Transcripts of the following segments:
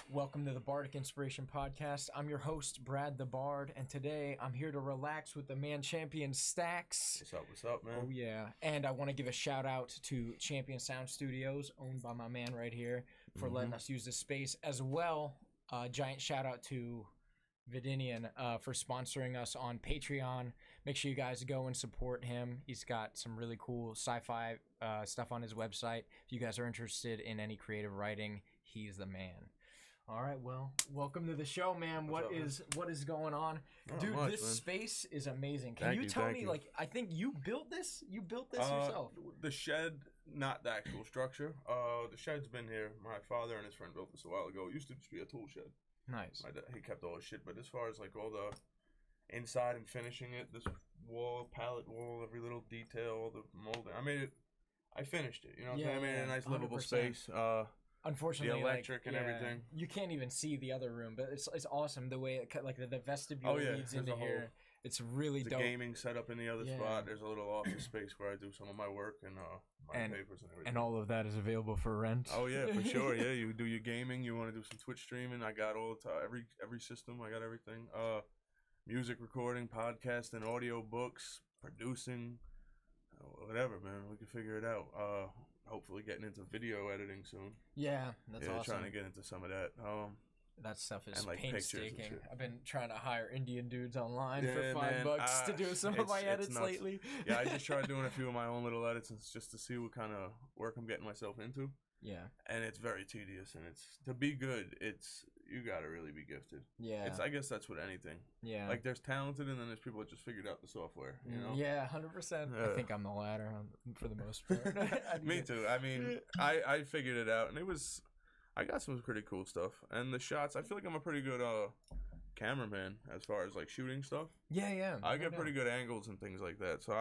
Welcome to the Bardic Inspiration Podcast. I'm your host, Brad the Bard, and today I'm here to relax with the man champion Stax. What's up, man? Oh, yeah. And I want to give a shout out to Champion Sound Studios, owned by my man right here, for letting us use this space. As well, giant shout out to Vedinian for sponsoring us on Patreon. Make sure you guys go and support him. He's got some really cool sci-fi stuff on his website. If you guys are interested in any creative writing, he's the man. All right, well, welcome to the show, man. What is going on? Not Dude, much, this man. space is amazing. Can Thank you you, tell thank me, you. like, I think you built this? You built this yourself? The shed, not the actual structure. The shed's been here. My father and his friend built this a while ago. It used to just be a tool shed. Nice. My dad, he kept all his shit, but as far as like all the inside and finishing it, this wall, pallet wall, every little detail, all the molding, I finished it. You know what I'm saying? I made it a nice livable 100%. space. Unfortunately, the electric and everything. You can't even see the other room, but it's awesome the way it like the vestibule leads into here. It's really There's dope. a gaming setup in the other spot. There's a little office space where I do some of my work and my papers and everything. And all of that is available for rent. Oh yeah, for sure. Yeah, you do your gaming. You want to do some Twitch streaming. I got all the every system. I got everything. Music recording, podcasting, audio books, producing, whatever, man. We can figure it out. Hopefully getting into video editing soon. Yeah, that's awesome. Trying to get into some of that. That stuff is like painstaking. I've been trying to hire Indian dudes online for $5 to do some of my edits lately. Yeah, I just tried doing a few of my own little edits just to see what kind of work I'm getting myself into. Yeah. And it's very tedious, and to be good, you gotta really be gifted. Yeah. I guess that's with anything. Yeah. Like there's talented, and then there's people that just figured out the software. You know. Yeah, 100%. I think I'm the latter for the most part. Me too. I mean, I figured it out, and I got some pretty cool stuff, and the shots. I feel like I'm a pretty good cameraman as far as like shooting stuff. Yeah. I get pretty good angles and things like that, so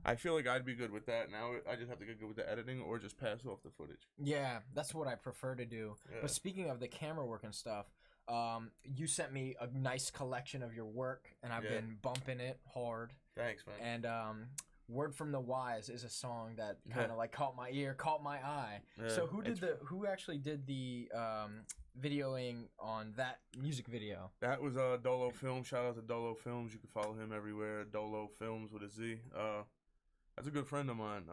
I feel like I'd be good with that. Now I just have to get good with the editing or just pass off the footage. Yeah, that's what I prefer to do. Yeah. But speaking of the camera work and stuff, you sent me a nice collection of your work, and I've been bumping it hard. Thanks, man. And Word from the Wise is a song that kind of like caught my ear, caught my eye. Yeah, so who actually did the videoing on that music video? That was Dolo Films. Shout out to Dolo Films. You can follow him everywhere. Dolo Films with a Z. That's a good friend of mine.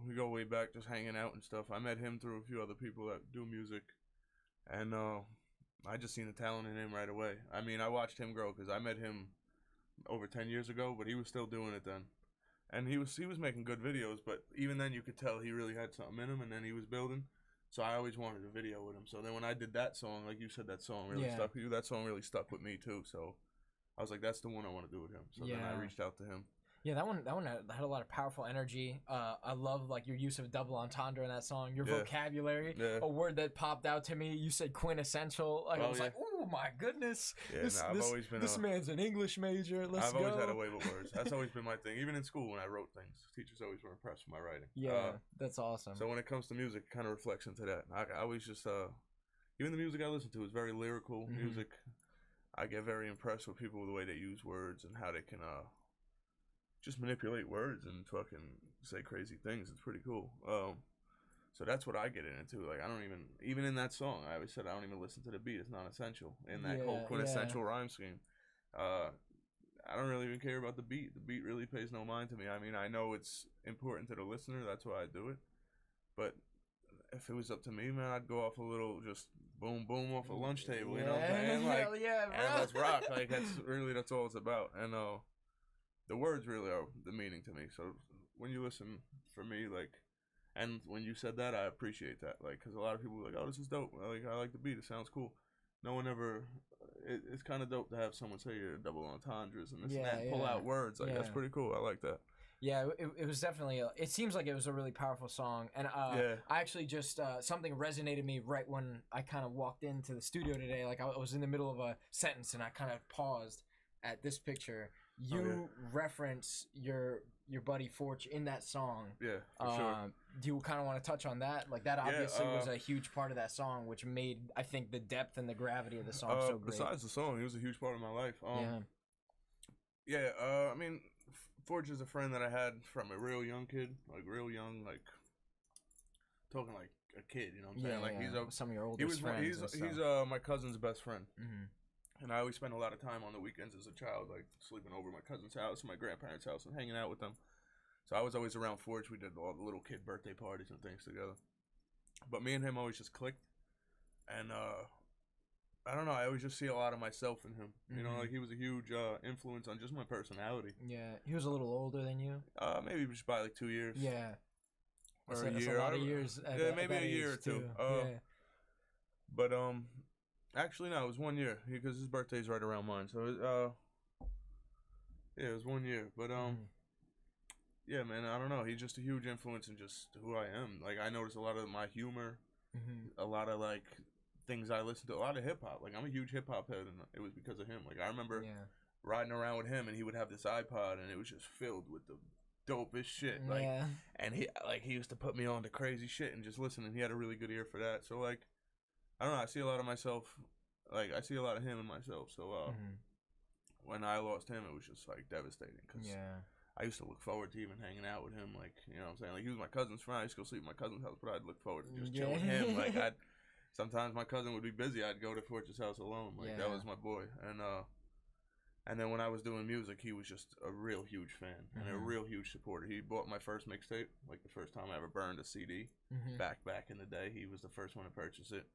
We go way back, just hanging out and stuff. I met him through a few other people that do music, and I just seen the talent in him right away. I mean, I watched him grow because I met him over 10 years ago, but he was still doing it then, and he was making good videos. But even then, you could tell he really had something in him, and then he was building. So I always wanted a video with him. So then when I did that song, like you said, that song really stuck with you. That song really stuck with me too. So I was like, that's the one I want to do with him. So then I reached out to him. Yeah, that one had a lot of powerful energy. I love like your use of double entendre in that song. Your vocabulary, a word that popped out to me. You said quintessential. Like I was like, oh my goodness. Yeah, I've always been. This man's an English major. I've always had a way with words. That's always been my thing. Even in school when I wrote things, teachers always were impressed with my writing. Yeah, that's awesome. So when it comes to music, it kind of reflects into that. I always just even the music I listen to is very lyrical music. I get very impressed with people with the way they use words and how they can just manipulate words and fucking say crazy things. It's pretty cool. So that's what I get into. Like I don't even in that song, I always said I don't even listen to the beat. It's not essential in that whole quintessential rhyme scheme. I don't really even care about the beat. The beat really pays no mind to me. I mean, I know it's important to the listener. That's why I do it. But if it was up to me, man, I'd go off a little just boom, boom off a lunch table. You know what I'm saying? Like, hell yeah, bro. And let's rock. Like that's all it's about. And the words really are the meaning to me. So when you listen for me, like, and when you said that, I appreciate that. Like, because a lot of people are like, oh, this is dope. I like the beat. It sounds cool. No one ever. It's kind of dope to have someone say your double entendres and this and that, and pull out words. Like that's pretty cool. I like that. Yeah, it was definitely. It seems like it was a really powerful song, and I actually just something resonated with me right when I kind of walked into the studio today. Like I was in the middle of a sentence, and I kind of paused at this picture. You reference your buddy Forge in that song. Yeah, for sure. Do you kind of want to touch on that? Like that obviously was a huge part of that song, which made I think the depth and the gravity of the song so great. Besides the song, he was a huge part of my life. I mean, Forge is a friend that I had from a real young kid, like real young, like talking like a kid. You know what I'm saying? Like he's some of your oldest friends. He's my cousin's best friend. Mm-hmm. And I always spent a lot of time on the weekends as a child, like sleeping over at my cousin's house, my grandparents' house, and hanging out with them. So I was always around Forge. We did all the little kid birthday parties and things together. But me and him always just clicked. And I don't know, I always just see a lot of myself in him. Mm-hmm. You know, like he was a huge influence on just my personality. Yeah, he was a little older than you? Maybe just by like 2 years. Yeah. Or a year. A lot of years. Maybe a year or two. Yeah. But actually no, it was 1 year because his birthday's right around mine. So yeah, it was 1 year. But yeah, man, I don't know. He's just a huge influence in just who I am. Like I noticed a lot of my humor, a lot of like things I listen to, a lot of hip hop. Like I'm a huge hip hop head, and it was because of him. Like I remember riding around with him, and he would have this iPod, and it was just filled with the dopest shit. Like, and he used to put me on to crazy shit and just listen, and he had a really good ear for that. So like, I don't know. I see a lot of myself. Like I see a lot of him in myself. So when I lost him, it was just like devastating because I used to look forward to even hanging out with him. Like you know what I'm saying? Like he was my cousin's friend. I used to go sleep at my cousin's house, but I'd look forward to just chill with him. Like sometimes my cousin would be busy. I'd go to Forge's house alone. Like that was my boy. And then when I was doing music, he was just a real huge fan and a real huge supporter. He bought my first mixtape, like the first time I ever burned a CD. Back in the day, he was the first one to purchase it.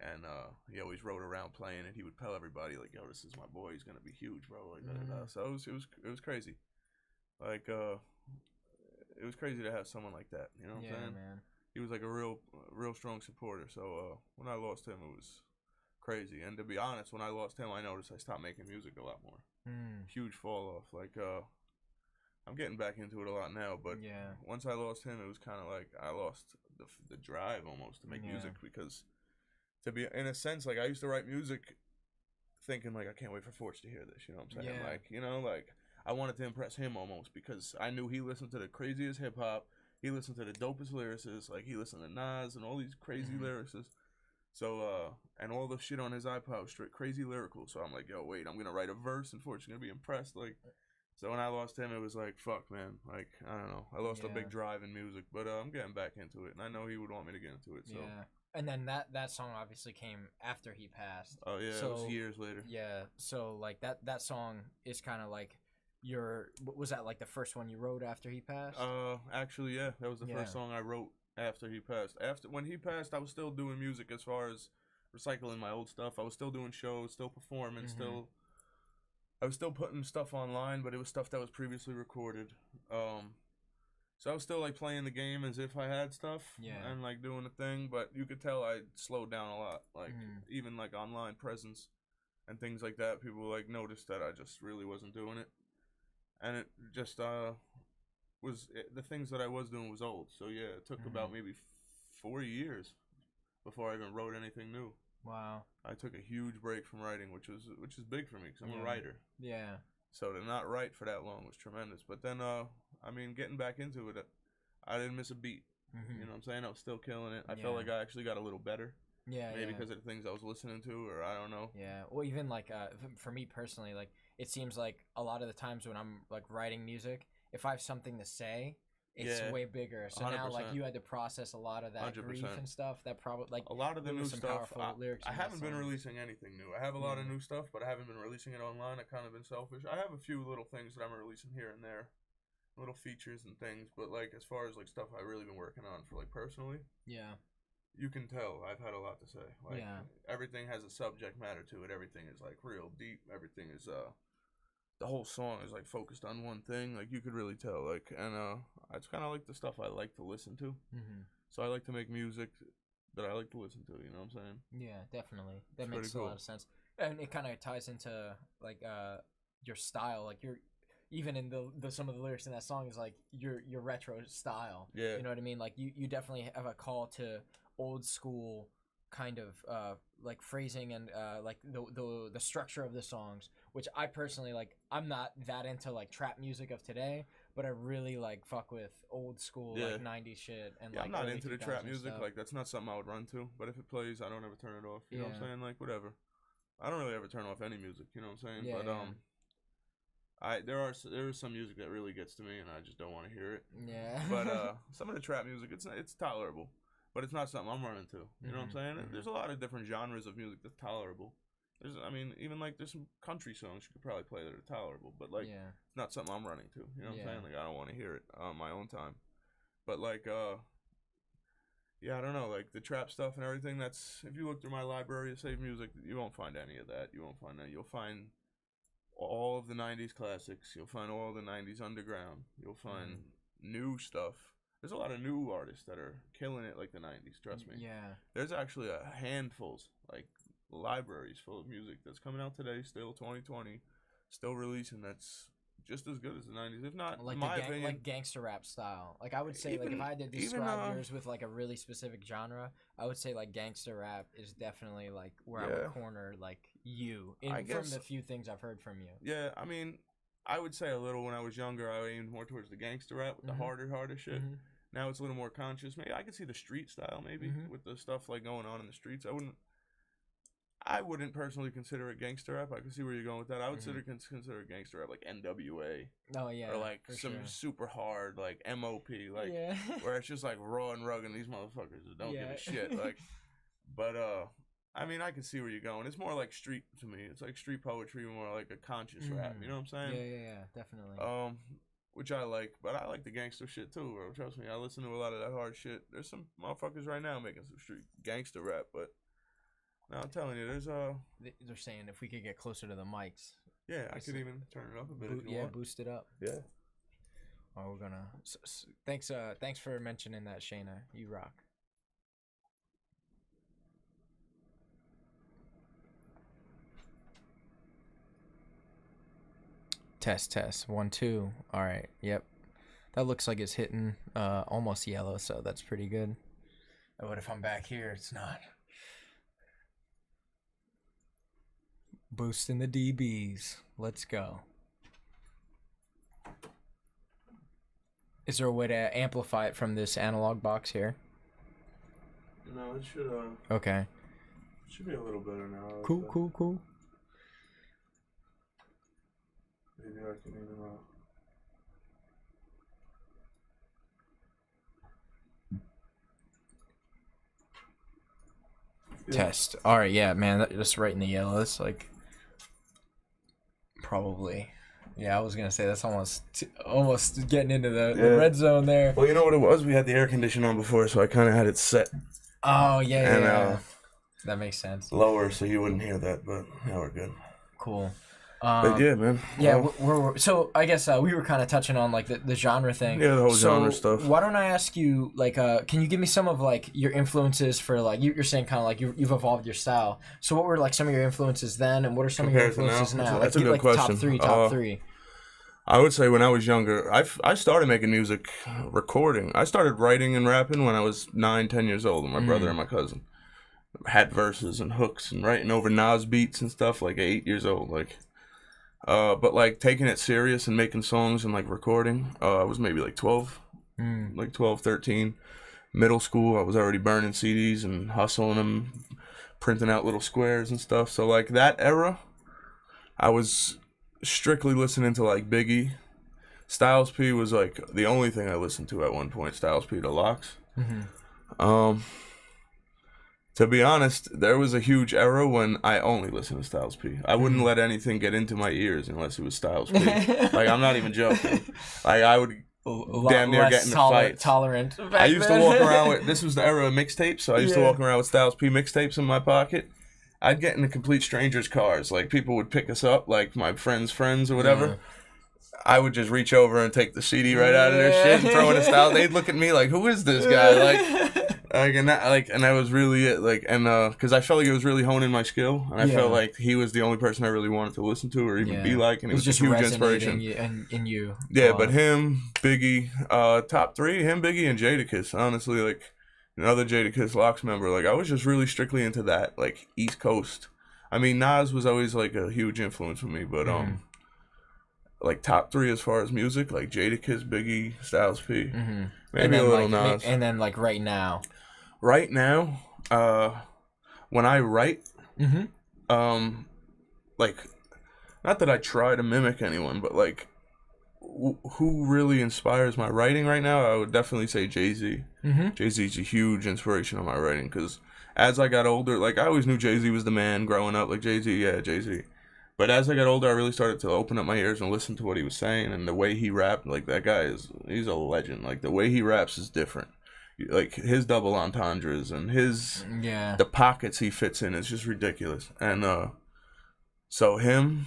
And he always rode around playing it. He would tell everybody like, "Yo, this is my boy. He's gonna be huge, bro." Like so it was crazy. Like it was crazy to have someone like that. You know what I'm saying? Man. He was like a real strong supporter. So when I lost him, it was crazy. And to be honest, when I lost him, I noticed I stopped making music a lot more. Huge fall off. Like I'm getting back into it a lot now, but once I lost him, it was kind of like I lost the drive almost to make music, because to be in a sense, like I used to write music thinking like I can't wait for Forge to hear this. You know what I'm saying? Like you know, like I wanted to impress him almost because I knew he listened to the craziest hip hop. He listened to the dopest lyricists, like he listened to Nas and all these crazy lyricists. So, and all the shit on his iPod was straight crazy lyrical. So I'm like, yo, wait, I'm gonna write a verse and Forge's gonna be impressed. Like, so when I lost him, it was like, fuck, man. Like, I don't know. I lost a big drive in music, but I'm getting back into it, and I know he would want me to get into it. So. Yeah. And then that song obviously came after he passed. Oh yeah, so, it was years later. Yeah. So like that song is kind of like. Was that like the first one you wrote after he passed? Actually, yeah, that was the first song I wrote after he passed. When he passed, I was still doing music as far as recycling my old stuff. I was still doing shows, still performing, I was still putting stuff online, but it was stuff that was previously recorded. So I was still like playing the game as if I had stuff and like doing the thing, but you could tell I slowed down a lot. Like even like online presence and things like that, people like noticed that I just really wasn't doing it. And it just the things that I was doing was old. So yeah, it took about maybe 4 years before I even wrote anything new. Wow. I took a huge break from writing, which is big for me because I'm a writer. Yeah. So to not write for that long was tremendous. But then I mean, getting back into it, I didn't miss a beat. You know what I'm saying? I was still killing it. I felt like I actually got a little better. Yeah. Maybe because of the things I was listening to, or I don't know. Yeah. Well, even like for me personally, like it seems like a lot of the times when I'm like writing music, if I have something to say, it's way bigger. So 100%. Now like you had to process a lot of that 100%. Grief and stuff. That probably like a lot of the new stuff. I haven't been song. Releasing anything new. I have a lot of new stuff, but I haven't been releasing it online. I've kind of been selfish. I have a few little things that I'm releasing here and there, little features and things. But like as far as like stuff I've really been working on for like personally, you can tell I've had a lot to say. Like everything has a subject matter to it. Everything is like real deep. Everything is the whole song is like focused on one thing. Like you could really tell. Like and it's kind of like the stuff I like to listen to. So I like to make music that I like to listen to. You know what I'm saying? Yeah, definitely. That makes a lot of sense. And it kind of ties into like your style. Like you're even in the some of the lyrics in that song is like your retro style. Yeah. You know what I mean? Like you definitely have a call to old school kind of like phrasing and like the structure of the songs, which I personally like. I'm not that into like trap music of today, but I really like fuck with old school like 90s shit and like I'm not into the trap music stuff. Like that's not something I would run to, but if it plays I don't ever turn it off. You know what I'm saying? Like whatever. I don't really ever turn off any music, you know what I'm saying? But there is some music that really gets to me and I just don't want to hear it. Yeah. But some of the trap music it's tolerable. but it's not something I'm running to. You know what I'm saying? There's a lot of different genres of music that's tolerable. Even like there's some country songs you could probably play that are tolerable, but like it's not something I'm running to. You know what I'm saying? Like I don't want to hear it on my own time. But like yeah, I don't know, like the trap stuff and everything, that's, if you look through my library of saved music, you won't find any of that. You won't find that. You'll find all of the 90s classics. You'll find all the 90s underground. You'll find new stuff. There's a lot of new artists that are killing it like the 90s, trust me. Yeah. There's actually a handfuls, like libraries full of music that's coming out today, still 2020, still releasing, that's just as good as the 90s, if not, like in my opinion. Like gangster rap style. Like I would say, like if I had to describe yours with like a really specific genre, I would say like gangster rap is definitely like where I would corner like you from the few things I've heard from you. Yeah, I mean, I would say a little when I was younger, I aimed more towards the gangster rap with the harder shit. Now it's a little more conscious. Maybe I could see the street style maybe with the stuff like going on in the streets. I wouldn't personally consider it gangster rap. I can see where you're going with that. I would consider it gangster rap like NWA. Oh yeah. Or like some super hard like MOP, like where it's just like raw and rugged and these motherfuckers that don't give a shit. Like, but I mean, I can see where you're going. It's more like street to me. It's like street poetry, more like a conscious rap. You know what I'm saying? Yeah, definitely. Which I like, but I like the gangster shit too, bro. Trust me, I listen to a lot of that hard shit. There's some motherfuckers right now making some street gangster rap, but no, I'm telling you, there's they're saying if we could get closer to the mics. Yeah, I could even turn it up a bit if you want. Boost it up. Yeah. Oh, we're gonna. Thanks for mentioning that, Shayna. You rock. Test 1 2. All right. Yep. That looks like it's hitting almost yellow, so that's pretty good. Oh, what if I'm back here? It's not. Boosting the dBs. Let's go. Is there a way to amplify it from this analog box here? No, it should. Okay. It should be a little better now. Cool. Maybe I can even. Test. All right, yeah, man. Just right in the yellow. It's like probably. Yeah, I was gonna say that's almost getting into the red zone there. Well, you know what it was? We had the air conditioner on before, so I kind of had it set. Oh yeah. That makes sense. Lower, so you wouldn't hear that, but now we're good. Cool. But yeah, man. Yeah, we're so I guess we were kind of touching on like the genre thing. Yeah, the whole genre stuff. Why don't I ask you like, can you give me some of like your influences for like you're saying kind of like you've evolved your style. So what were like some of your influences then, and what are some of your influences now? That's a good question. Top three. I would say when I was younger, I started making music, recording. I started writing and rapping when I was 9-10 years old with my brother and my cousin. Had verses and hooks and writing over Nas beats and stuff like 8 years old, like. But like taking it serious and making songs and like recording, I was maybe like 12, like 12, 13. Middle school, I was already burning CDs and hustling them, printing out little squares and stuff. So like that era, I was strictly listening to like Biggie. Styles P was like the only thing I listened to at one point. Styles P Deluxe. To be honest, there was a huge era when I only listened to Styles P. I wouldn't let anything get into my ears unless it was Styles P. Like, I'm not even joking. Like, I would damn near get into fights. Tolerant. I used to walk around with, this was the era of mixtapes, so I used to walk around with Styles P mixtapes in my pocket. I'd get into complete strangers' cars. Like, people would pick us up, like my friends' friends or whatever. I would just reach over and take the CD right out of their shit and throw in a Styles. They'd look at me like, who is this guy? And that was really it. Like, and because I felt like it was really honing my skill, and I felt like he was the only person I really wanted to listen to or even be like, and it was just a huge inspiration. In you. Yeah, but him, Biggie, top three, him, Biggie, and Jadakiss. Honestly, like another Jadakiss Locks member. Like I was just really strictly into that, like East Coast. I mean, Nas was always like a huge influence for me, but like top three as far as music, like Jadakiss, Biggie, Styles P, maybe a little Nas, and then like right now. Right now, when I write, like, not that I try to mimic anyone, but like, who really inspires my writing right now, I would definitely say Jay-Z. Jay-Z's a huge inspiration on my writing because as I got older, like I always knew Jay-Z was the man growing up, like Jay-Z, yeah, Jay-Z. But as I got older, I really started to open up my ears and listen to what he was saying and the way he rapped. Like that guy he's a legend. Like the way he raps is different. Like his double entendres and the pockets he fits in is just ridiculous. And so him,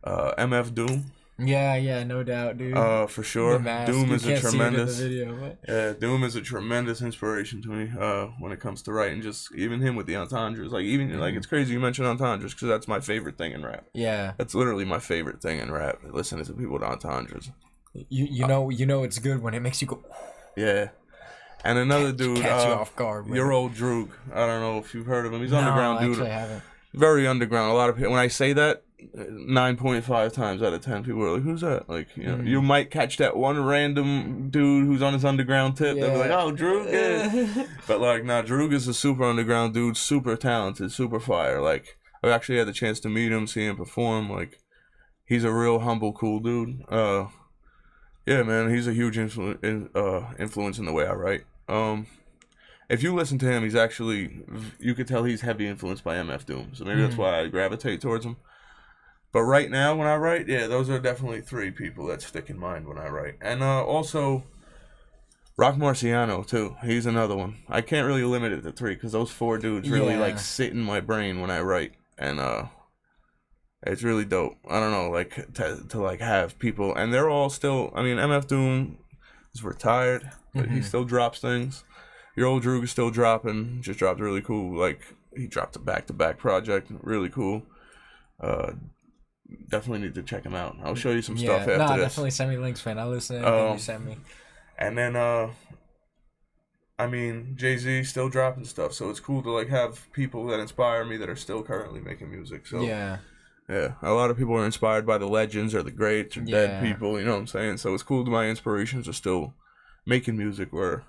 MF Doom. Yeah, no doubt, dude. For sure. Doom is a tremendous. Video, yeah, Doom is a tremendous inspiration to me. When it comes to writing, just even him with the entendres, like like it's crazy you mentioned entendres because that's my favorite thing in rap. Yeah, that's literally my favorite thing in rap. Listening to people with entendres. You know it's good when it makes you go. Yeah. And another dude, catch you off guard. Your old Droog. I don't know if you've heard of him. He's underground dude. I haven't. Very underground. A lot of people. When I say that, 9.5 times out of 10 people are like, "Who's that?" Like, you know, you might catch that one random dude who's on his underground tip. They'll be like, "Oh, Droog." Yeah. But like, nah, Droog is a super underground dude, super talented, super fire. Like, I actually had the chance to meet him, see him perform. Like, he's a real humble, cool dude. Yeah, man, he's a huge influence in the way I write. If you listen to him, he's actually, you could tell he's heavy influenced by MF Doom. So maybe that's why I gravitate towards him. But right now, when I write, yeah, those are definitely three people that stick in mind when I write. And also, Rock Marciano, too. He's another one. I can't really limit it to three because those four dudes really, like, sit in my brain when I write. And it's really dope. I don't know, like, to like, have people. And they're all still, I mean, MF Doom is retired, but he still drops things. Your old Droog is still dropping. Just dropped really cool. Like, he dropped a back-to-back project. Really cool. Definitely need to check him out. I'll show you some stuff after this. Definitely send me links, man. I'll listen to anything you send me. And then, I mean, Jay-Z still dropping stuff. So it's cool to, like, have people that inspire me that are still currently making music. So yeah, a lot of people are inspired by the legends or the greats or dead people. You know what I'm saying? So it's cool that my inspirations are still making music where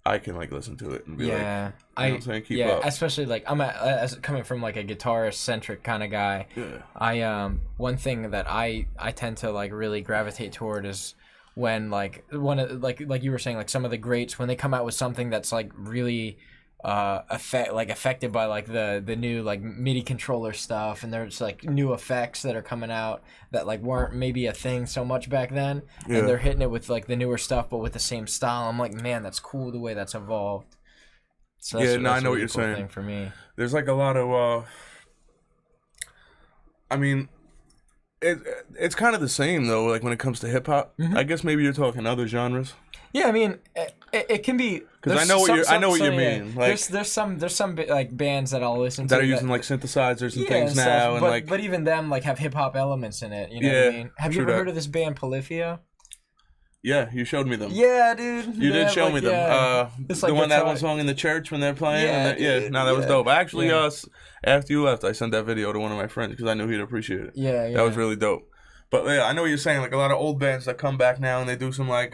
I can like listen to it and be like, you know what I'm saying? Keep up. Especially like as coming from like a guitarist centric kind of guy. Yeah. I one thing that I tend to like really gravitate toward is when like like you were saying, like some of the greats when they come out with something that's like really affected by like the new like MIDI controller stuff, and there's like new effects that are coming out that like weren't maybe a thing so much back then, and they're hitting it with like the newer stuff but with the same style. I'm like, man, that's cool the way that's evolved. So that's, I know what you're saying. Thing for me, there's like a lot of I mean, it's kind of the same though. Like when it comes to hip hop, I guess maybe you're talking other genres. Yeah, I mean, it can be because I know what you mean. Like there's some like bands that I'll listen to that are using like synthesizers and things now, but even them like have hip hop elements in it. You know what I mean? Have you ever heard of this band Polyphia? Yeah, you showed me them. Yeah, dude. You did show me them. It's the one that one song in the church when they're playing. That was dope. Actually, after you left, I sent that video to one of my friends because I knew he'd appreciate it. Yeah, that was really dope. But yeah, I know what you're saying. Like a lot of old bands that come back now and they do some like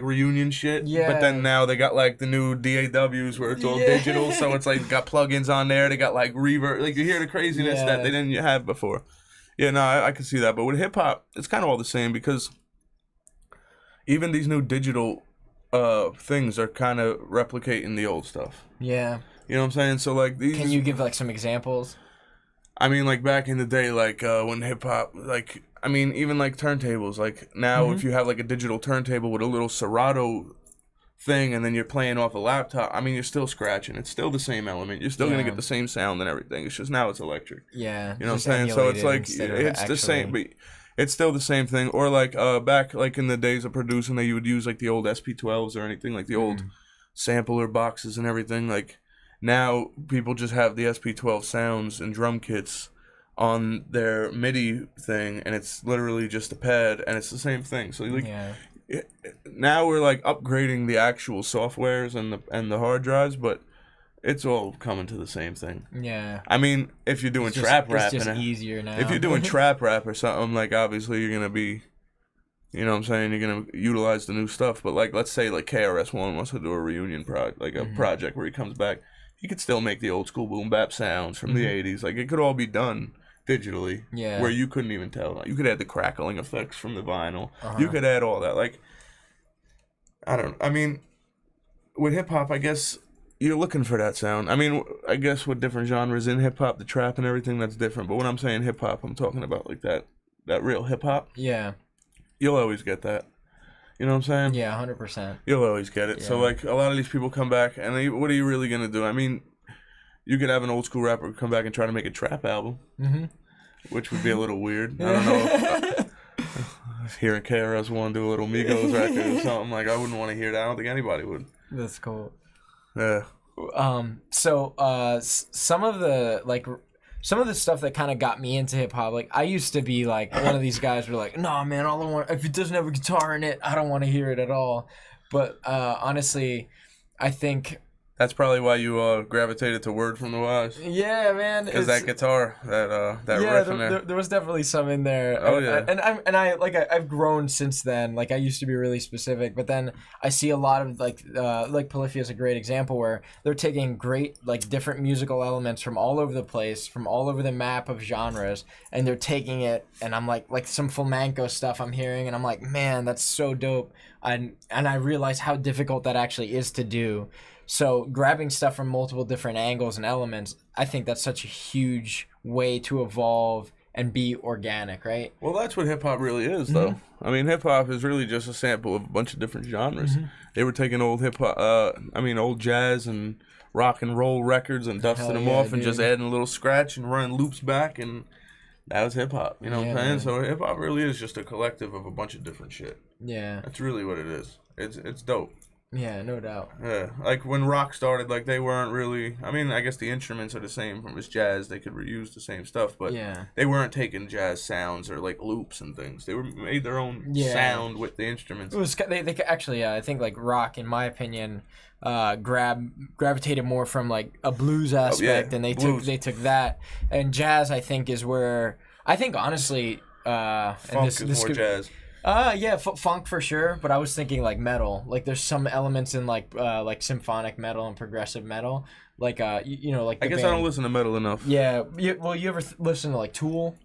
reunion shit. Yeah. But then now they got like the new DAWs where it's all digital, so it's like got plugins on there. They got like reverb. Like you hear the craziness that they didn't have before. Yeah, no, I can see that. But with hip hop, it's kind of all the same because even these new digital things are kind of replicating the old stuff. Yeah. You know what I'm saying? So like these. Can you give like some examples? I mean, like back in the day, like when hip hop, like I mean, even like turntables. Like now, if you have like a digital turntable with a little Serato thing, and then you're playing off a laptop, I mean, you're still scratching. It's still the same element. You're still gonna get the same sound and everything. It's just now it's electric. Yeah. You know what I'm saying? So it's like it's the same, but it's still the same thing. Or like back like in the days of producing, you would use like the old SP12s or anything, like the old sampler boxes and everything. Like now people just have the SP12 sounds and drum kits on their MIDI thing, and it's literally just a pad, and it's the same thing. So like, now we're like upgrading the actual softwares and the hard drives, but it's all coming to the same thing. Yeah. I mean, if you're doing trap rap, it's just easier now. If you're doing trap rap or something, like obviously you're gonna be, you know what I'm saying, you're gonna utilize the new stuff. But like, let's say like KRS-One wants to do a reunion project where he comes back, he could still make the old school boom bap sounds from the '80s. Like it could all be done digitally, Yeah. where you couldn't even tell. Like, you could add the crackling effects from the vinyl. Uh-huh. You could add all that. Like, I mean, with hip hop, I guess you're looking for that sound. I mean, I guess with different genres in hip hop, the trap and everything, that's different. But when I'm saying hip hop, I'm talking about like that real hip hop. Yeah. You'll always get that. You know what I'm saying? Yeah, 100%. You'll always get it. Yeah. So like a lot of these people come back, and what are you really gonna do? I mean, you could have an old school rapper come back and try to make a trap album, which would be a little weird. I don't know. Hearing KRS One do a little Migos record or something, like I wouldn't want to hear that. I don't think anybody would. That's cool. Yeah. So some of the stuff that kind of got me into hip hop, like I used to be like one of these guys who were like, nah, man, all I want, if it doesn't have a guitar in it, I don't want to hear it at all. But honestly, I think that's probably why you gravitated to Word from the Wise. Yeah, man. Because that guitar, that riff in there. There was definitely some in there. Oh yeah. And I've grown since then. Like I used to be really specific, but then I see a lot of like Polyphia is a great example where they're taking great like different musical elements from all over the place, from all over the map of genres, and they're taking it. And I'm like some flamenco stuff I'm hearing, and I'm like, man, that's so dope. And I realize how difficult that actually is to do. So grabbing stuff from multiple different angles and elements, I think that's such a huge way to evolve and be organic, right? Well, that's what hip hop really is, though. I mean, hip hop is really just a sample of a bunch of different genres. They were taking old hip hop, old jazz and rock and roll records and dusting them off and just adding a little scratch and running loops back, and that was hip hop. You know what I'm saying? Man. So hip hop really is just a collective of a bunch of different shit. Yeah, that's really what it is. It's dope. Yeah, no doubt. Yeah, like when rock started, like they weren't really. I mean, I guess the instruments are the same from as jazz. They could reuse the same stuff, but they weren't taking jazz sounds or like loops and things. They made their own sound with the instruments. It was they actually, I think like rock, in my opinion, gravitated more from like a blues aspect, and they took that. And jazz, I think, is where I think honestly, funk is more jazz. Funk for sure, but I was thinking like metal. Like there's some elements in like symphonic metal and progressive metal. Like you know, like I guess I don't listen to metal enough. Yeah, you ever listen to like Tool?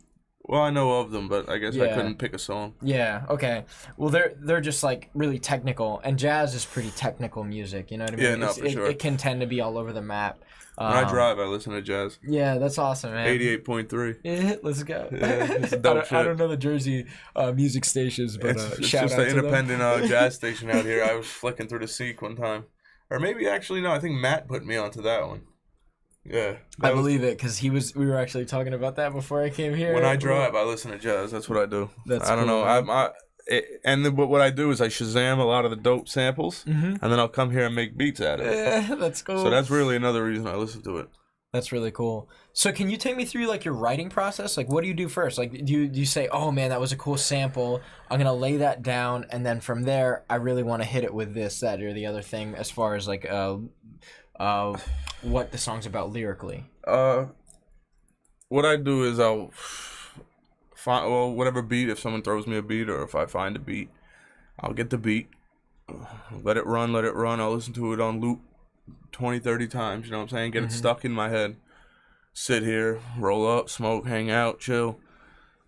Well, I know of them, but I guess I couldn't pick a song. Yeah, okay. Well, they're just like really technical, and jazz is pretty technical music. You know what I mean? Yeah, no, for sure. It can tend to be all over the map. When I drive, I listen to jazz. Yeah, that's awesome, man. 88.3. Yeah, let's go. Yeah, it's dope shit. I don't know the Jersey music stations, but it's shout just out an to independent jazz station out here. I was flicking through the Seek one time. Or maybe actually, no, I think Matt put me onto that one. Yeah. I believe it, because we were actually talking about that before I came here. When I drive, I listen to jazz. That's what I do. I don't know. But what I do is I Shazam a lot of the dope samples, and then I'll come here and make beats out of it. Yeah, that's cool. So that's really another reason I listen to it. That's really cool. So can you take me through like your writing process? Like what do you do first? Like do you say, oh man, that was a cool sample, I'm gonna lay that down, and then from there I really want to hit it with this, that, or the other thing as far as like what the song's about lyrically? What I do is I'll find whatever beat, if someone throws me a beat or if I find a beat, I'll get the beat, let it run, I'll listen to it on loop 20, 30 times, you know what I'm saying? Get it stuck in my head. Sit here, roll up, smoke, hang out, chill.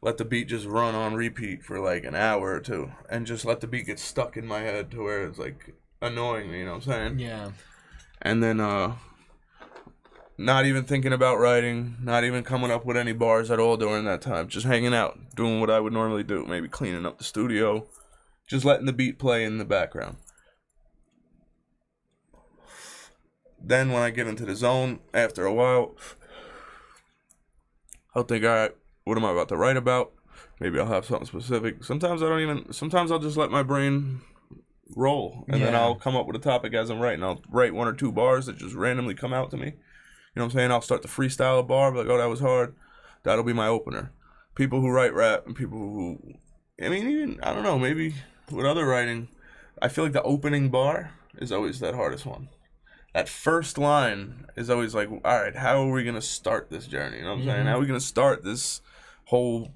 Let the beat just run on repeat for like an hour or two. And just let the beat get stuck in my head to where it's like annoying me, you know what I'm saying? Yeah. And then not even thinking about writing, not even coming up with any bars at all during that time. Just hanging out, doing what I would normally do. Maybe cleaning up the studio. Just letting the beat play in the background. Then when I get into the zone, after a while, I'll think, all right, what am I about to write about? Maybe I'll have something specific. Sometimes I'll just let my brain roll, and then I'll come up with a topic as I'm writing. I'll write 1 or 2 bars that just randomly come out to me. You know what I'm saying? I'll start to freestyle a bar, be like, oh, that was hard. That'll be my opener. People who write rap and people who, I mean, even, I don't know, maybe with other writing, I feel like the opening bar is always that hardest one. That first line is always like, all right, how are we going to start this journey? You know what I'm saying? How are we going to start this whole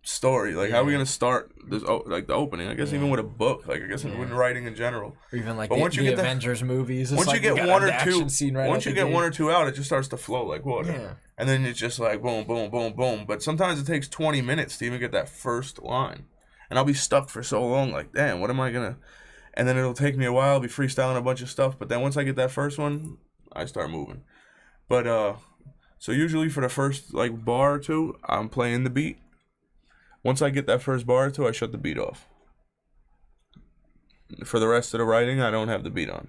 story. Like, how are we gonna start this? Like the opening. I guess even with a book. Like, I guess when writing in general. Or even like but once you get Avengers movies. It's once like you get one or two, right once you get one or two out, it just starts to flow like water. Yeah. And then it's just like boom, boom, boom, boom. But sometimes it takes 20 minutes to even get that first line, and I'll be stuck for so long. Like, damn, what am I gonna? And then it'll take me a while. I'll be freestyling a bunch of stuff. But then once I get that first one, I start moving. But so usually for the first like bar or two, I'm playing the beat. Once I get that first bar or two, I shut the beat off. For the rest of the writing, I don't have the beat on.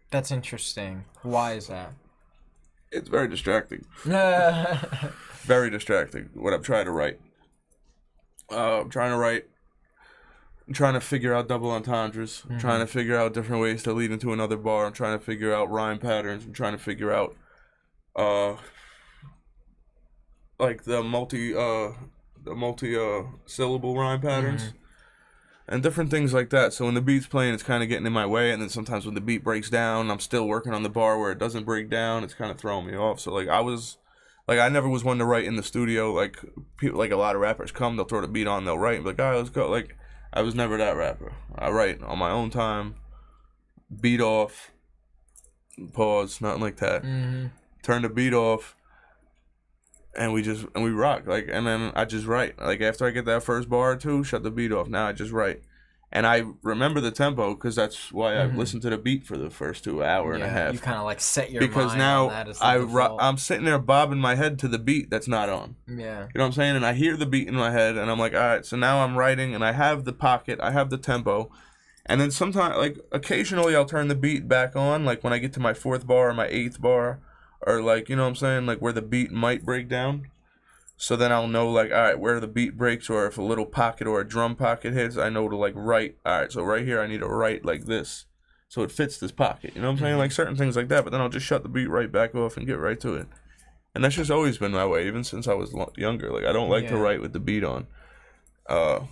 That's interesting. Why is that? It's very distracting. Very distracting. What I'm trying to write. I'm trying to figure out double entendres. I'm trying to figure out different ways to lead into another bar. I'm trying to figure out rhyme patterns. I'm trying to figure out like the multi syllable rhyme patterns and different things like that. So when the beat's playing, it's kind of getting in my way, and then sometimes when the beat breaks down, I'm still working on the bar where it doesn't break down. It's kind of throwing me off. So like I never was one to write in the studio. Like people, like a lot of rappers come, they'll throw the beat on, they'll write, and be like, all right, let's go. Like I was never that rapper. I write on my own time, beat off, pause, nothing like that. Turn the beat off, and we rock. Like, and then I just write. Like after I get that first bar or two, shut the beat off. Now I just write, and I remember the tempo because that's why I listened to the beat for the first 2 hours and a half. You kind of like set your because mind now on that as the I'm sitting there bobbing my head to the beat that's not on. Yeah. You know what I'm saying? And I hear the beat in my head, and I'm like, all right. So now I'm writing, and I have the pocket, I have the tempo, and then sometimes, like occasionally, I'll turn the beat back on, like when I get to my 4th bar or my 8th bar, or like, you know what I'm saying, like where the beat might break down. So then I'll know, like, all right, where the beat breaks, or if a little pocket or a drum pocket hits, I know to, like, write. All right, so right here I need to write like this so it fits this pocket. You know what I'm saying? Like, certain things like that. But then I'll just shut the beat right back off and get right to it. And that's just always been my way, even since I was younger. Like, I don't like to write with the beat on.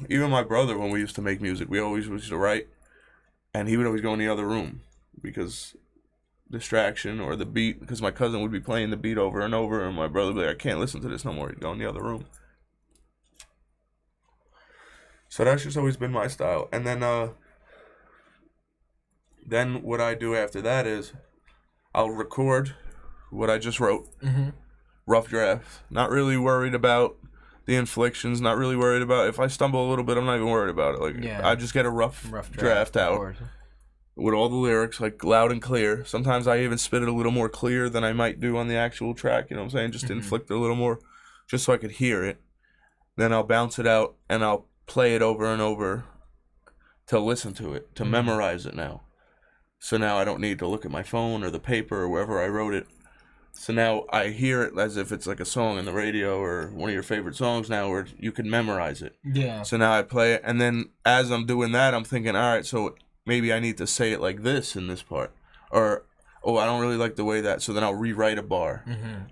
Even my brother, when we used to make music, we always used to write, and he would always go in the other room because distraction or the beat, because my cousin would be playing the beat over and over, and my brother would be like, I can't listen to this no more. He'd go in the other room. So that's just always been my style. And then what I do after that is I'll record what I just wrote, rough draft. Not really worried about the inflections, not really worried about if I stumble a little bit, I'm not even worried about it. Like I just get a rough draft out with all the lyrics, like loud and clear. Sometimes I even spit it a little more clear than I might do on the actual track, you know what I'm saying? Just to inflict it a little more, just so I could hear it. Then I'll bounce it out, and I'll play it over and over to listen to it, to memorize it now. So now I don't need to look at my phone or the paper or wherever I wrote it. So now I hear it as if it's like a song in the radio or one of your favorite songs now, where you can memorize it. Yeah. So now I play it, and then as I'm doing that, I'm thinking, all right, so maybe I need to say it like this in this part. Or, oh, I don't really like the way that, so then I'll rewrite a bar.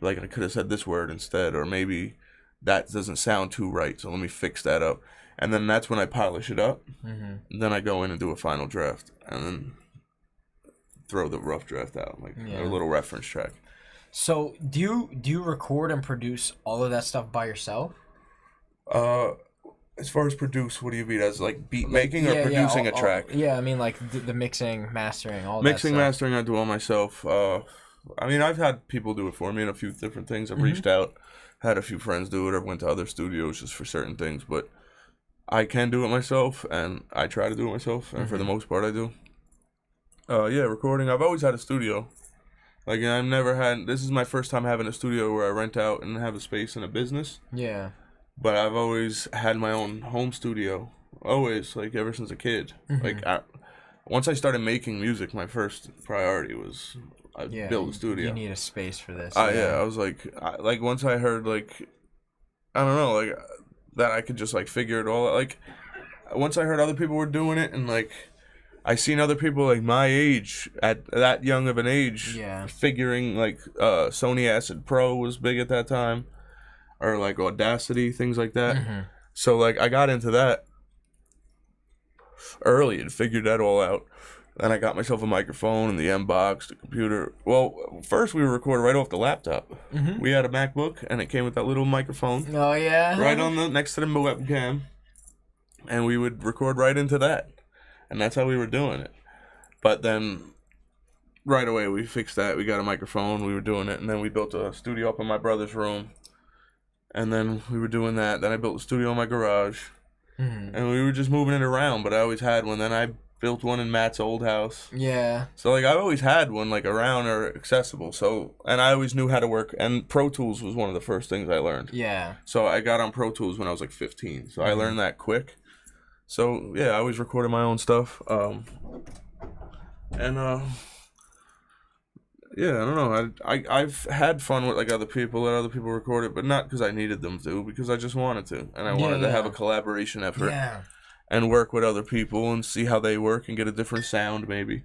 Like, I could have said this word instead, or maybe that doesn't sound too right, so let me fix that up. And then that's when I polish it up. And then I go in and do a final draft, and then throw the rough draft out, like a little reference track. So, do you record and produce all of that stuff by yourself? As far as produce, what do you mean? As like beat making or producing a track? I mean like the mixing, mastering, all that Mixing, mastering, I do all myself. I mean, I've had people do it for me in a few different things. I've reached out, had a few friends do it, or went to other studios just for certain things. But I can do it myself, and I try to do it myself, and for the most part, I do. Recording. I've always had a studio. Like, I've never had. This is my first time having a studio where I rent out and have a space and a business. Yeah. But I've always had my own home studio. Always, like, ever since a kid. Like, once I started making music, my first priority was build a studio. You need a space for this. I was like, once I heard, like, I don't know, like, that I could just, like, figure it all out. Like, once I heard other people were doing it, and, like, I seen other people, like, my age, at that young of an age, figuring, like, Sony Acid Pro was big at that time. Or like Audacity, things like that. So like I got into that early and figured that all out. Then I got myself a microphone and the M box, the computer. Well, first we recorded right off the laptop. We had a MacBook and it came with that little microphone. Oh yeah. Right on the next to the webcam, and we would record right into that, and that's how we were doing it. But then, right away we fixed that. We got a microphone. We were doing it, and then we built a studio up in my brother's room, and then we were doing that. Then I built a studio in my garage, and we were just moving it around. But I always had one. Then I built one in Matt's old house. Yeah. So, like, I always had one, like, around or accessible. So, and I always knew how to work. And Pro Tools was one of the first things I learned. Yeah. So, I got on Pro Tools when I was, like, 15. So, I learned that quick. So, yeah, I always recorded my own stuff. Yeah, I don't know. I've had fun with, like, other people, let other people record it. But not because I needed them to. Because I just wanted to. And I wanted to have a collaboration effort. Yeah. And work with other people and see how they work and get a different sound maybe.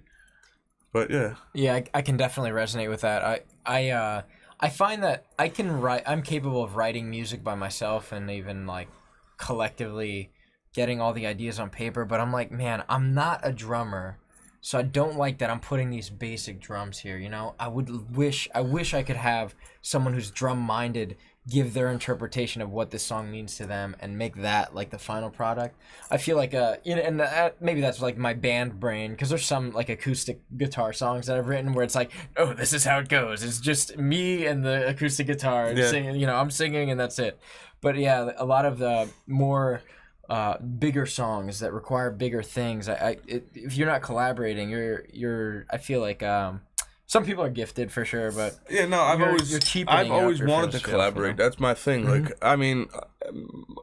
But yeah. Yeah, I can definitely resonate with that. I find that I can write. I'm capable of writing music by myself and even like collectively getting all the ideas on paper. But I'm like, man, I'm not a drummer, so I don't like that I'm putting these basic drums here. You know, I wish I could have someone who's drum minded give their interpretation of what this song means to them and make that like the final product. I feel like maybe that's like my band brain, because there's some like acoustic guitar songs that I've written where it's like, oh, this is how it goes. It's just me and the acoustic guitar and singing. You know, I'm singing and that's it. But yeah, a lot of the more bigger songs that require bigger things. If you're not collaborating, you're. I feel like some people are gifted for sure, but yeah, no, I've always wanted to collaborate. That's my thing. Like, I mean,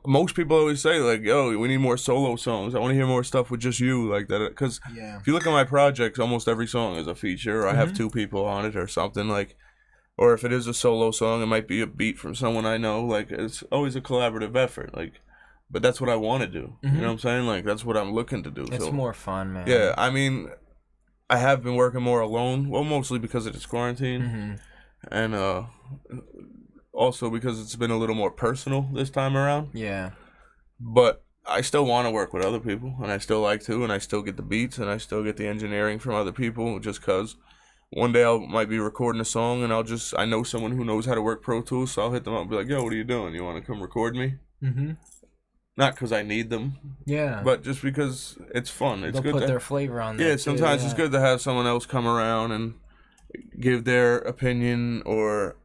most people always say like, "Yo, we need more solo songs. I want to hear more stuff with just you," like that. Because if you look at my projects, almost every song is a feature. Or I have 2 people on it or something like. Or if it is a solo song, it might be a beat from someone I know. Like, it's always a collaborative effort. Like, but that's what I want to do. You know what I'm saying? Like, that's what I'm looking to do. It's more fun, man. Yeah, I mean, I have been working more alone. Well, mostly because of this quarantine. And also because it's been a little more personal this time around. Yeah. But I still want to work with other people, and I still like to, and I still get the beats, and I still get the engineering from other people, just because one day I might be recording a song, and I know someone who knows how to work Pro Tools, so I'll hit them up and be like, yo, what are you doing? You want to come record me? Not because I need them. Yeah. But just because it's fun. It's They'll good put to, their flavor on that. Yeah, sometimes it's good to have someone else come around and give their opinion or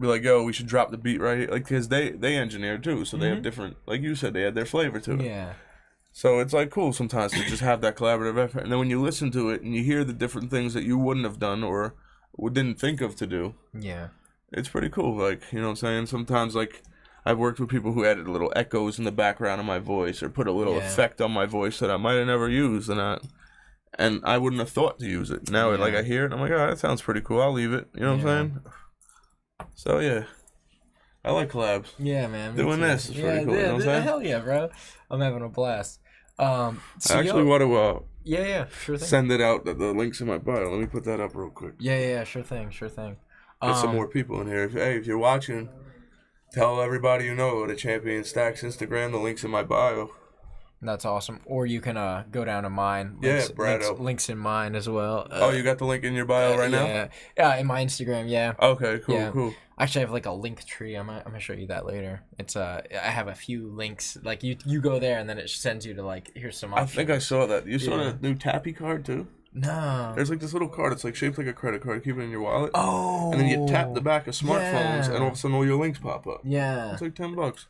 be like, yo, we should drop the beat right here. Like, because they engineer too, so they have different, like you said, they had their flavor to it. Yeah. So it's like cool sometimes to just have that collaborative effort. And then when you listen to it and you hear the different things that you wouldn't have done or didn't think of to do. Yeah. It's pretty cool. Like, you know what I'm saying? Sometimes, like, I've worked with people who added little echoes in the background of my voice or put a little effect on my voice that I might have never used, and I wouldn't have thought to use it. Now, like, I hear it, and I'm like, oh, that sounds pretty cool. I'll leave it. You know what I'm saying? So, yeah. I like collabs. Yeah, man. Doing this is pretty cool. You know what I'm saying? Hell yeah, bro. I'm having a blast. I actually want to sure thing. Send it out, the links in my bio. Let me put that up real quick. Yeah, sure thing. Get some more people in here. If you're watching, tell everybody you know to Champion Stax Instagram. The link's in my bio. That's awesome. Or you can go down to mine. Links in mine as well. You got the link in your bio right now? Yeah, in my Instagram, yeah. Okay, cool. Actually, I have like a link tree. I'm gonna show you that later. It's I have a few links. Like you go there and then it sends you to like here's some options. I think I saw that. You saw the new Tappy card too? No. There's like this little card. It's like shaped like a credit card. Keep it in your wallet. Oh. And then you tap the back of smartphones, and all of a sudden all your links pop up. Yeah. It's like $10.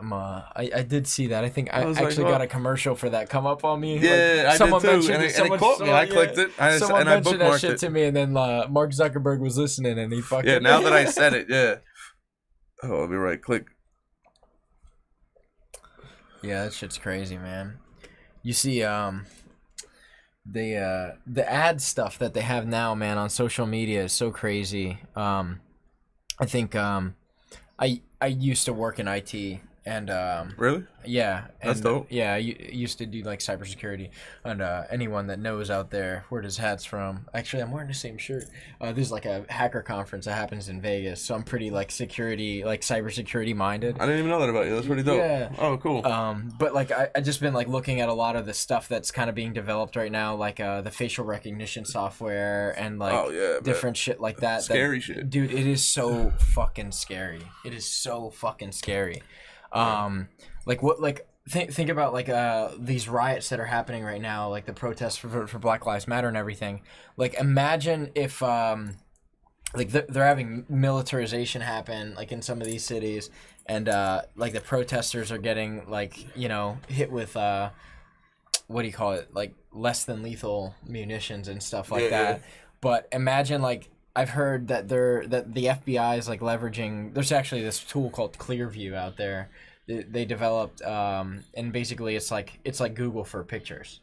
I did see that. I think I actually got a commercial for that come up on me. Yeah, like, someone I did too. Mentioned And it caught me. I clicked it. Someone mentioned that shit it to me, and then Mark Zuckerberg was listening, and he fucking. Yeah, now that I said it, yeah. Oh, I'll be right. Click. Yeah, that shit's crazy, man. You see, the ad stuff that they have now, man, on social media is so crazy. I think I used to work in IT, And really? Yeah, and, That's dope. Yeah, I used to do like cybersecurity, and anyone that knows out there where this hat's from. Actually, I'm wearing the same shirt. There's like a hacker conference that happens in Vegas, so I'm pretty like security, like cybersecurity minded. I didn't even know that about you. That's pretty dope. Yeah. Oh, cool. But like I just been like looking at a lot of the stuff that's kind of being developed right now, like the facial recognition software and like different shit like that. Scary shit, dude. It is so fucking scary. It is so fucking scary. Like what, like think about like these riots that are happening right now, like the protests for Black Lives Matter and everything. Like imagine if like they're having militarization happen like in some of these cities, and like the protesters are getting like, you know, hit with what do you call it, like less than lethal munitions and stuff like that. Yeah. But imagine, like, I've heard that the FBI is like leveraging. There's actually this tool called Clearview out there. They developed, and basically it's like Google for pictures,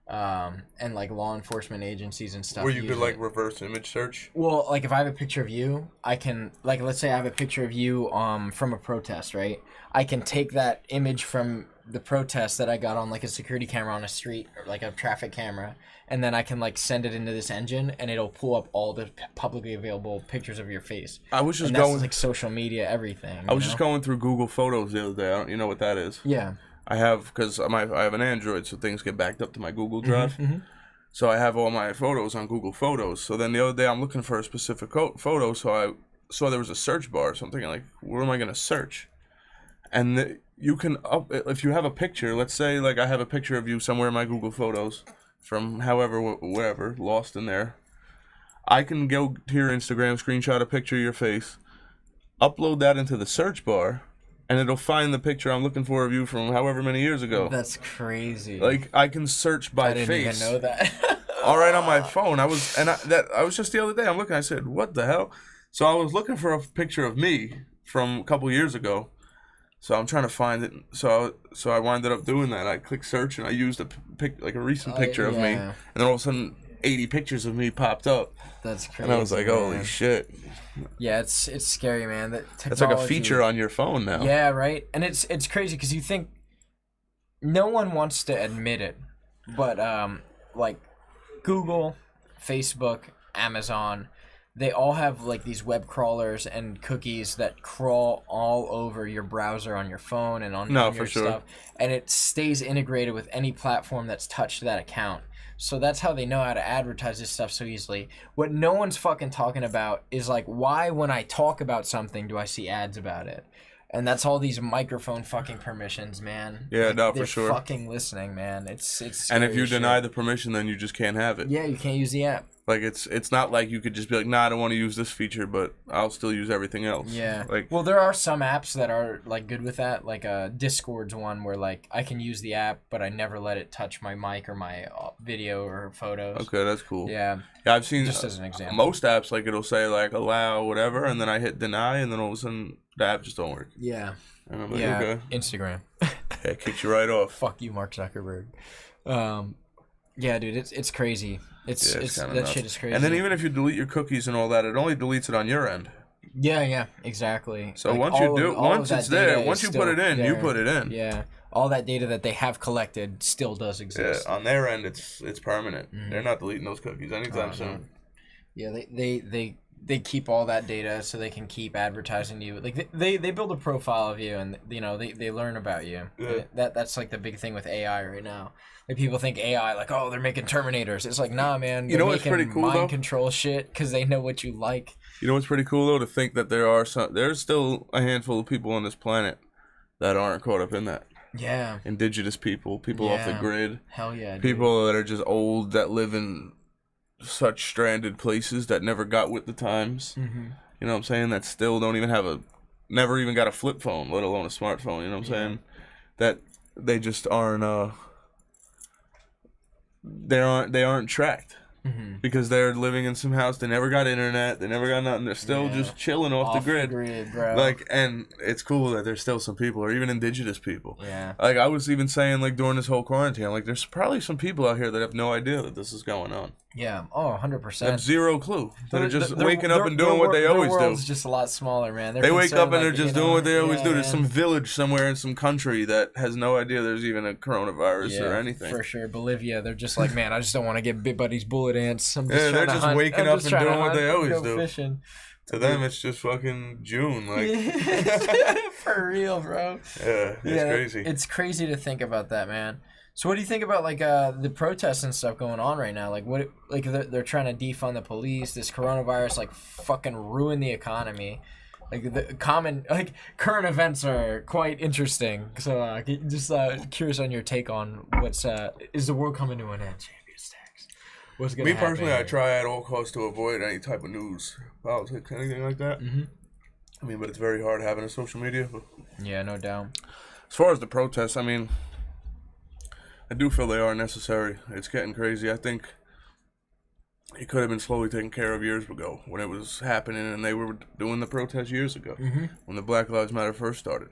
and like law enforcement agencies and stuff. Where you could like reverse image search. Well, like if I have a picture of you, I can, like, let's say I have a picture of you from a protest, right? I can take that image from the protest that I got on like a security camera on a street or like a traffic camera, and then I can like send it into this engine, and it'll pull up all the publicly available pictures of your face. I was just going like social media, everything. I was just going through Google Photos the other day. You know what that is? Yeah. I have, because I have an Android, so things get backed up to my Google Drive. Mm-hmm. So I have all my photos on Google Photos. So then the other day I'm looking for a specific photo, so I saw there was a search bar. So I'm thinking, like, what am I gonna search? And you can if you have a picture. Let's say like I have a picture of you somewhere in my Google Photos from however wherever lost in there. I can go to your Instagram, screenshot a picture of your face, upload that into the search bar, and it'll find the picture I'm looking for of you from however many years ago. That's crazy. Like I can search by face. I didn't even know that. All right, on my phone. I was just the other day. I'm looking. I said, "What the hell?" So I was looking for a picture of me from a couple years ago. So I'm trying to find it. So I winded up doing that. I clicked search and I used a recent picture of me, and then all of a sudden 80 pictures of me popped up. That's crazy. And I was like, "Holy shit!" Yeah, it's scary, man. That's like a feature on your phone now. Yeah, right. And it's crazy because you think no one wants to admit it, but like Google, Facebook, Amazon, they all have like these web crawlers and cookies that crawl all over your browser on your phone and on your stuff, and it stays integrated with any platform that's touched that account. So that's how they know how to advertise this stuff so easily. What no one's fucking talking about is like, why when I talk about something do I see ads about it? And that's all these microphone fucking permissions, man. Yeah, like, no, for sure. They're fucking listening, man. It's and if you deny the permission, then you just can't have it. Yeah, you can't use the app. Like it's not like you could just be like, nah, I don't want to use this feature, but I'll still use everything else. Yeah. Like, well, there are some apps that are like good with that. Like Discord's one where like I can use the app, but I never let it touch my mic or my video or photos. Okay, that's cool. Yeah. Yeah, I've seen just as an example. Most apps like it'll say like allow whatever, and then I hit deny, and then all of a sudden the app just don't work. Yeah. And I'm like, okay. Instagram. Yeah, it kicks you right off. Fuck you, Mark Zuckerberg. Yeah, dude, it's crazy. It's that nuts. Shit is crazy. And then even if you delete your cookies and all that, it only deletes it on your end. Yeah, exactly. So like once it's there, once you put it in, you put it in. Yeah, all that data that they have collected still does exist. Yeah, on their end, it's permanent. Mm-hmm. They're not deleting those cookies anytime soon. Yeah, they keep all that data so they can keep advertising you. Like they build a profile of you, and you know they learn about you. Yeah. That's like the big thing with AI right now. Like people think AI, like, oh, they're making Terminators. It's like, nah, man. You know what's pretty cool mind control shit because they know what you like. You know what's pretty cool though, to think that there's still a handful of people on this planet that aren't caught up in that. Yeah. Indigenous people off the grid. Hell yeah. Dude. People that are just old, that live in such stranded places that never got with the times. Mm-hmm. You know what I'm saying? That still don't even never even got a flip phone, let alone a smartphone. You know what I'm saying? That they just aren't. They aren't tracked. Mm-hmm. Because they're living in some house. They never got internet. They never got nothing. They're still just chilling off the grid. Bro. Like, and it's cool that there's still some people, or even indigenous people. Yeah. Like, I was even saying, like, during this whole quarantine, like, there's probably some people out here that have no idea that this is going on. Yeah. Oh, 100%. They have zero clue. They're just waking up and doing what they always do. Their world's just a lot smaller, man. They wake up and they're just doing what they always do. There's some village somewhere in some country that has no idea there's even a coronavirus or anything. For sure. Bolivia, they're just like, man, I just don't want to get bit by these bullet ants. They're just waking up and doing what they always do. Fishing. To them, it's just fucking June, like. For real, bro. Yeah, it's crazy. It's crazy to think about that, man. So what do you think about like the protests and stuff going on right now? Like what? Like they're trying to defund the police. This coronavirus like fucking ruined the economy. Like the current events are quite interesting. So just curious on your take on what's is the world coming to an end? Champion Stax. What's gonna happen? Me personally, I try at all costs to avoid any type of news, politics, anything like that. Mm-hmm. I mean, but it's very hard having a social media. But yeah, no doubt. As far as the protests, I mean, I do feel they are necessary. It's getting crazy. I think it could have been slowly taken care of years ago when it was happening and they were doing the protests years ago, when the Black Lives Matter first started.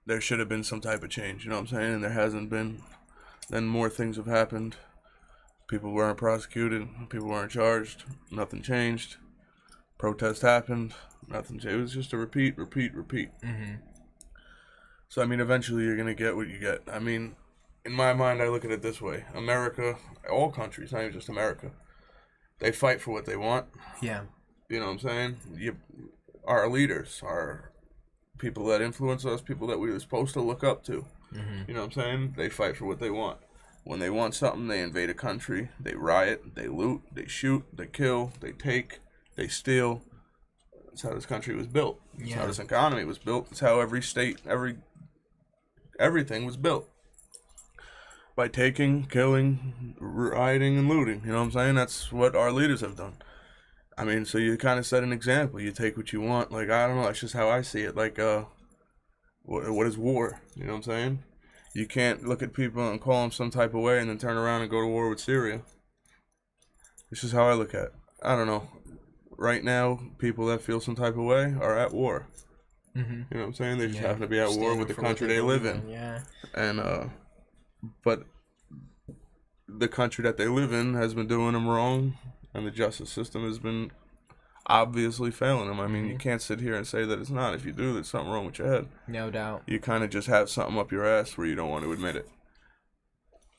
There should have been some type of change, you know what I'm saying? And there hasn't been. Then more things have happened. People weren't prosecuted. People weren't charged. Nothing changed. Protest happened. Nothing changed. It was just a repeat. Mm-hmm. So, I mean, eventually you're going to get what you get. I mean, in my mind, I look at it this way. America, all countries, not even just America, they fight for what they want. Yeah. You know what I'm saying? Our leaders, our people that influence us, people that we were supposed to look up to. Mm-hmm. You know what I'm saying? They fight for what they want. When they want something, they invade a country, they riot, they loot, they shoot, they kill, they take, they steal. That's how this country was built. That's how this economy was built. That's how every state, everything was built. By taking, killing, rioting, and looting. You know what I'm saying? That's what our leaders have done. I mean, so you kind of set an example. You take what you want. Like, I don't know. That's just how I see it. Like, what is war? You know what I'm saying? You can't look at people and call them some type of way and then turn around and go to war with Syria. This is how I look at it. I don't know. Right now, people that feel some type of way are at war. Mm-hmm. You know what I'm saying? They just happen to be at war with the country they live in. Yeah. And, but the country that they live in has been doing them wrong, and the justice system has been obviously failing them. I mean, you can't sit here and say that it's not. If you do, there's something wrong with your head. No doubt. You kind of just have something up your ass where you don't want to admit it.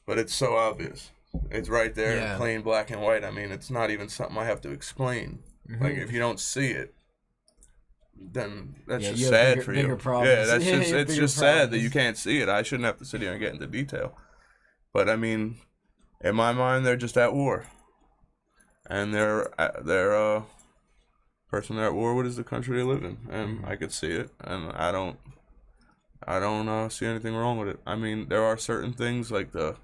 But it's so obvious. It's right there in plain black and white. I mean, it's not even something I have to explain. Mm-hmm. Like, if you don't see it, then that's just sad for you. Yeah, that's just it's just sad that you can't see it. I shouldn't have to sit here and get into detail. But I mean, in my mind, they're just at war, and they're person they're at war with is the country they live in, and I could see it, and I don't see anything wrong with it. I mean, there are certain things like the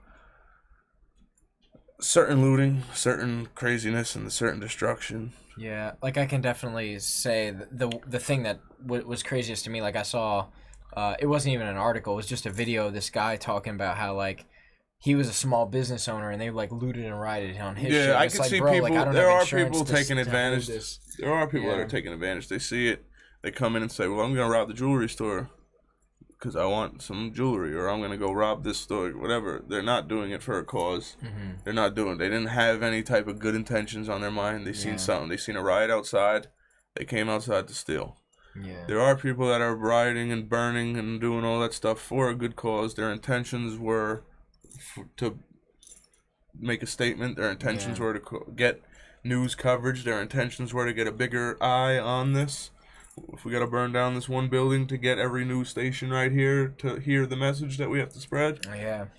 certain looting, certain craziness, and the certain destruction. Yeah, like I can definitely say the thing that was craziest to me, like I saw, it wasn't even an article, it was just a video of this guy talking about how like he was a small business owner and they like looted and rioted on his shit. I it's can like, see bro, people, like, there are people taking advantage. There are people that Yeah. are taking advantage. They see it, they come in and say, well, I'm going to rob the jewelry store because I want some jewelry, or I'm going to go rob this store, whatever. They're not doing it for a cause. Mm-hmm. They're not doing it. They didn't have any type of good intentions on their mind. They seen something. They seen a riot outside. They came outside to steal. Yeah. There are people that are rioting and burning and doing all that stuff for a good cause. Their intentions were to make a statement. Their intentions were to get news coverage. Their intentions were to get a bigger eye on this. If we got to burn down this one building to get every news station right here to hear the message that we have to spread,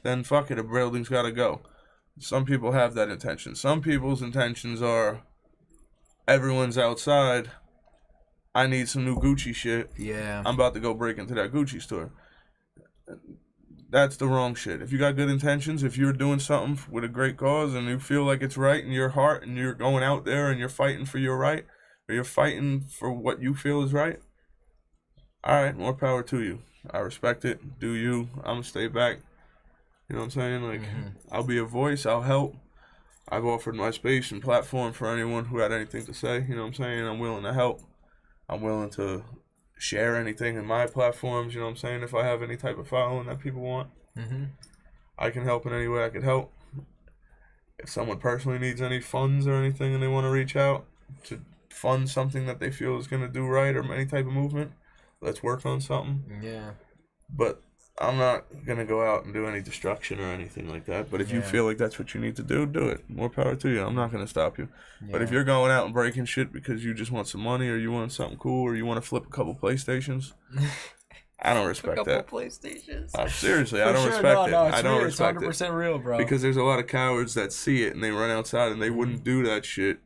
then fuck it, a building's got to go. Some people have that intention. Some people's intentions are, everyone's outside, I need some new Gucci shit. Yeah. I'm about to go break into that Gucci store. That's the wrong shit. If you got good intentions, if you're doing something with a great cause and you feel like it's right in your heart and you're going out there and you're fighting for your right, or you're fighting for what you feel is right, all right, more power to you. I respect it. Do you. I'm going to stay back. You know what I'm saying? Like, I'll be a voice. I'll help. I've offered my space and platform for anyone who had anything to say. You know what I'm saying? I'm willing to help. I'm willing to share anything in my platforms. You know what I'm saying? If I have any type of following that people want, I can help in any way I could help. if someone personally needs any funds or anything and they want to reach out to fund something that they feel is going to do right or any type of movement, let's work on something. Yeah. But I'm not going to go out and do any destruction or anything like that. But if you feel like that's what you need to do it. More power to you. I'm not going to stop you. Yeah. But if you're going out and breaking shit because you just want some money or you want something cool or you want to flip a couple PlayStations, I don't respect that. PlayStations. Seriously, I don't respect it. I don't respect it. It's 100% real, bro. Because there's a lot of cowards that see it and they run outside and they wouldn't do that shit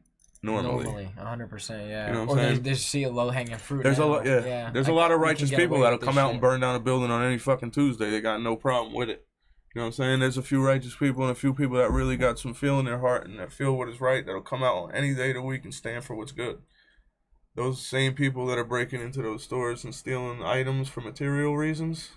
normally. 100%, yeah. You know what I'm saying? They just see a low-hanging fruit. There's a lot, yeah. There's a lot of righteous people that'll come out and burn down a building on any fucking Tuesday. They got no problem with it. You know what I'm saying? There's a few righteous people and a few people that really got some feel in their heart and that feel what is right that'll come out on any day of the week and stand for what's good. Those same people that are breaking into those stores and stealing items for material reasons,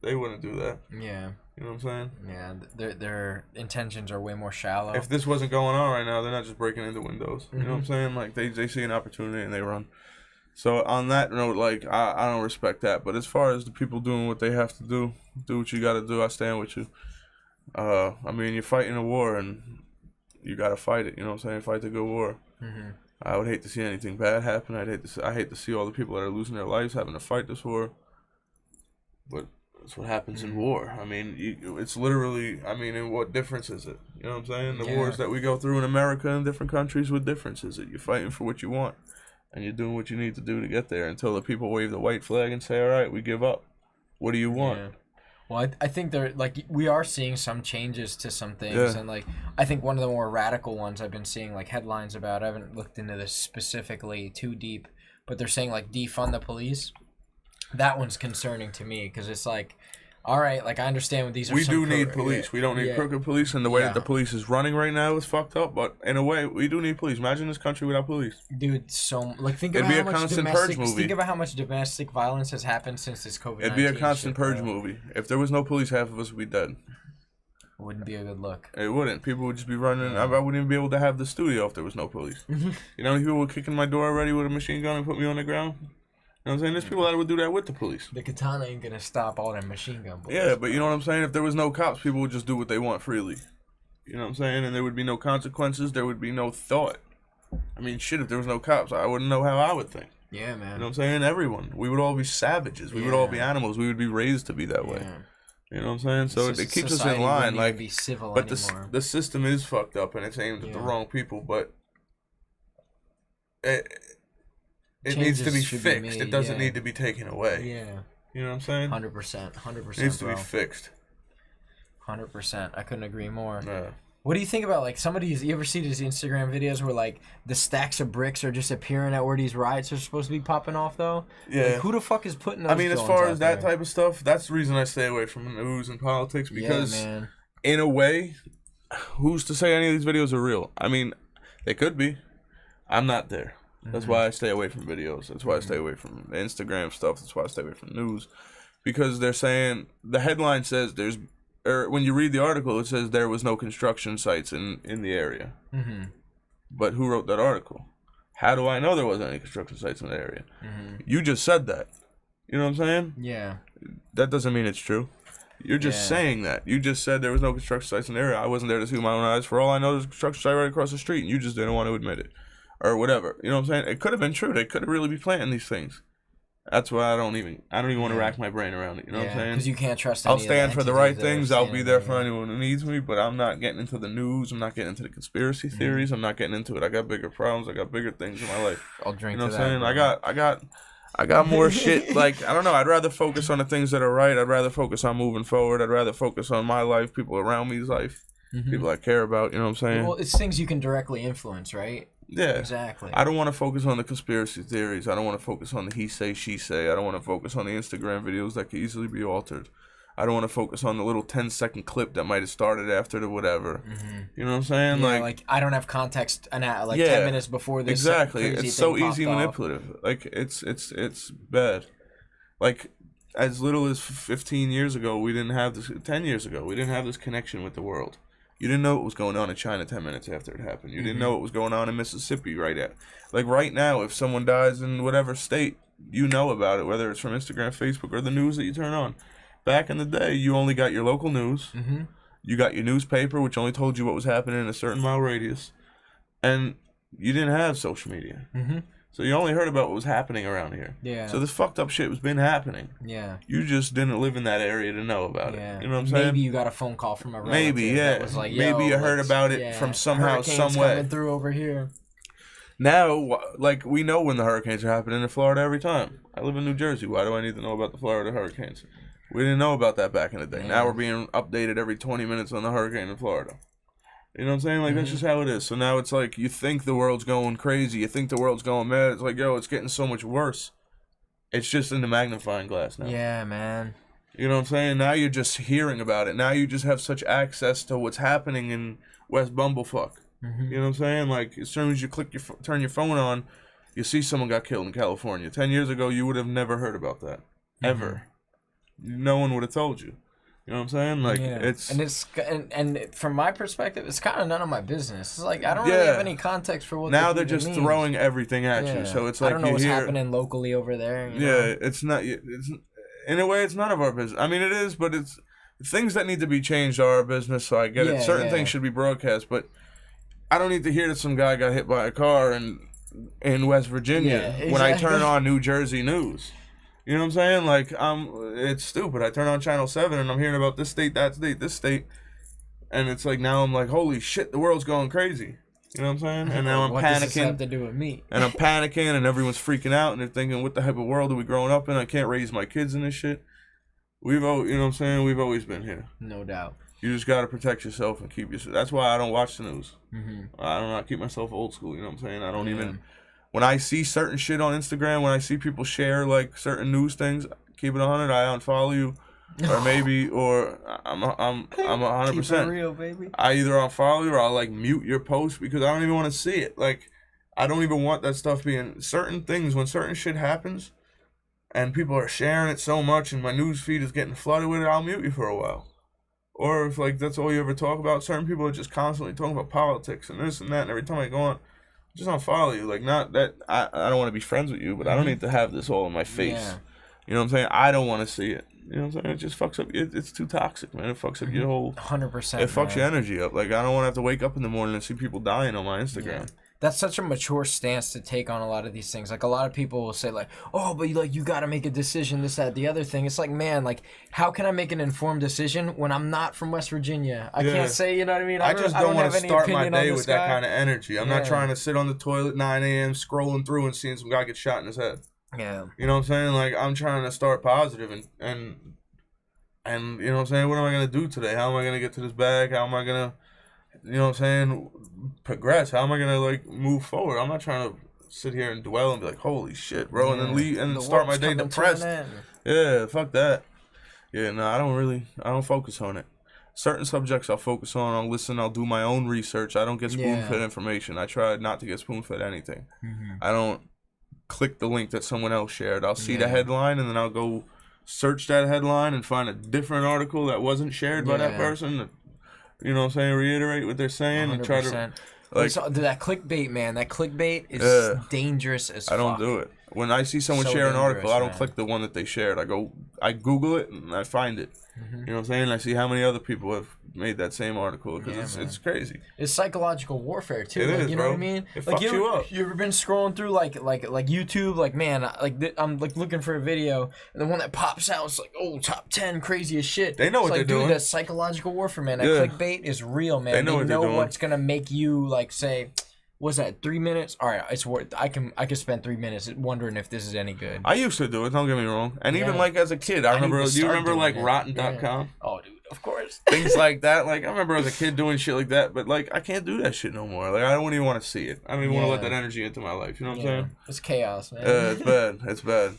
they wouldn't do that. Yeah. You know what I'm saying? Yeah, their intentions are way more shallow. If this wasn't going on right now, they're not just breaking into windows. You know what I'm saying? Like, they see an opportunity and they run. So, on that note, like, I don't respect that. But as far as the people doing what they have to do what you got to do, I stand with you. I mean, you're fighting a war and you got to fight it. You know what I'm saying? Fight the good war. I would hate to see anything bad happen. I hate to see all the people that are losing their lives having to fight this war. But that's what happens in war. I mean, it's literally, I mean, and what difference is it? You know what I'm saying? The wars that we go through in America and different countries, what difference is it? You're fighting for what you want, and you're doing what you need to do to get there until the people wave the white flag and say, all right, we give up. What do you want? Yeah. Well, I think we are seeing some changes to some things, and, like, I think one of the more radical ones I've been seeing, like, headlines about, I haven't looked into this specifically too deep, but they're saying, like, defund the police. That one's concerning to me because it's like, all right, like, I understand what these are. We do need police. We don't need crooked police, and the way that the police is running right now is fucked up. But in a way, we do need police. Imagine this country without police. Dude, think about how much domestic. Think about how much domestic violence has happened since this COVID-19. It'd be a constant purge movie. If there was no police, half of us would be dead. Wouldn't be a good look. It wouldn't. People would just be running. I wouldn't even be able to have the studio if there was no police. You know, people were kicking my door already with a machine gun and put me on the ground. You know what I'm saying? There's people that would do that with the police. The katana ain't gonna stop all that machine gun bullets. Yeah, but you know what I'm saying? If there was no cops, people would just do what they want freely. You know what I'm saying? And there would be no consequences. There would be no thought. I mean, shit, if there was no cops, I wouldn't know how I would think. Yeah, man. You know what I'm saying? Everyone. We would all be savages. We would all be animals. We would be raised to be that way. You know what I'm saying? So it keeps us in line. Like, be civil but the system is fucked up and it's aimed at the wrong people, but it needs to be fixed. It doesn't need to be taken away. Yeah. You know what I'm saying? 100%. 100%. It needs to be fixed. 100%. I couldn't agree more. Yeah. What do you think about, like, some of these, you ever see these Instagram videos where, like, the stacks of bricks are just appearing at where these riots are supposed to be popping off, though? Yeah. Like, who the fuck is putting those as far as that type of stuff, that's the reason I stay away from the news and politics, because in a way, who's to say any of these videos are real? I mean, they could be. I'm not there. That's why I stay away from videos. That's why I stay away from Instagram stuff. That's why I stay away from news. Because they're saying, the headline says when you read the article, it says there was no construction sites in the area. But who wrote that article? How do I know there wasn't any construction sites in the area? You just said that. You know what I'm saying? Yeah. That doesn't mean it's true. You're just saying that. You just said there was no construction sites in the area. I wasn't there to see with my own eyes. For all I know, there's a construction site right across the street, and you just didn't want to admit it. Or whatever. You know what I'm saying? It could have been true. They could have really been planting these things. That's why I don't even want to rack my brain around it. You know what I'm saying? Because you can't trust I'll stand for the right things. I'll be there for anyone who needs me, but I'm not getting into the news. I'm not getting into the conspiracy theories. I'm not getting into it. I got bigger problems. I got bigger things in my life. I'll drink to that. You know what I'm saying? I got more shit. Like, I don't know. I'd rather focus on the things that are right. I'd rather focus on moving forward. I'd rather focus on my life, people around me's life, people I care about. You know what I'm saying? Well, it's things you can directly influence, right? Yeah, exactly. I don't want to focus on the conspiracy theories. I don't want to focus on the he say, she say. I don't want to focus on the Instagram videos that could easily be altered. I don't want to focus on the little 10-second clip that might have started after the whatever. You know what I'm saying? Yeah, like I don't have context 10 minutes before this. Exactly. It's so easy manipulative. Like it's bad. Like as little as 15 years ago, we didn't have this. 10 years ago, we didn't have this connection with the world. You didn't know what was going on in China 10 minutes after it happened. You didn't know what was going on in Mississippi right now, if someone dies in whatever state, you know about it, whether it's from Instagram, Facebook, or the news that you turn on. Back in the day, you only got your local news. You got your newspaper, which only told you what was happening in a certain mile radius, and you didn't have social media. Mm-hmm. So you only heard about what was happening around here. Yeah. So this fucked up shit was been happening. Yeah. You just didn't live in that area to know about it. You know what I'm saying? Maybe you got a phone call from a relative. Maybe, yeah. That was like, maybe you heard about it from somehow, some way. Coming through over here. Now, like, we know when the hurricanes are happening in Florida every time. I live in New Jersey. Why do I need to know about the Florida hurricanes? We didn't know about that back in the day. Yeah. Now we're being updated every 20 minutes on the hurricane in Florida. You know what I'm saying? Like, that's just how it is. So now it's like, you think the world's going crazy. You think the world's going mad. It's like, yo, it's getting so much worse. It's just in the magnifying glass now. Yeah, man. You know what I'm saying? Now you're just hearing about it. Now you just have such access to what's happening in West Bumblefuck. You know what I'm saying? Like, as soon as you turn your phone on, you see someone got killed in California. 10 years ago, you would have never heard about that. Ever. No one would have told you. You know what I'm saying? Like, it's... And from my perspective, it's kind of none of my business. It's like, I don't really have any context for what now they're just throwing everything at you. So it's like, I don't know what's happening locally over there. You know? It's not... in a way, it's none of our business. I mean, it is, but it's... Things that need to be changed are our business, so I get it. Certain things should be broadcast, but I don't need to hear that some guy got hit by a car in West Virginia when I turn on New Jersey news. You know what I'm saying? Like, it's stupid. I turn on Channel 7 and I'm hearing about this state, that state, this state. And it's like, now I'm like, holy shit, the world's going crazy. You know what I'm saying? And now I'm what panicking. Does this have to do with me? And I'm panicking and everyone's freaking out and they're thinking, what the type of world are we growing up in? I can't raise my kids in this shit. You know what I'm saying? We've always been here. No doubt. You just got to protect yourself and keep yourself. That's why I don't watch the news. I don't know. I keep myself old school. You know what I'm saying? I don't even... When I see certain shit on Instagram, when I see people share like certain news things, keep it 100. I unfollow you, or maybe, or I'm 100%. Keep it real, baby. I either unfollow you or I'll like mute your post because I don't even want to see it. Like, I don't even want that stuff being certain things when certain shit happens, and people are sharing it so much, and my news feed is getting flooded with it. I'll mute you for a while. Or if like that's all you ever talk about, certain people are just constantly talking about politics and this and that, and every time I go on. Just unfollow you. Like, not that I don't want to be friends with you, but I don't need to have this all in my face. Yeah. You know what I'm saying? I don't want to see it. You know what I'm saying? It just fucks up. It's too toxic, man. It fucks up your whole... 100%. It fucks your energy up. Like, I don't want to have to wake up in the morning and see people dying on my Instagram. Yeah. That's such a mature stance to take on a lot of these things. Like, a lot of people will say, like, oh, but you got to make a decision, this, that, the other thing. It's like, man, like, how can I make an informed decision when I'm not from West Virginia? I can't say, you know what I mean? I just don't want to start my day with that kind of energy. I'm not trying to sit on the toilet at 9 a.m. scrolling through and seeing some guy get shot in his head. Yeah. You know what I'm saying? Like, I'm trying to start positive and you know what I'm saying? What am I going to do today? How am I going to get to this bag? How am I going to, you know what I'm saying, progress? How am I gonna like move forward? I'm not trying to sit here and dwell and be like, holy shit, bro, and then leave and start my day depressed. Yeah, fuck that. Yeah, no, I don't focus on it. Certain subjects I'll focus on, I'll listen, I'll do my own research. I don't get spoon-fed information. I try not to get spoon-fed anything. I don't click the link that someone else shared. I'll see the headline and then I'll go search that headline and find a different article that wasn't shared by that person. You know what I'm saying? Reiterate what they're saying 100%. And try to like so, that clickbait, man. That clickbait is dangerous as fuck. I don't do it. When I see someone share an article, I don't click the one that they shared. I Google it and I find it. You know what I'm saying? I see how many other people have made that same article because it's crazy. It's psychological warfare too. It is, you know what I mean? It like fucks you up. You ever been scrolling through like YouTube? Like, man, I'm like looking for a video, and the one that pops out is like, oh, top 10 craziest shit. They know what they're doing. Dude, that's psychological warfare, man. That clickbait is real, man. They know what's gonna make you like say. Was that 3 minutes? All right, it's worth. I can spend 3 minutes wondering if this is any good. I used to do it. Don't get me wrong. And even like as a kid, I remember. Do you remember like Rotten.com? Yeah. Oh, dude, of course. Things like that. Like I remember as a kid doing shit like that. But like I can't do that shit no more. Like I don't even want to see it. I don't even want to let that energy into my life. You know what I'm saying? It's chaos, man. It's bad. It's bad.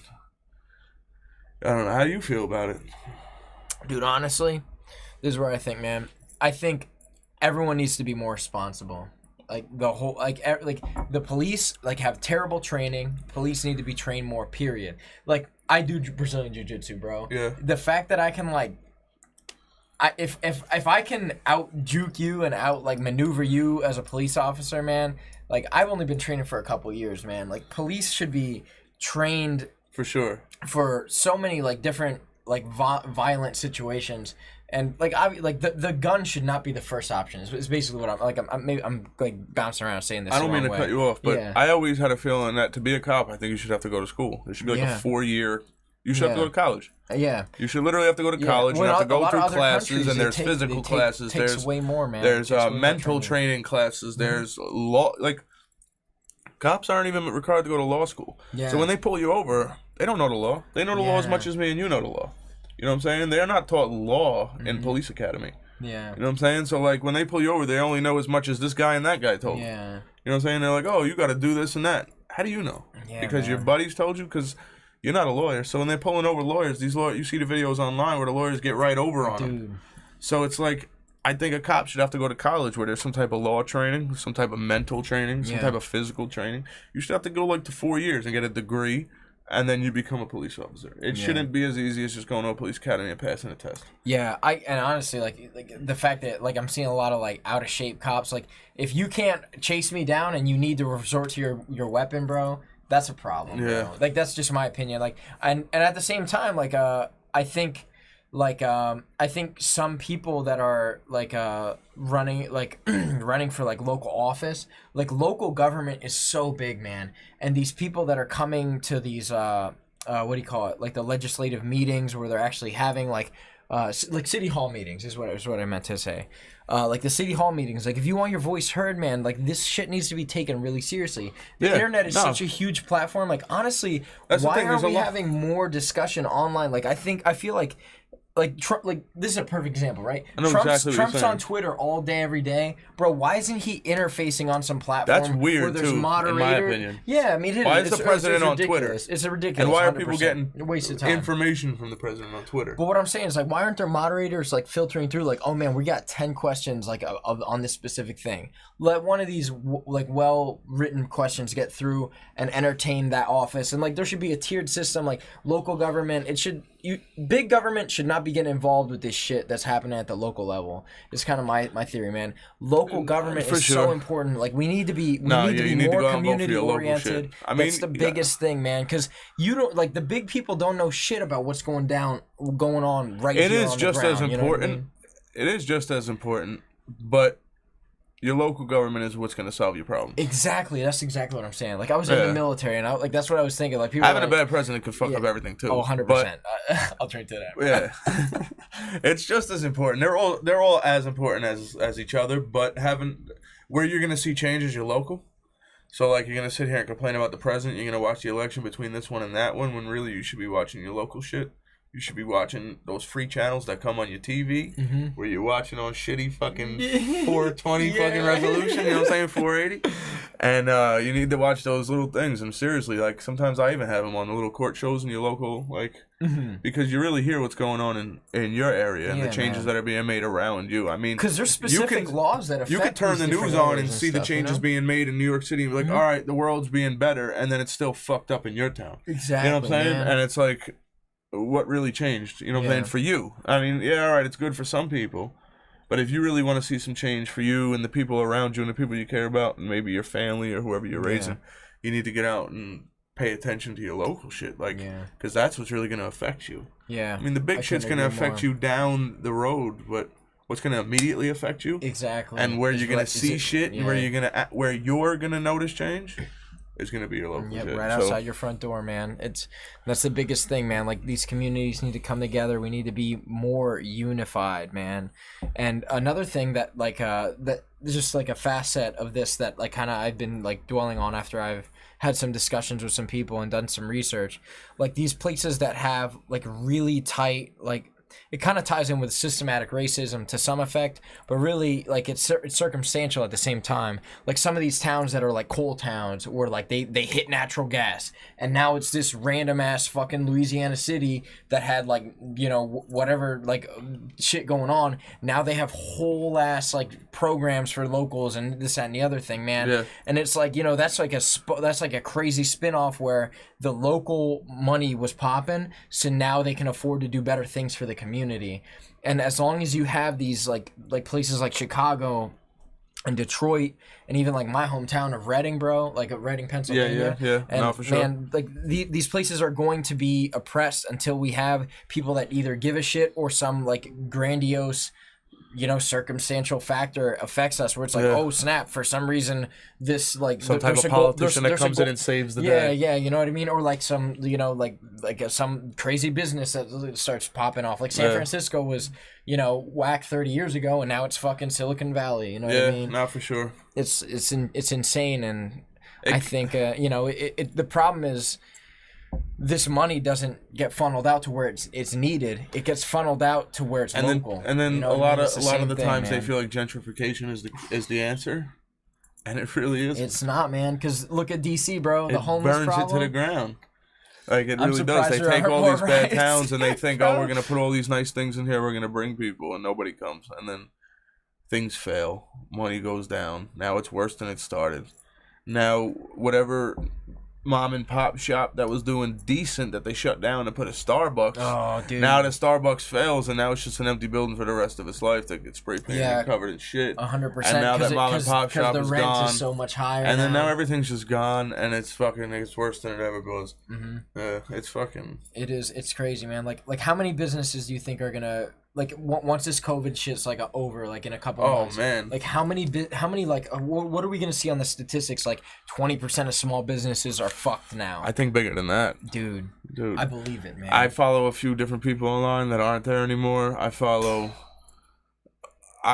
I don't know. How do you feel about it, dude? Honestly, this is where I think, man. I think everyone needs to be more responsible. Like the whole like the police like have terrible training. Police need to be trained more. Period. Like I do Brazilian jiu-jitsu, bro. Yeah. The fact that I can like, if I can out juke you and out like maneuver you as a police officer, man. Like I've only been training for a couple years, man. Like police should be trained for sure for so many like different like violent situations And like the gun should not be the first option. It's basically what I'm like bouncing around saying this. I don't mean to cut you off, but I always had a feeling that to be a cop, I think you should have to go to school. There should be like a 4-year. You should have to go to college. Yeah. You should literally have to go to college. You have to go through classes, and there's physical classes. There's way more, man. There's mental training classes. There's law. Like cops aren't even required to go to law school. Yeah. So when they pull you over, they don't know the law. They know the law as much as me and you know the law. You know what I'm saying? They're not taught law in police academy. Yeah. You know what I'm saying? So, like, when they pull you over, they only know as much as this guy and that guy told you. Yeah. You know what I'm saying? They're like, oh, you got to do this and that. How do you know? Yeah, because your buddies told you? Because you're not a lawyer. So, when they're pulling over lawyers, you see the videos online where the lawyers get right over on them. So, it's like, I think a cop should have to go to college where there's some type of law training, some type of mental training, some type of physical training. You should have to go, like, to 4 years and get a degree. And then you become a police officer. It shouldn't be as easy as just going to a police academy and passing a test. Yeah, and honestly, like the fact that like I'm seeing a lot of like out of shape cops. Like if you can't chase me down and you need to resort to your weapon, bro, that's a problem. Yeah, bro. Like that's just my opinion. Like and at the same time, like I think some people that are like running for like local office, like local government is so big, man. And these people that are coming to these what do you call it, like the legislative meetings where they're actually having like city hall meetings is what I meant to say. Like the city hall meetings, like if you want your voice heard, man, like this shit needs to be taken really seriously. The internet is such a huge platform. Like honestly, why aren't we having more discussion online? Like I feel like Trump, like this is a perfect example, right? Trump's on Twitter all day, every day, bro. Why isn't he interfacing on some platform? That's weird where there's too, moderator? In my opinion. Yeah, I mean, why is the president on Twitter? It's a ridiculous. And why are people getting wasted time. Information from the president on Twitter? But what I'm saying is, like, why aren't there moderators like filtering through? Like, oh man, we got 10 questions like on this specific thing. Let one of these like well-written questions get through and entertain that office. And like, there should be a tiered system. Like local government, big government should not be getting involved with this shit that's happening at the local level. It's kind of my theory, man. Local government is so important. Like we need to be more community oriented. I mean, that's the biggest thing, man. Because you don't like the big people don't know shit about what's going on right here on the ground. It is just as important. It is just as important, but your local government is what's going to solve your problem. Exactly. That's exactly what I'm saying. Like, I was in the military, and that's what I was thinking. Like, people having a bad president could fuck up everything, too. Oh, 100%. I'll drink to that. Yeah. It's just as important. They're all as important as each other, but where you're going to see change is your local. So, like, you're going to sit here and complain about the president. You're going to watch the election between this one and that one, when really you should be watching your local shit. You should be watching those free channels that come on your TV, where you're watching on shitty fucking 420 fucking resolution, you know what I'm saying, 480. And you need to watch those little things. And seriously, like sometimes I even have them on the little court shows in your local, like, because you really hear what's going on in your area and the changes that are being made around you. I mean, because there's specific laws that affect you can turn the news on and see the changes being made in New York City and be like, all right, the world's being better, and then it's still fucked up in your town. Exactly. You know what I'm saying? Man. And it's like, what really changed? You know what I'm saying? For you. I mean, yeah, all right, it's good for some people. But if you really want to see some change for you and the people around you and the people you care about and maybe your family or whoever you're raising, you need to get out and pay attention to your local shit. Like, because that's what's really going to affect you. Yeah. I mean, the big shit's going to affect you down the road, but what's going to immediately affect you? Exactly. And where you're going to see shit and where you're going to notice change is going to be your local shit. Right outside your front door, man. That's the biggest thing, man. Like, these communities need to come together. We need to be more unified, man. And another thing that, like, that is just, like, a facet of this that, like, kind of I've been, like, dwelling on after I've had some discussions with some people and done some research. Like, these places that have, like, really tight, like, it kind of ties in with systematic racism to some effect, but really, like, it's circumstantial at the same time. Like, some of these towns that are like coal towns where, like, they hit natural gas, and now it's this random ass fucking Louisiana city that had, like, you know, whatever, like, shit going on. Now they have whole ass, like, programs for locals and this, that, and the other thing, man. Yeah. And it's like, you know, that's like a crazy spin-off where the local money was popping, so now they can afford to do better things for the community. And as long as you have these like places like Chicago and Detroit, and even like my hometown of Reading, bro, like Reading, Pennsylvania. Yeah. And No, for sure. man, like these places are going to be oppressed until we have people that either give a shit or some like grandiose, circumstantial factor affects us where it's like, oh snap, for some reason this like some type of politician that comes in and saves the day. Yeah, you know what I mean? Or like some, some crazy business that starts popping off. Like San Francisco was, whack 30 years ago, and now it's fucking Silicon Valley. You know what I mean? Yeah, not for sure. It's insane, and I think the problem is this money doesn't get funneled out to where it's needed. It gets funneled out to where it's local. And then a lot of the times man. they feel like gentrification is the answer, and it really is. It's not, man. Because look at DC, bro. The homeless burns problem. it to the ground. Like it really does. They take all these bad towns and they think, oh, we're gonna put all these nice things in here. We're gonna bring people, and nobody comes. And then things fail. Money goes down. Now it's worse than it started. Now whatever mom and pop shop that was doing decent that they shut down and put a Starbucks. Oh, dude. Now the Starbucks fails, and now it's just an empty building for the rest of its life that gets spray painted and covered in shit. 100%. And now that mom and pop shop is rent gone. Is so much higher. And then now everything's just gone, and it's worse than it ever was. Mm-hmm. It's fucking. It is. It's crazy, man. Like how many businesses do you think are gonna once this COVID shit's like over, like in a couple months? Oh man. Like how many like what are we gonna see on the statistics? Like 20% of small businesses are fucked now. I think bigger than that. Dude. I believe it, man. I follow a few different people online that aren't there anymore.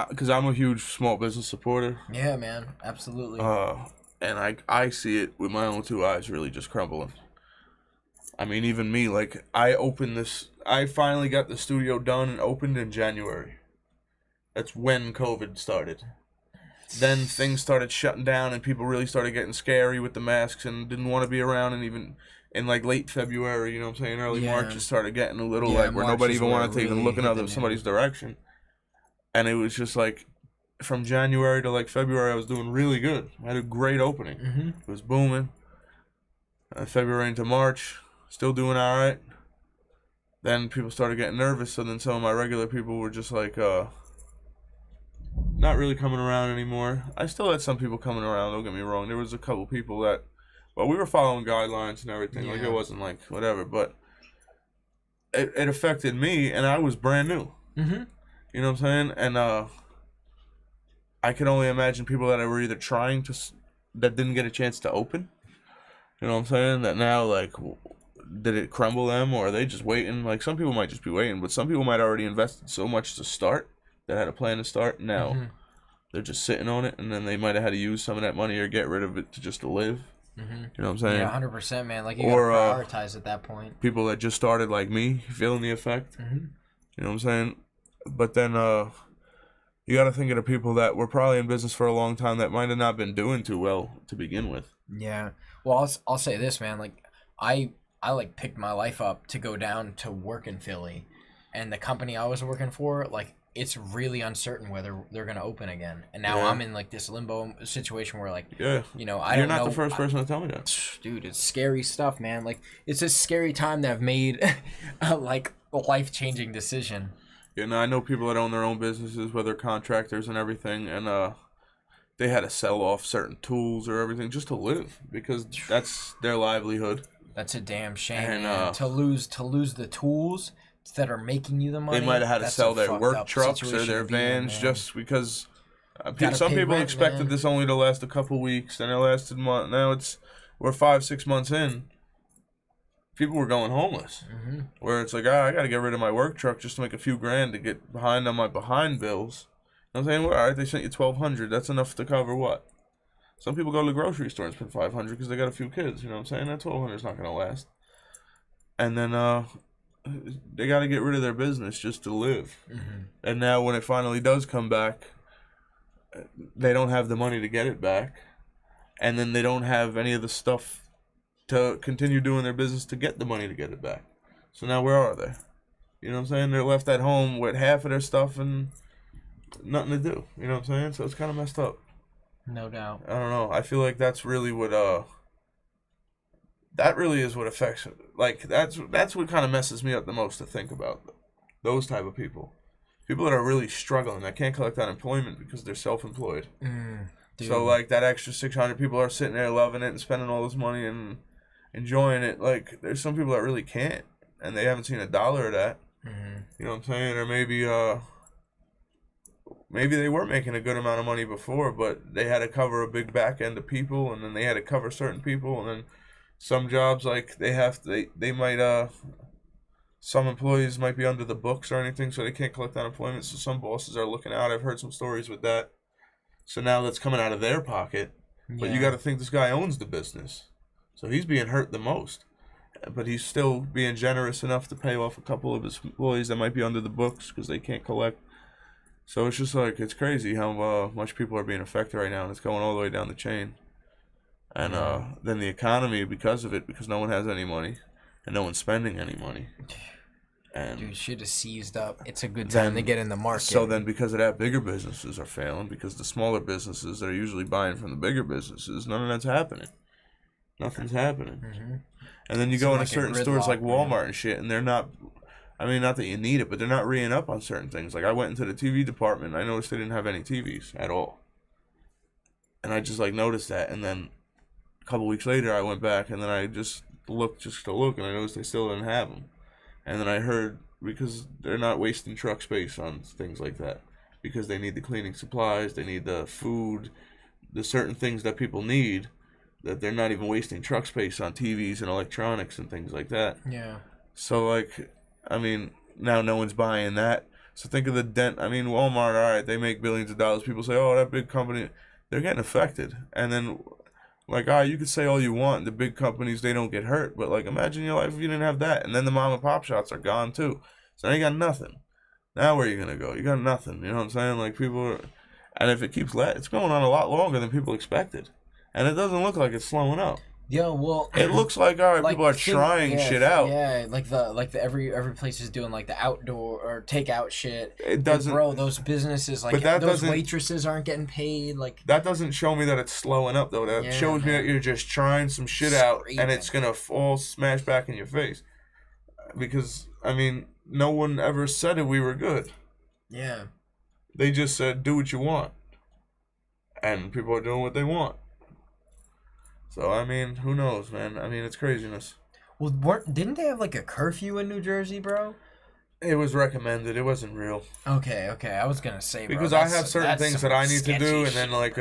Because I'm a huge small business supporter. Yeah, man. Absolutely. And I see it with my own two eyes really just crumbling. I mean, even me, like, I finally got the studio done and opened in January. That's when COVID started. Then things started shutting down and people really started getting scary with the masks and didn't want to be around. And even in like late February, you know what I'm saying, early March, it started getting a little where March nobody even wanted to really even look in somebody's direction. And it was just like from January to like February, I was doing really good. I had a great opening. Mm-hmm. It was booming. February into March, still doing all right. Then people started getting nervous, so then some of my regular people were just like, not really coming around anymore. I still had some people coming around, don't get me wrong. There was a couple people that, well, we were following guidelines and everything. Like, it wasn't like whatever, but it affected me, and I was brand new. Mm-hmm. You know what I'm saying? And I could only imagine people that were either that didn't get a chance to open. You know what I'm saying? That now, like, did it crumble them, or are they just waiting? Like, some people might just be waiting, but some people might already invested so much to start that had a plan to start. Now they're just sitting on it, and then they might have had to use some of that money or get rid of it to live. Mm-hmm. You know what I'm saying? Yeah, 100%, man. Like, you gotta prioritize at that point. People that just started, like me, feeling the effect. Mm-hmm. You know what I'm saying? But then you got to think of the people that were probably in business for a long time that might have not been doing too well to begin with. Yeah. Well, I'll say this, man. Like, I like picked my life up to go down to work in Philly, and the company I was working for, like, it's really uncertain whether they're gonna open again. And now I'm in like this limbo situation where, like, I don't know. You're not the first person to tell me that, dude. It's scary stuff, man. Like, it's a scary time that I've made like a life-changing decision. Yeah, no, I know people that own their own businesses, whether contractors and everything, and they had to sell off certain tools or everything just to live because that's their livelihood. That's a damn shame, and, man. To lose the tools that are making you the money. They might have had to sell their work trucks or their vans just because some people expected this only to last a couple weeks, and it lasted a month. Now we're 5-6 months in. People were going homeless. Mm-hmm. Where it's like, I got to get rid of my work truck just to make a few grand to get behind on my behind bills. You know what I'm saying? Well, all right, they sent you $1,200. That's enough to cover what? Some people go to the grocery store and spend $500 because they got a few kids. You know what I'm saying? That $1,200 is not going to last. And then they got to get rid of their business just to live. Mm-hmm. And now when it finally does come back, they don't have the money to get it back. And then they don't have any of the stuff to continue doing their business to get the money to get it back. So now where are they? You know what I'm saying? They're left at home with half of their stuff and nothing to do. You know what I'm saying? So it's kind of messed up. No doubt. I don't know. I feel like that's really what that really is what affects it. Like that's what kind of messes me up the most to think about. Those type of people. people that are really struggling that can't collect unemployment because they're self-employed. Dude. So like that extra 600 people are sitting there loving it and spending all this money and enjoying it. Like there's some people that really can't, and they haven't seen a dollar of that. You know what I'm saying? Or maybe they were making a good amount of money before, but they had to cover a big back end of people, and then they had to cover certain people, and then some jobs like they might some employees might be under the books or anything, so they can't collect unemployment. So some bosses are looking out. I've heard some stories with that. So now that's coming out of their pocket. But you got to think this guy owns the business. So he's being hurt the most. But he's still being generous enough to pay off a couple of his employees that might be under the books because they can't collect. So it's just like, it's crazy how much people are being affected right now. And it's going all the way down the chain. And then the economy, because of it, because no one has any money. And no one's spending any money. And dude, shit is seized up. It's a good time to get in the market. So then because of that, bigger businesses are failing because the smaller businesses that are usually buying from the bigger businesses, none of that's happening. Nothing's happening. And then you go into certain stores like Walmart and shit, and they're not, I mean, not that you need it, but they're not re-ing up on certain things. Like I went into the TV department, and I noticed they didn't have any TVs at all. And I just like noticed that, and then a couple weeks later I went back, and then I just looked and I noticed they still didn't have them. And then I heard, because they're not wasting truck space on things like that. Because they need the cleaning supplies, they need the food, the certain things that people need, that they're not even wasting truck space on TVs and electronics and things like that. Yeah. So, like, I mean, now no one's buying that. So think of the dent. I mean, Walmart, all right, they make billions of dollars. People say, oh, that big company, they're getting affected. And then, like, you could say all you want. The big companies, they don't get hurt. But, like, imagine your life if you didn't have that. And then the mom and pop shops are gone, too. So now you got nothing. Now where are you going to go? You got nothing. You know what I'm saying? Like, people are... And if it keeps... It's going on a lot longer than people expected. And it doesn't look like it's slowing up. Yo, well, it looks like, all right, like, people are trying shit out. Yeah, like every place is doing like the outdoor or takeout shit. It doesn't, and bro. Those businesses, like those waitresses aren't getting paid. Like that doesn't show me that it's slowing up though. That shows me that you're just trying some shit out, and it's gonna fall smash back in your face. Because I mean, no one ever said we were good. Yeah. They just said do what you want, and people are doing what they want. So, I mean, who knows, man? I mean, it's craziness. Well, didn't they have, like, a curfew in New Jersey, bro? It was recommended. It wasn't real. Okay. I was going to say, bro. Because I have certain things that I need to do, and then, like,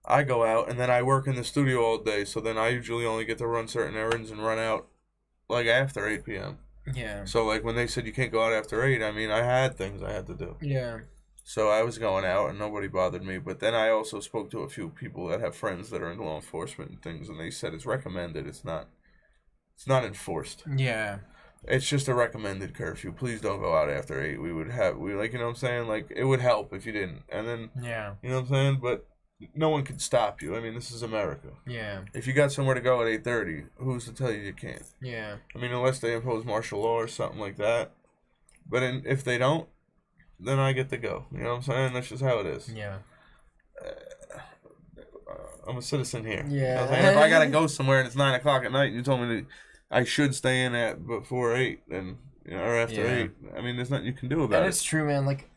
I go out, and then I work in the studio all day, so then I usually only get to run certain errands and run out, like, after 8 p.m. Yeah. So, like, when they said you can't go out after 8, I mean, I had things I had to do. Yeah. So I was going out and nobody bothered me. But then I also spoke to a few people that have friends that are in law enforcement and things, and they said it's recommended. It's not enforced. Yeah. It's just a recommended curfew. Please don't go out after 8. We like, you know what I'm saying? Like, it would help if you didn't. And then, you know what I'm saying? But no one can stop you. I mean, this is America. Yeah. If you got somewhere to go at 8:30, who's to tell you can't? Yeah. I mean, unless they impose martial law or something like that. But if they don't, then I get to go. You know what I'm saying? That's just how it is. Yeah. I'm a citizen here. Yeah. You know what I'm saying? If I gotta go somewhere and it's 9 o'clock at night and you told me that I should stay in at before 8, then or after 8, I mean, there's nothing you can do about it. And it's true, man. Like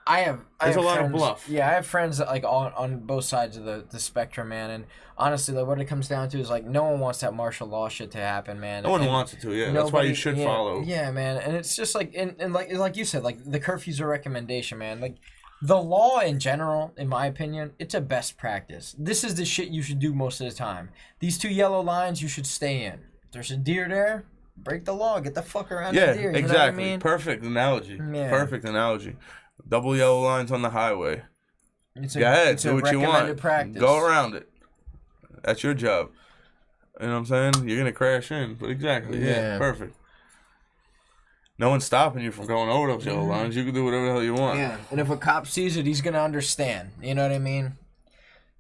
I have There's a lot friends, of bluff. Yeah, I have friends that like on both sides of the spectrum, man. And honestly, like what it comes down to is like no one wants that martial law shit to happen, man. No one wants it to, yeah. That's why you should follow. Yeah, man. And it's just like and like you said, like the curfew's a recommendation, man. Like the law in general, in my opinion, it's a best practice. This is the shit you should do most of the time. These 2 yellow lines you should stay in. If there's a deer there, break the law. Get the fuck around the deer. You exactly. know what I mean? Perfect analogy. Yeah. Perfect analogy. Double yellow lines on the highway. Go ahead, do what you want. Practice. Go around it. That's your job. You know what I'm saying? You're going to crash in. But exactly. Yeah. Perfect. No one's stopping you from going over those yellow lines. You can do whatever the hell you want. Yeah. And if a cop sees it, he's going to understand. You know what I mean?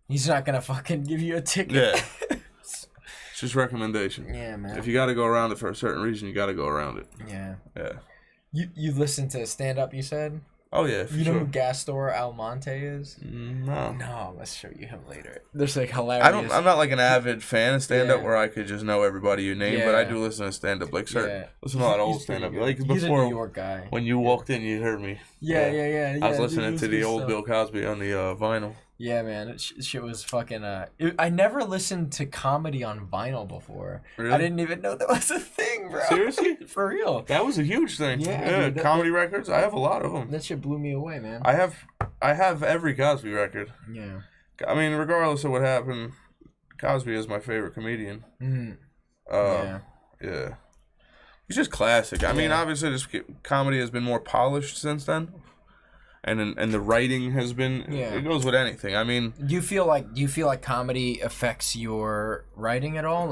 He's not going to fucking give you a ticket. Yeah. It's just recommendation. Yeah, man. If you got to go around it for a certain reason, you got to go around it. Yeah. Yeah. You listen to stand-up, you said? Oh yeah, for You know sure. who Gastor Almonte is? No. No, let's show you him later. There's like hilarious. I'm not like an avid fan of stand up Yeah. where I could just know everybody you name, but I Yeah. do listen to stand up. Like certain, Yeah. listen to a lot of old He's pretty stand up. good. Like He's before, a New York guy. when you walked in, you heard me. Yeah. I was dude, listening it's to the good old stuff. Bill Cosby on the vinyl. Yeah, man, shit was fucking. I never listened to comedy on vinyl before. Really? I didn't even know that was a thing, bro. Seriously? For real. That was a huge thing. Yeah, dude, comedy records. I have a lot of them. That shit blew me away, man. I have every Cosby record. Yeah. I mean, regardless of what happened, Cosby is my favorite comedian. Yeah. Yeah. He's just classic. I mean, obviously, this comedy has been more polished since then, and the writing has been. Yeah. It goes with anything. I mean, Do you feel like comedy affects your writing at all?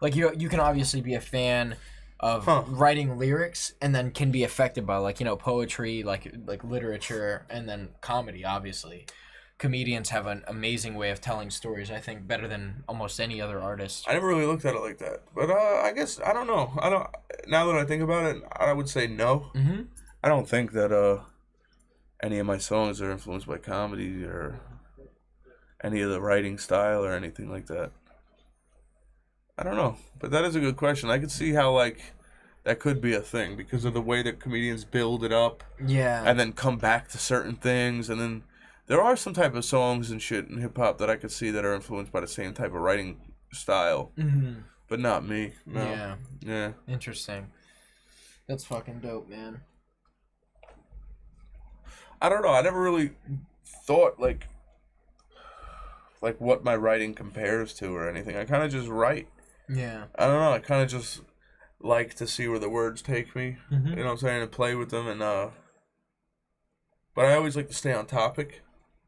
Like you can obviously be a fan of writing lyrics and then can be affected by poetry, like literature, and then comedy. Obviously, comedians have an amazing way of telling stories. I think better than almost any other artist. I never really looked at it like that, but I guess I don't know. I don't. Now that I think about it, I would say no. Mm-hmm. I don't think that any of my songs are influenced by comedy or any of the writing style or anything like that. I don't know, but that is a good question. I could see how that could be a thing because of the way that comedians build it up, Yeah. and then come back to certain things, and then there are some type of songs and shit in hip hop that I could see that are influenced by the same type of writing style, but not me. No. Yeah. Interesting. That's fucking dope, man. I don't know. I never really thought like what my writing compares to or anything. I kind of just write. Yeah. I don't know. I kind of just like to see where the words take me. Mm-hmm. You know what I'm saying? And play with them. And but I always like to stay on topic.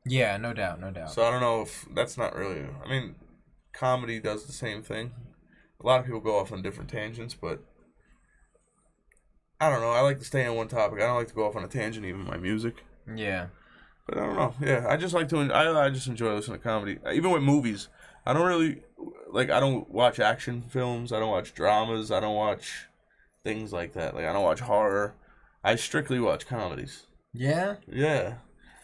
Yeah, no doubt. So I don't know if that's not really. I mean, comedy does the same thing. A lot of people go off on different tangents, but I don't know. I like to stay on one topic. I don't like to go off on a tangent, even my music. Yeah. But I don't know. Yeah, I just like to. I just enjoy listening to comedy. Even with movies, I don't really I don't watch action films. I don't watch dramas. I don't watch things like that. Like I don't watch horror. I strictly watch comedies. Yeah. Yeah.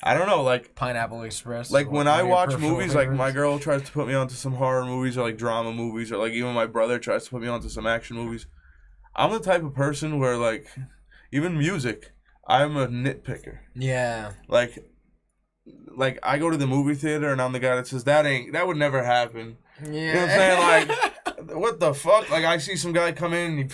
I don't know. Like Pineapple Express. like when I your watch peripheral movies, like my favorites? girl tries to put me onto some horror movies or like drama movies, or like even my brother tries to put me onto some action movies. I'm the type of person where like even music, I'm a nitpicker. Yeah. Like I go to the movie theater and I'm the guy that says that would never happen. Yeah. You know what I'm saying? Like, what the fuck? Like I see some guy come in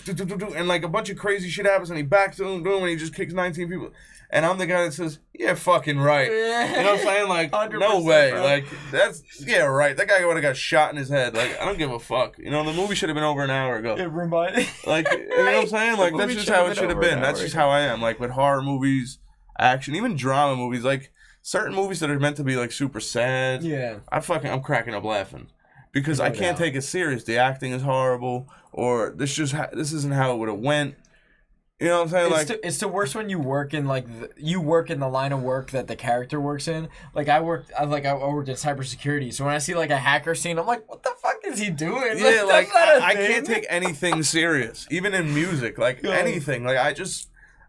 and like a bunch of crazy shit happens and he backs to him and he just kicks 19 people. And I'm the guy that says, yeah, fucking right. You know what I'm saying? Like, no way. Bro. Like, that's, yeah, right. That guy would have got shot in his head. Like, I don't give a fuck. You know, the movie should have been over an hour ago. It reminded. Like, you know what I'm saying? Like, that's just how it should have been. That's just how I am. Like, with horror movies, action, even drama movies, like, certain movies that are meant to be, like, super sad. Yeah. I'm cracking up laughing. Because No I can't doubt. take it serious. The acting is horrible. Or this isn't how it would have went. You know what I'm saying? It's the worst when you work in you work in the line of work that the character works in. Like I worked in cybersecurity, so when I see like a hacker scene, I'm like, what the fuck is he doing? Yeah, like that's not a I thing. can't take anything serious, even in music, like Yeah. anything. Like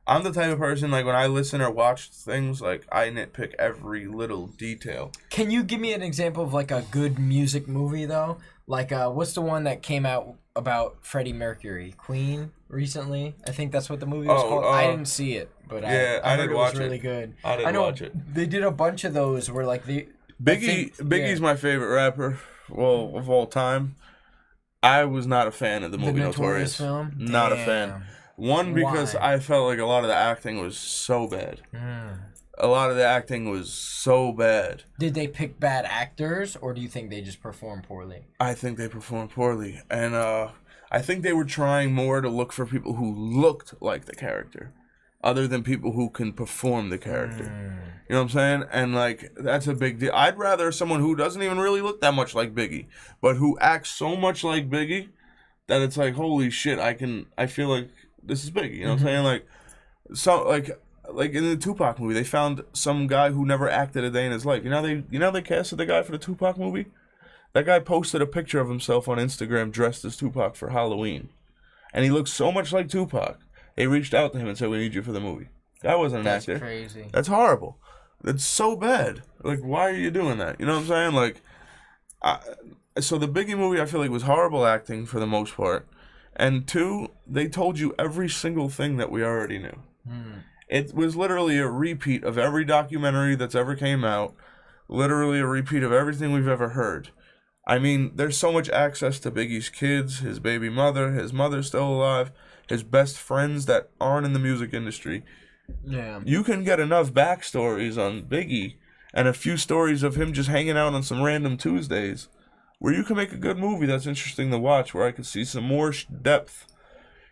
I'm the type of person like when I listen or watch things, like I nitpick every little detail. Can you give me an example of like a good music movie though? Like what's the one that came out about Freddie Mercury, Queen, recently? I think that's what the movie was called. I didn't see it, but yeah, I I heard did it watch was it. really good. I didn't know watch it. They did a bunch of those where like Biggie's my favorite rapper, well, of all time. I was not a fan of the movie Notorious. film. Not a fan. One, because Why? I felt like a lot of the acting was so bad. Mm. A lot of the acting was so bad. Did they pick bad actors, or do you think they just performed poorly? I think they performed poorly. And I think they were trying more to look for people who looked like the character, other than people who can perform the character. You know what I'm saying? And, like, that's a big deal. I'd rather someone who doesn't even really look that much like Biggie, but who acts so much like Biggie that it's like, holy shit, I feel like this is Biggie. You know what I'm saying? Like in the Tupac movie, they found some guy who never acted a day in his life. You know they casted the guy for the Tupac movie? That guy posted a picture of himself on Instagram dressed as Tupac for Halloween. And he looks so much like Tupac. They reached out to him and said, we need you for the movie. Guy wasn't an actor. That's crazy. That's horrible. That's so bad. Like, why are you doing that? You know what I'm saying? Like, so the Biggie movie, I feel like, was horrible acting for the most part. And 2, they told you every single thing that we already knew. It was literally a repeat of every documentary that's ever came out. Literally a repeat of everything we've ever heard. I mean, there's so much access to Biggie's kids, his baby mother, his mother's still alive, his best friends that aren't in the music industry. Yeah. You can get enough backstories on Biggie and a few stories of him just hanging out on some random Tuesdays where you can make a good movie that's interesting to watch, where I could see some more depth. You know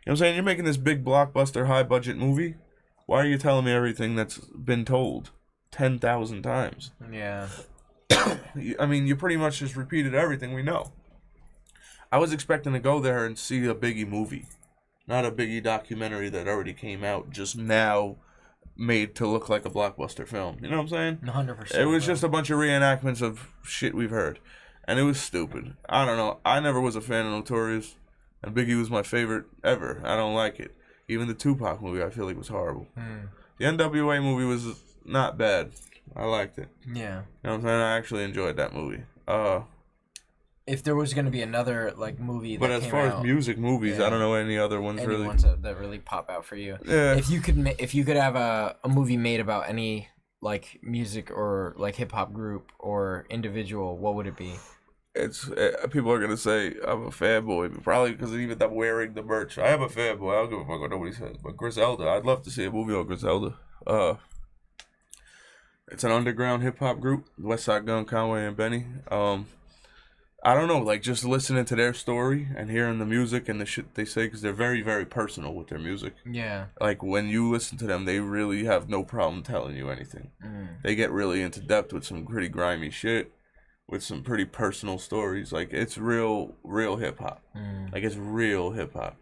what I'm saying? You're making this big blockbuster, high-budget movie. Why are you telling me everything that's been told 10,000 times? Yeah. I mean, you pretty much just repeated everything we know. I was expecting to go there and see a Biggie movie, not a Biggie documentary that already came out, just now made to look like a blockbuster film. You know what I'm saying? 100%. It was just a bunch of reenactments of shit we've heard. And it was stupid. I don't know. I never was a fan of Notorious. And Biggie was my favorite ever. I don't like it. Even the Tupac movie, I feel like, was horrible. The NWA movie was not bad. I liked it. Yeah. You know what I'm saying? I actually enjoyed that movie. If there was going to be another, like, movie that but as came far out, as music movies, I don't know any other ones any really. ones that really pop out for you. Yeah. If you could have a movie made about any, like, music or, like, hip-hop group or individual, what would it be? It's people are gonna say I'm a fanboy, but probably because of even them wearing the merch. I am a fanboy. I don't give a fuck what nobody says. But Griselda, I'd love to see a movie on Griselda. It's an underground hip hop group, Westside Gun, Conway, and Benny. I don't know, like just listening to their story and hearing the music and the shit they say, because they're very, very personal with their music. Yeah. Like when you listen to them, they really have no problem telling you anything. They get really into depth with some pretty grimy shit. With some pretty personal stories. Like, it's real hip-hop. Like, it's real hip-hop.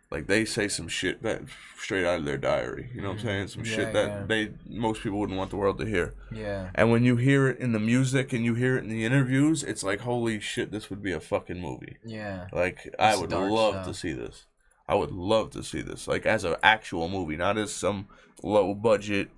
Like, they say some shit that straight out of their diary. You know what I'm saying? Some shit that most people wouldn't want the world to hear. Yeah. And when you hear it in the music and you hear it in the interviews, it's like, holy shit, this would be a fucking movie. Yeah. Like, I would love to see this. I would love to see this. Like, as an actual movie, not as some low-budget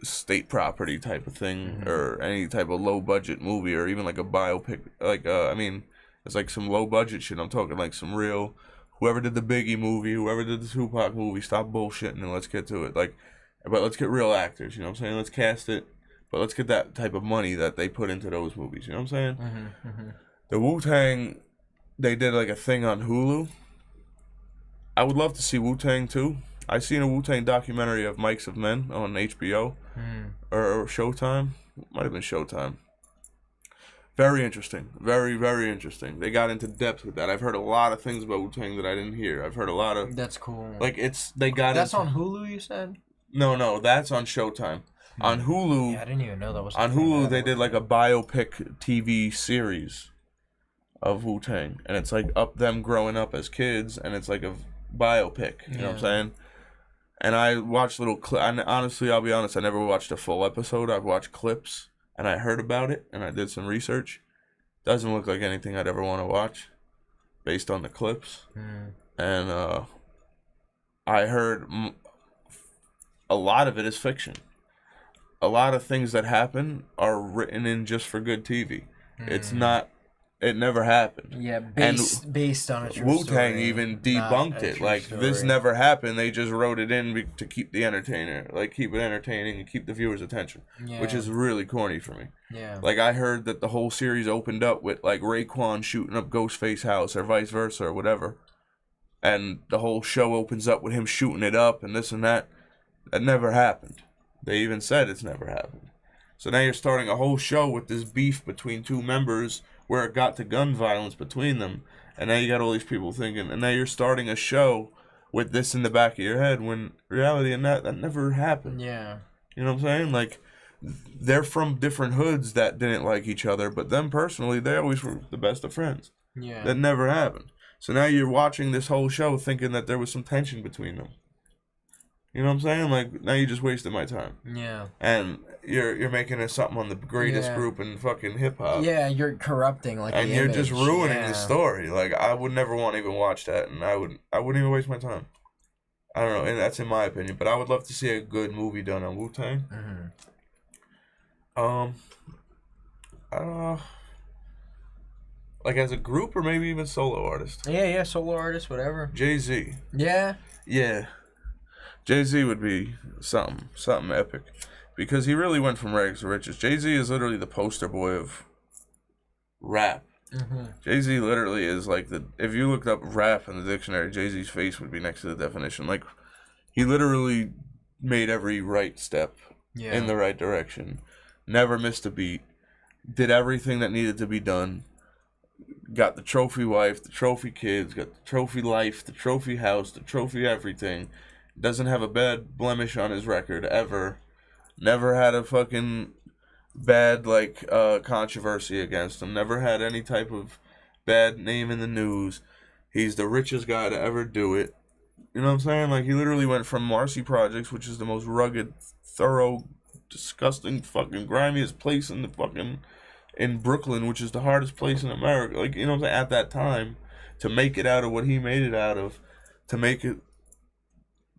state property type of thing, or any type of low budget movie, or even like a biopic. Like I mean, it's like some low budget shit. I'm talking like some real. Whoever did the Biggie movie, whoever did the Tupac movie, stop bullshitting and let's get to it. Like, but let's get real actors. You know what I'm saying? Let's cast it, but let's get that type of money that they put into those movies. You know what I'm saying? The Wu-Tang, they did like a thing on Hulu. I would love to see Wu-Tang too. I seen a Wu-Tang documentary of Mics of Men on HBO or Showtime. Might have been Showtime. Very interesting. Very, very interesting. They got into depth with that. I've heard a lot of things about Wu-Tang that I didn't hear. I've heard a lot of... That's cool. Like, they got That's on Hulu, you said? No, that's on Showtime. On Hulu... Yeah, I didn't even know that was... On Hulu, they did like a biopic TV series of Wu-Tang. And it's like them growing up as kids, and it's like a biopic. You know what I'm saying? And I watched little clips. Honestly, I'll be honest, I never watched a full episode. I've watched clips, and I heard about it, and I did some research. Doesn't look like anything I'd ever want to watch, based on the clips. And I heard a lot of it is fiction. A lot of things that happen are written in just for good TV. It's not. It never happened. Yeah, based on a true Wu-Tang story, even debunked it. Like, this never happened. They just wrote it in to keep the entertainer, like, keep it entertaining and keep the viewer's attention, which is really corny for me. Yeah. Like, I heard that the whole series opened up with, like, Raekwon shooting up Ghostface house or vice versa or whatever. And the whole show opens up with him shooting it up and this and that. That never happened. They even said it's never happened. So now you're starting a whole show with this beef between two members where it got to gun violence between them. And now you got all these people thinking, and now you're starting a show with this in the back of your head when reality and that never happened. Yeah. You know what I'm saying? Like, they're from different hoods that didn't like each other, but them personally, they always were the best of friends. Yeah. That never happened. So now you're watching this whole show thinking that there was some tension between them. You know what I'm saying? Like, now you just wasted my time. Yeah. And you're making it something on the greatest group in fucking hip hop. Yeah, you're corrupting like. And the you're image. just ruining the story. Like, I would never want to even watch that, and I wouldn't even waste my time. I don't know, and that's in my opinion. But I would love to see a good movie done on Wu-Tang. Like as a group or maybe even solo artist. Yeah, solo artist, whatever. Jay-Z. Yeah. Yeah. Jay-Z would be something epic. Because he really went from rags to riches. Jay-Z is literally the poster boy of rap. Jay-Z literally is like if you looked up rap in the dictionary, Jay-Z's face would be next to the definition. Like, he literally made every right step in the right direction. Never missed a beat. Did everything that needed to be done. Got the trophy wife, the trophy kids, got the trophy life, the trophy house, the trophy everything. Doesn't have a bad blemish on his record ever. Never had a fucking bad controversy against him. Never had any type of bad name in the news. He's the richest guy to ever do it. You know what I'm saying? Like, he literally went from Marcy Projects, which is the most rugged, thorough, disgusting, fucking grimiest place in Brooklyn, which is the hardest place in America. Like, you know what I'm saying? At that time, to make it out of what he made it out of, to make it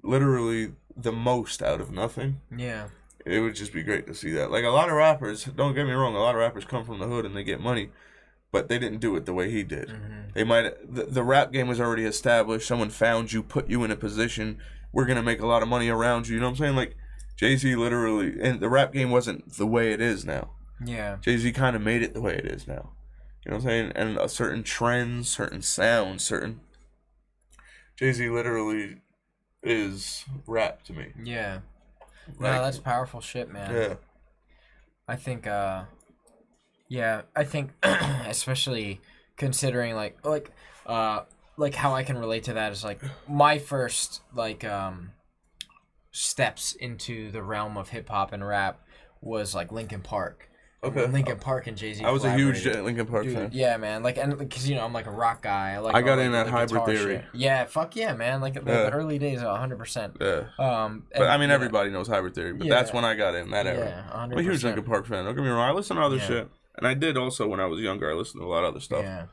literally the most out of nothing. Yeah. It would just be great to see that. Like, a lot of rappers, don't get me wrong, a lot of rappers come from the hood and they get money, but they didn't do it the way he did. They might, the rap game was already established. Someone found you, put you in a position. We're going to make a lot of money around you. You know what I'm saying? Like, Jay-Z literally, and the rap game wasn't the way it is now. Yeah. Jay-Z kind of made it the way it is now. You know what I'm saying? And certain trends, certain sounds, Jay-Z literally is rap to me. Yeah. Like, no, that's powerful shit, man. Yeah. I think, especially considering, like how I can relate to that is, like, my first, steps into the realm of hip-hop and rap was, like, Linkin Park. Okay. Linkin Park and Jay-Z. I was a huge Linkin Park fan. Yeah, man. Like, and because I'm like a rock guy. I got in that hybrid theory. Shit. Yeah, fuck yeah, man. Like the early days, 100%. Yeah. But I mean, everybody knows hybrid theory. But that's when I got in that era. Yeah, 100%. I'm a huge Linkin Park fan. Don't get me wrong. I listen to other shit, and I did also when I was younger. I listened to a lot of other stuff. Yeah.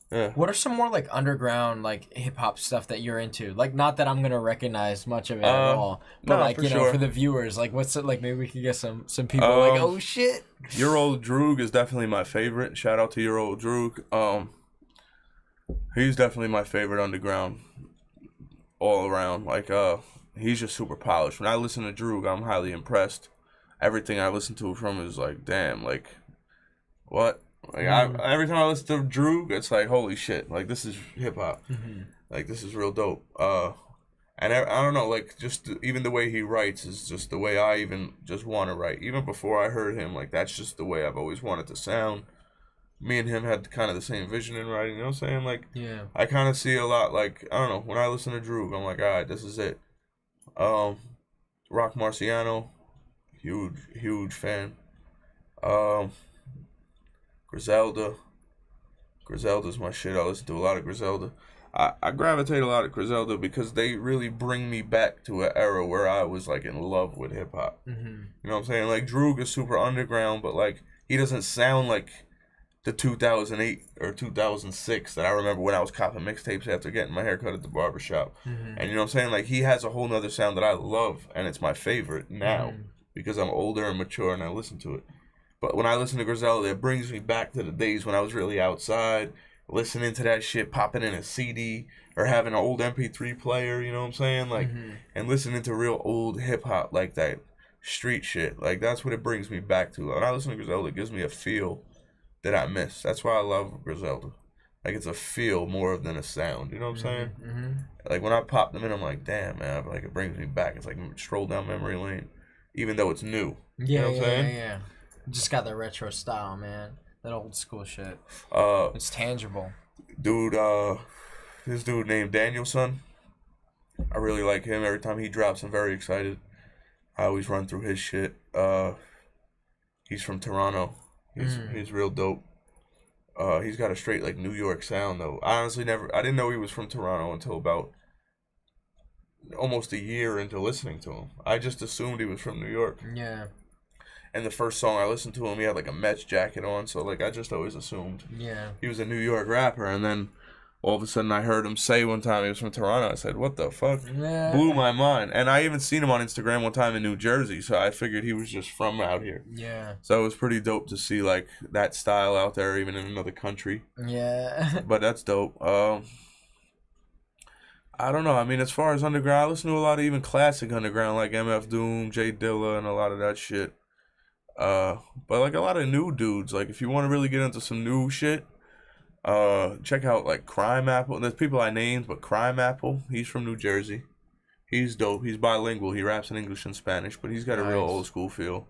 Yeah. What are some more like underground hip hop stuff that you're into? Like, not that I'm gonna recognize much of it at all, but for the viewers, like, what's it like? Maybe we could get some people like, oh shit. Your Old Droog is definitely my favorite. Shout out to Your Old Droog. He's definitely my favorite underground, all around. Like, he's just super polished. When I listen to Droog, I'm highly impressed. Everything I listen to from is like, damn, like, what? Like, every time I listen to Droog, it's like, holy shit, like, this is hip-hop. Like, this is real dope. And I don't know, like, just even the way he writes is just the way I even just want to write. Even before I heard him, like, that's just the way I've always wanted to sound. Me and him had kind of the same vision in writing, you know what I'm saying? Like, yeah. I kind of see a lot, like, I don't know, when I listen to Droog, I'm like, all right, this is it. Rock Marciano, huge fan. Griselda's my shit. I listen to a lot of Griselda. I gravitate a lot of Griselda because they really bring me back to an era where I was like in love with hip hop. You know what I'm saying? Like, Droog is super underground, but like, he doesn't sound like the 2008 or 2006 that I remember when I was copping mixtapes after getting my hair cut at the barbershop. And you know what I'm saying? Like, he has a whole nother sound that I love, and it's my favorite now because I'm older and mature and I listen to it. But when I listen to Griselda, it brings me back to the days when I was really outside, listening to that shit, popping in a CD, or having an old MP3 player, you know what I'm saying? Like, and listening to real old hip-hop, like that street shit. Like, that's what it brings me back to. When I listen to Griselda, it gives me a feel that I miss. That's why I love Griselda. Like, it's a feel more than a sound, you know what I'm saying? Like, when I pop them in, I'm like, damn, man, like, it brings me back. It's like stroll down memory lane, even though it's new. You know what I'm saying? Yeah. Just got that retro style, man. That old school shit. It's tangible. Dude, this dude named Danielson. I really like him. Every time he drops, I'm very excited. I always run through his shit. He's from Toronto. He's real dope. He's got a straight like New York sound though. I didn't know he was from Toronto until about almost a year into listening to him. I just assumed he was from New York. Yeah. And the first song I listened to him, he had like a Mets jacket on, so like I just always assumed he was a New York rapper. And then all of a sudden I heard him say one time he was from Toronto. I said, what the fuck? Yeah. Blew my mind. And I even seen him on Instagram one time in New Jersey, so I figured he was just from out here. Yeah. So it was pretty dope to see like that style out there, even in another country. Yeah. But that's dope. I don't know. I mean, as far as underground, I listen to a lot of even classic underground, like MF Doom, J Dilla, and a lot of that shit. But like a lot of new dudes. Like if you want to really get into some new shit, check out like Crime Apple. There's people I named, but Crime Apple, he's from New Jersey. He's dope. He's bilingual. He raps in English and Spanish, but he's got a real old school feel.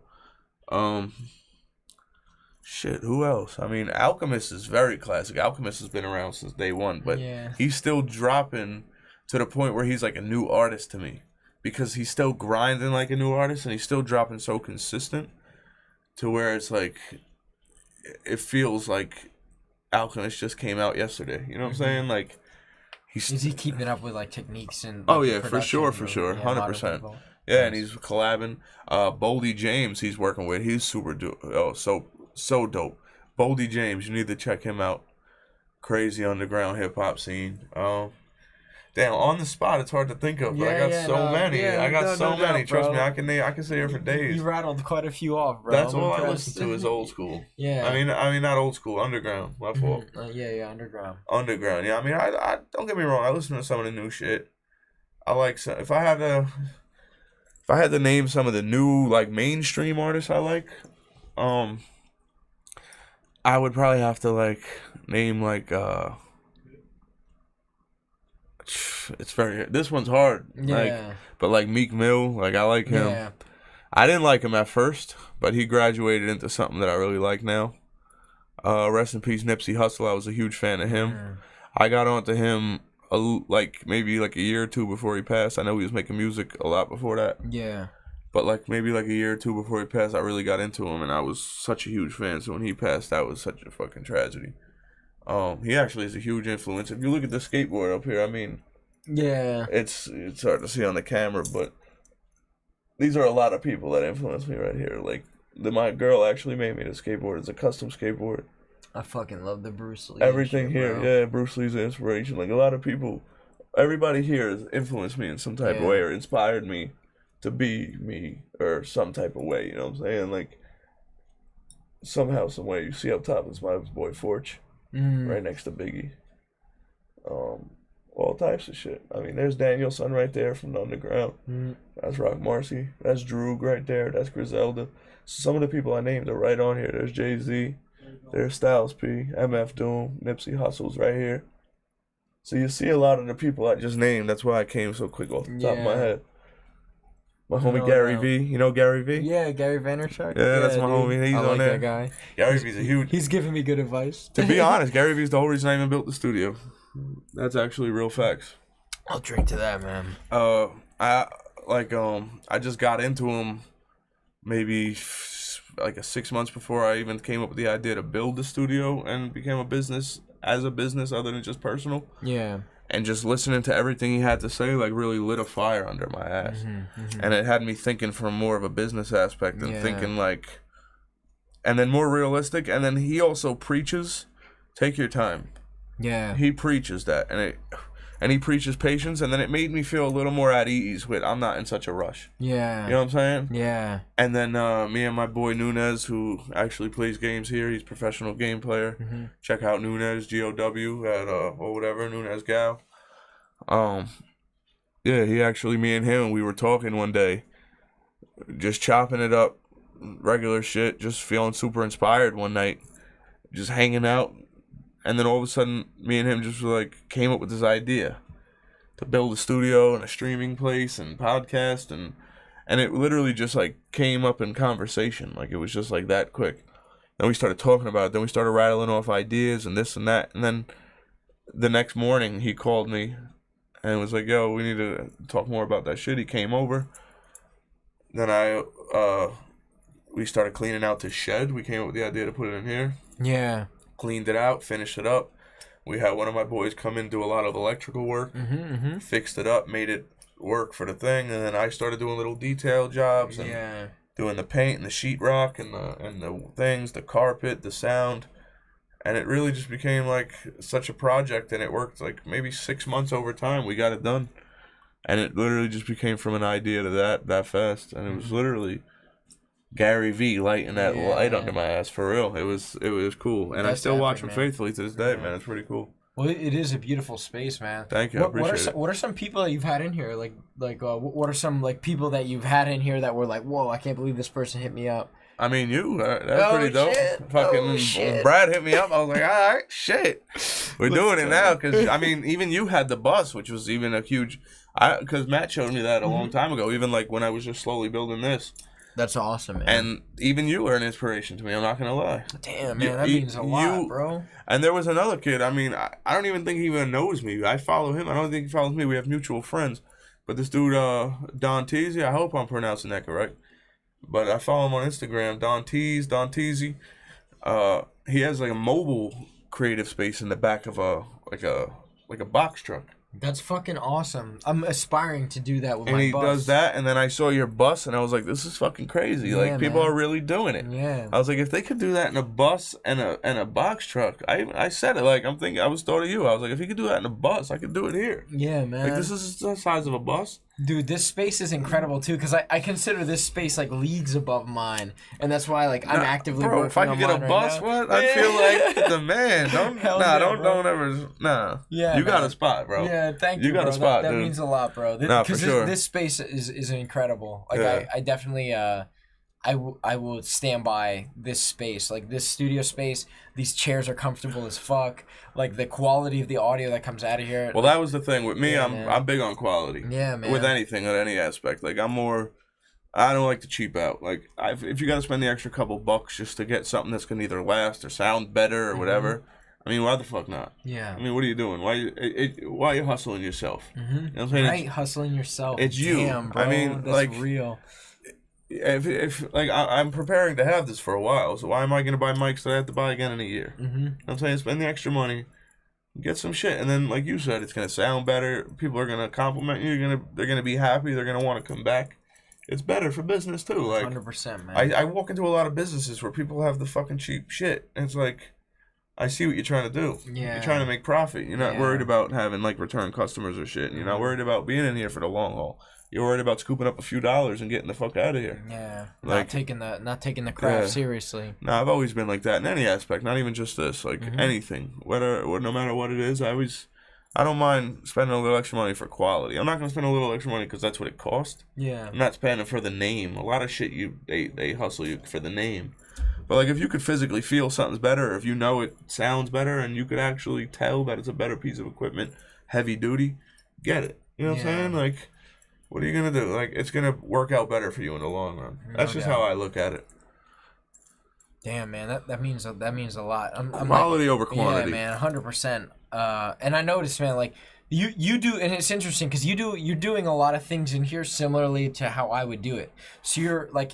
Shit, who else? I mean, Alchemist is very classic. Alchemist has been around since day one, but he's still dropping to the point where he's like a new artist to me, because he's still grinding like a new artist and he's still dropping so consistent to where it's like, it feels like Alchemist just came out yesterday. You know what I'm saying? Like, is he keeping up with like techniques and? Oh yeah, for sure, 100%. Yeah, and he's collabing. Boldy James, he's working with. He's super dope. Oh, so dope. Boldy James, you need to check him out. Crazy underground hip hop scene. Damn, on the spot, it's hard to think of, but I got so many. I got so many. Trust me, I can sit here for days. You rattled quite a few off, bro. That's all I listen to is old school. Yeah. I mean, not old school, underground. My fault. Yeah, underground. Underground. Yeah, I mean, I don't get me wrong. I listen to some of the new shit. I like some. If I had to name some of the new like mainstream artists I like, I would probably have to like name like it's very, this one's hard. Like, but like Meek Mill, like I like him. Yeah. I didn't like him at first, but he graduated into something that I really like now. Rest in peace, Nipsey Hussle. I was a huge fan of him. I got onto him maybe like a year or two before he passed. I know he was making music a lot before that. Yeah. But like maybe like a year or two before he passed, I really got into him, and I was such a huge fan. So when he passed, that was such a fucking tragedy. He actually is a huge influence. If you look at the skateboard up here, I mean, it's hard to see on the camera, but these are a lot of people that influenced me right here. Like my girl actually made me the skateboard. It's a custom skateboard. I fucking love the Bruce Lee. Everything shit, here, bro. yeah, Bruce Lee's an inspiration. Like a lot of people, everybody here has influenced me in some type of way or inspired me to be me or some type of way. You know what I'm saying? Like somehow, some way. You see up top is my boy Forch. Right next to Biggie. All types of shit. I mean, there's Danielson right there from the underground. That's Rock Marcy. That's Droog right there. That's Griselda. Some of the people I named are right on here. There's Jay-Z. There's Styles P. MF Doom. Nipsey Hussle's right here. So you see a lot of the people I just named. That's why I came so quick off the top of my head. My homie Gary V. You know Gary V? Yeah, Gary Vaynerchuk. Yeah, that's my homie. He's on there. That guy. Gary V's a huge... He's giving me good advice. To be honest, Gary V's the whole reason I even built the studio. That's actually real facts. I'll drink to that, man. I just got into him maybe like 6 months before I even came up with the idea to build the studio and became a business other than just personal. Yeah. And just listening to everything he had to say, like, really lit a fire under my ass. And it had me thinking from more of a business aspect and thinking, like... And then more realistic. And then he also preaches, take your time. Yeah. He preaches that. And he preaches patience. And then it made me feel a little more at ease with, I'm not in such a rush. Yeah. You know what I'm saying? Yeah. And then me and my boy Nunez, who actually plays games here. He's a professional game player. Check out Nunez, GOW, at, or whatever, Nunez Gal. Yeah, me and him, we were talking one day, just chopping it up, regular shit, just feeling super inspired one night, just hanging out, and then all of a sudden, me and him just like came up with this idea to build a studio and a streaming place and podcast, and it literally just like came up in conversation, like it was just like that quick. Then we started talking about it, then we started rattling off ideas and this and that, and then the next morning he called me and was like, yo, we need to talk more about that shit. He came over. Then we started cleaning out the shed. We came up with the idea to put it in here. Yeah. Cleaned it out, finished it up. We had one of my boys come in, do a lot of electrical work, fixed it up, made it work for the thing, and then I started doing little detail jobs and doing the paint and the sheetrock and the things, the carpet, the sound. And it really just became like such a project, and it worked like maybe 6 months over time. We got it done, and it literally just became from an idea to that fast, and it was literally Gary V lighting that light under my ass for real. It was cool, and I still watch him faithfully to this day, man. It's pretty cool. Well, it is a beautiful space, man. Thank you. I appreciate it. What are some people that you've had in here? What are some like people that you've had in here that were like, whoa, I can't believe this person hit me up. I mean, that's pretty dope. When Brad hit me up, I was like, all right, shit. We're doing it now. Because, I mean, even you had the bus, which was even a huge... Because Matt showed me that a long time ago, even like when I was just slowly building this. That's awesome, man. And even you are an inspiration to me, I'm not going to lie. Damn, man, that means a lot, bro. And there was another kid, I mean, I don't even think he even knows me. I follow him. I don't think he follows me. We have mutual friends. But this dude, Don Teasy, I hope I'm pronouncing that correct. But I follow him on Instagram, Don Teasy. He has like a mobile creative space in the back of a box truck. That's fucking awesome. I'm aspiring to do that with my bus. And he does that, and then I saw your bus, and I was like, this is fucking crazy. Yeah, like, people are really doing it. Yeah. I was like, if they could do that in a bus and a box truck, I said it, like, I was thought of you. I was like, if he could do that in a bus, I could do it here. Yeah, man. Like, this is the size of a bus. Dude, this space is incredible, too, because I consider this space, like, leagues above mine. And that's why, like, I'm actively working on mine. If I could get a bus, what? I feel like the man. Don't ever. Nah. Yeah, you got a spot, bro. Yeah, thank you, You got bro. a spot, that dude. means a lot, bro. For sure. This space is incredible. Like, yeah. I definitely, I will stand by this space. Like, this studio space, these chairs are comfortable as fuck. Like, the quality of the audio that comes out of here. Well, that was the thing. With me, I'm big on quality. Yeah, man. With anything, at any aspect. Like, I don't like to cheap out. Like, if you got to spend the extra couple bucks just to get something that's going to either last or sound better or whatever, I mean, why the fuck not? Yeah. I mean, what are you doing? Why are you hustling yourself? Mm-hmm. You know what I'm saying? Right, hustling yourself. It's you. Damn, bro. I mean, that's like, real. If like I'm preparing to have this for a while, so why am I gonna buy mics that I have to buy again in a year? Mm-hmm. You know what I'm saying, spend the extra money, get some shit, and then like you said, it's gonna sound better. People are gonna compliment you. They're gonna be happy. They're gonna want to come back. It's better for business too. Like 100%, man. I walk into a lot of businesses where people have the fucking cheap shit, and it's like, I see what you're trying to do. Yeah. You're trying to make profit. You're not worried about having like return customers or shit. You're not worried about being in here for the long haul. You're worried about scooping up a few dollars and getting the fuck out of here. Yeah, like, not taking the craft seriously. No, I've always been like that in any aspect, not even just this. Like anything, no matter what it is, I don't mind spending a little extra money for quality. I'm not gonna spend a little extra money because that's what it costs. Yeah, I'm not spending for the name. A lot of shit they hustle you for the name. But like if you could physically feel something's better, if you know it sounds better, and you could actually tell that it's a better piece of equipment, heavy duty, get it. You know what I'm saying? Like, what are you gonna do? Like, it's gonna work out better for you in the long run. That's just how I look at it. Damn, man, that means a lot. I'm Quality like, over quantity. Yeah, man, 100%. And I noticed, man, like you do, and it's interesting because you're doing a lot of things in here similarly to how I would do it. So you're like,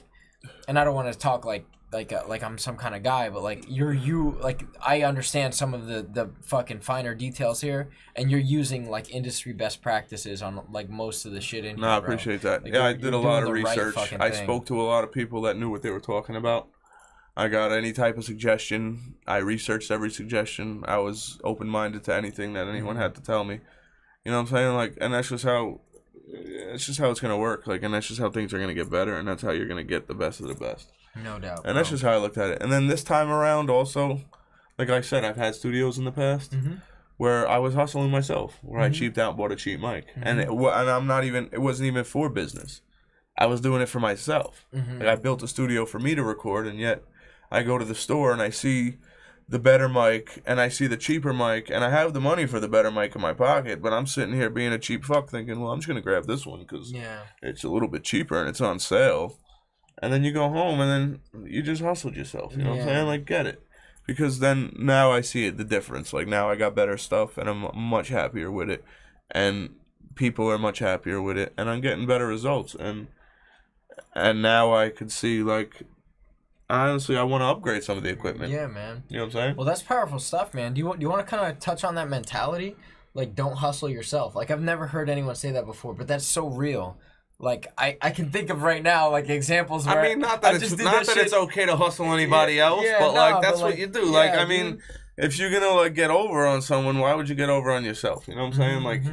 and I don't want to talk like I'm some kind of guy, but like like I understand some of the fucking finer details here, and you're using like industry best practices on like most of the shit in here. No, I appreciate that. Like, yeah, I did a lot of research. I thing. Spoke to a lot of people that knew what they were talking about. I got any type of suggestion. I researched every suggestion. I was open-minded to anything that anyone had to tell me. You know what I'm saying? Like, and that's just how it's gonna work. Like, and that's just how things are gonna get better, and that's how you're gonna get the best of the best. No doubt. And that's just how I looked at it. And then this time around, also, like I said, I've had studios in the past where I was hustling myself, where I cheaped out and bought a cheap mic, and it wasn't even for business. I was doing it for myself. Like, I built a studio for me to record, and yet I go to the store and I see the better mic and I see the cheaper mic, and I have the money for the better mic in my pocket, but I'm sitting here being a cheap fuck thinking, well, I'm just gonna grab this one because it's a little bit cheaper and it's on sale. And then you go home and then you just hustled yourself. You know what I'm saying? Like, get it. Because then now I see it, the difference. Like, now I got better stuff and I'm much happier with it. And people are much happier with it. And I'm getting better results. And now I could see, like, honestly, I want to upgrade some of the equipment. Yeah, man. You know what I'm saying? Well, that's powerful stuff, man. Do you want to kind of touch on that mentality? Like, don't hustle yourself. Like, I've never heard anyone say that before, but that's so real. Like, I can think of right now, like, examples where I mean, not that it's okay to hustle anybody else, but, like, that's what you do. Like, I mean, if you're gonna like get over on someone, why would you get over on yourself? You know what I'm saying? Like,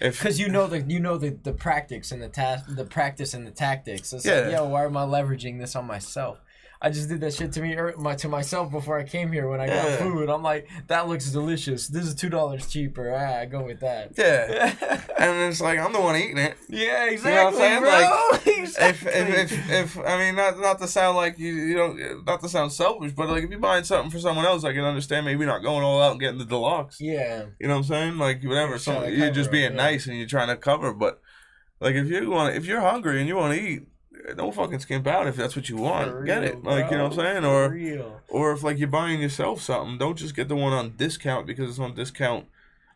because you know the practice and the practice and the tactics. It's like, yo, why am I leveraging this on myself? I just did that shit to myself before I came here when I got food. I'm like, that looks delicious. This is $2 cheaper. I go with that. Yeah, and it's like I'm the one eating it. Yeah, exactly. You know what I'm saying? Bro. Like, Exactly. if I mean, not to sound like you don't, not to sound selfish, but like if you're buying something for someone else, I can understand maybe not going all out and getting the deluxe. Yeah. You know what I'm saying? Like whatever, you're just being nice and you're trying to cover. But like if you're hungry and you want to eat, don't fucking skimp out if that's what you want. Get it. Like, bro, you know what I'm saying? Or if like you're buying yourself something, don't just get the one on discount because it's on discount.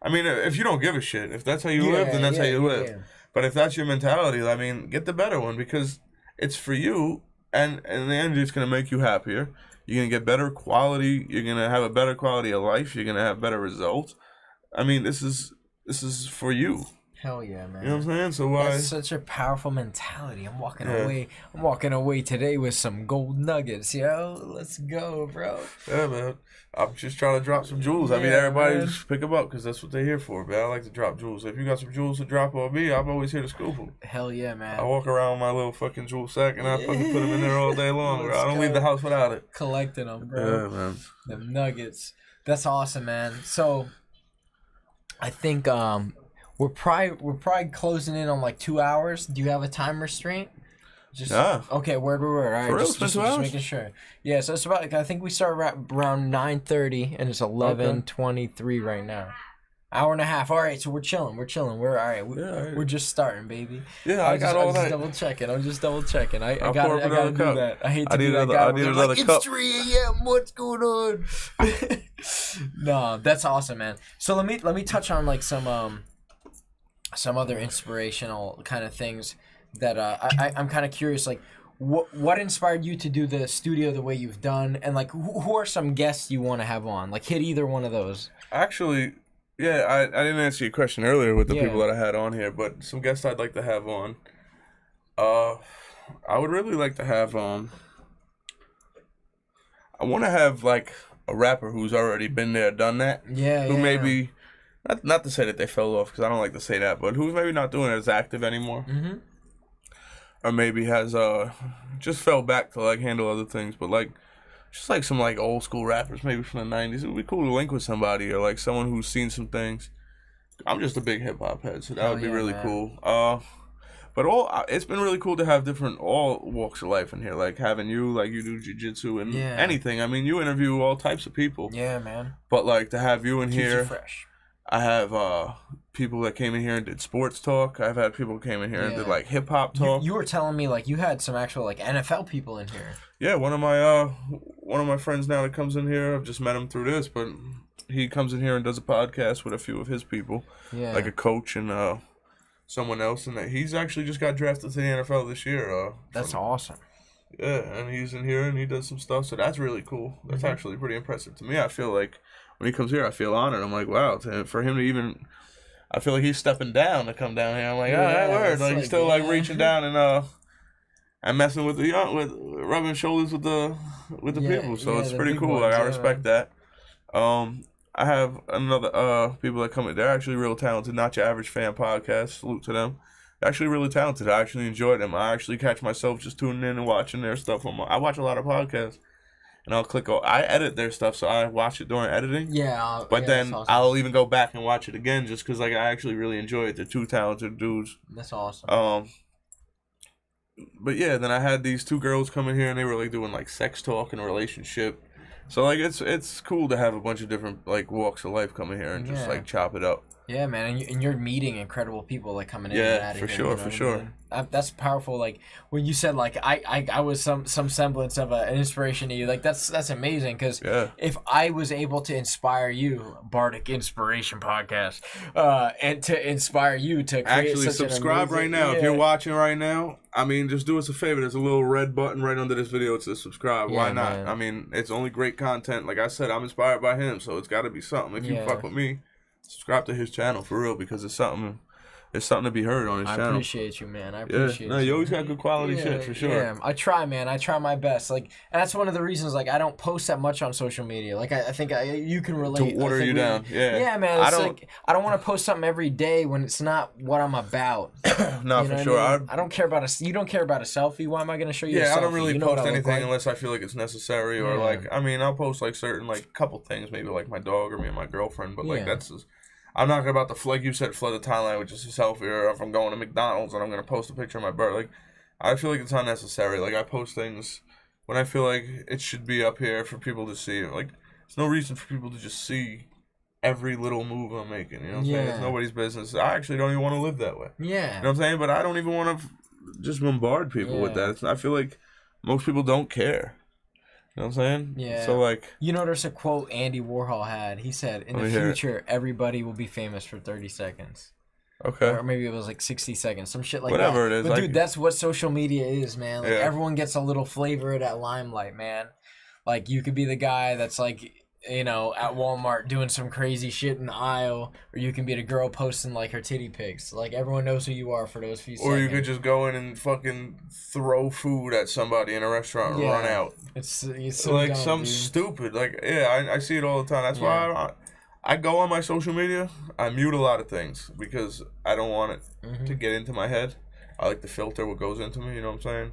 I mean, if you don't give a shit, if that's how you live, then that's how you live. Yeah. But if that's your mentality, I mean, get the better one because it's for you, and in the end, it's gonna make you happier. You're gonna get better quality. You're gonna have a better quality of life. You're gonna have better results. I mean, this is for you. Hell yeah, man. You know what I'm saying? So why? That's such a powerful mentality. I'm walking away today with some gold nuggets, yo. Let's go, bro. Yeah, man. I'm just trying to drop some jewels. I mean, everybody just pick them up because that's what they're here for, man. I like to drop jewels. If you got some jewels to drop on me, I'm always here to scoop them. Hell yeah, man. I walk around with my little fucking jewel sack and I fucking put them in there all day long, bro. I don't leave the house without it. Collecting them, bro. Yeah, man. Them nuggets. That's awesome, man. So, I think we're probably closing in on like 2 hours. Do you have a time restraint? Okay, word. All right, just making sure. Yeah, so it's about. I think we start around 9:30, and it's 11:23 right now. Hour and a half. All right, so we're chilling. We're all right. We're just starting, baby. Yeah, I got all that. I'm just double checking. I gotta do that. I hate to do that. I need another cup. It's 3 a.m. What's going on? No, that's awesome, man. So let me touch on like some other inspirational kind of things that I'm kind of curious, like what inspired you to do the studio the way you've done, and like who are some guests you want to have on? Like hit either one of those. Actually, yeah, I didn't answer your question earlier with the people that I had on here, but some guests I'd like to have on. I would really like to have I want to have like a rapper who's already been there, done that. Who maybe. Not to say that they fell off, because I don't like to say that, but who's maybe not doing it as active anymore. Mm-hmm. Or maybe has just fell back to like handle other things, but like just like some like old school rappers maybe from the 90s. It would be cool to link with somebody or like someone who's seen some things. I'm just a big hip hop head, so that would be really cool. But it's been really cool to have all walks of life in here, like having you, like you do jiu-jitsu and anything. I mean, you interview all types of people. Yeah, man. But like to have you in Keeps here. You fresh. I have people that came in here and did sports talk. I've had people who came in here and did like hip hop talk. You were telling me like you had some actual like NFL people in here. Yeah, one of my friends now that comes in here, I've just met him through this, but he comes in here and does a podcast with a few of his people, like a coach and someone else, and he's actually just got drafted to the NFL this year. That's awesome. Yeah, and he's in here and he does some stuff, so that's really cool. That's actually pretty impressive to me. I feel like. When he comes here, I feel honored. I'm like, wow, for him to even, I feel like he's stepping down to come down here. I'm like, that word. Like he's still like reaching down and messing with with rubbing shoulders with the people. So it's pretty cool. Like I respect that. I have another people that come in. They're actually real talented. Not Your Average Fan podcast. Salute to them. They're actually really talented. I actually enjoy them. I actually catch myself just tuning in and watching their stuff. I watch a lot of podcasts. And I'll click on. I edit their stuff, so I watch it during editing. Yeah. But then awesome. I'll even go back and watch it again, just because like I actually really enjoy it. They're two talented dudes. That's awesome. But yeah, then I had these two girls come in here, and they were like doing like sex talk and relationship. So like it's cool to have a bunch of different like walks of life come in here and just like chop it up. Yeah, man, and you're meeting incredible people like coming in. And out of for here, sure, you know for sure. That's powerful. Like when you said like I was some semblance of an inspiration to you. Like that's amazing because if I was able to inspire you, Bardic Inspiration Podcast, and to inspire you to create actually such subscribe right now if you're watching right now. I mean, just do us a favor. There's a little red button right under this video to subscribe. Why not? Man. I mean, it's only great content. Like I said, I'm inspired by him, so it's got to be something. If you fuck with me, subscribe to his channel for real because it's something there's something to be heard on his channel. I appreciate you, man. I appreciate you. No, you always got good quality shit for sure. Yeah, I try, man. I try my best. Like, and that's one of the reasons. Like, I don't post that much on social media. Like, I think you can relate. To water you down. Yeah. Yeah, man. It's I don't want to post something every day when it's not what I'm about. No, you know for sure. I mean? I don't care about you don't care about a selfie. Why am I gonna show you? Yeah, a selfie? I don't really post anything like? unless I feel like it's necessary or like. I mean, I'll post like certain like couple things, maybe like my dog or me and my girlfriend, but like that's. I'm not about to, like you said, flood the timeline with just a selfie, or if I'm going to McDonald's and I'm going to post a picture of my bird. Like, I feel like it's unnecessary. Like, I post things when I feel like it should be up here for people to see. Like, there's no reason for people to just see every little move I'm making. You know what I'm saying? It's nobody's business. I actually don't even want to live that way. Yeah. You know what I'm saying? But I don't even want to just bombard people with that. I feel like most people don't care. You know what I'm saying? Yeah. So, like... You know, there's a quote Andy Warhol had. He said, in the future, everybody will be famous for 30 seconds. Okay. Or maybe it was like 60 seconds. Some shit like Whatever that. it is. But, dude, that's what social media is, man. Like, everyone gets a little flavor of that limelight, man. Like, you could be the guy that's, like... You know, at Walmart doing some crazy shit in the aisle, or you can be the girl posting like her titty pics. Like everyone knows who you are for those few seconds. Or you could just go in and fucking throw food at somebody in a restaurant and run out. It's so like dumb, some dude. stupid. Like I see it all the time. That's why I go on my social media. I mute a lot of things because I don't want it to get into my head. I like to filter what goes into me. You know what I'm saying?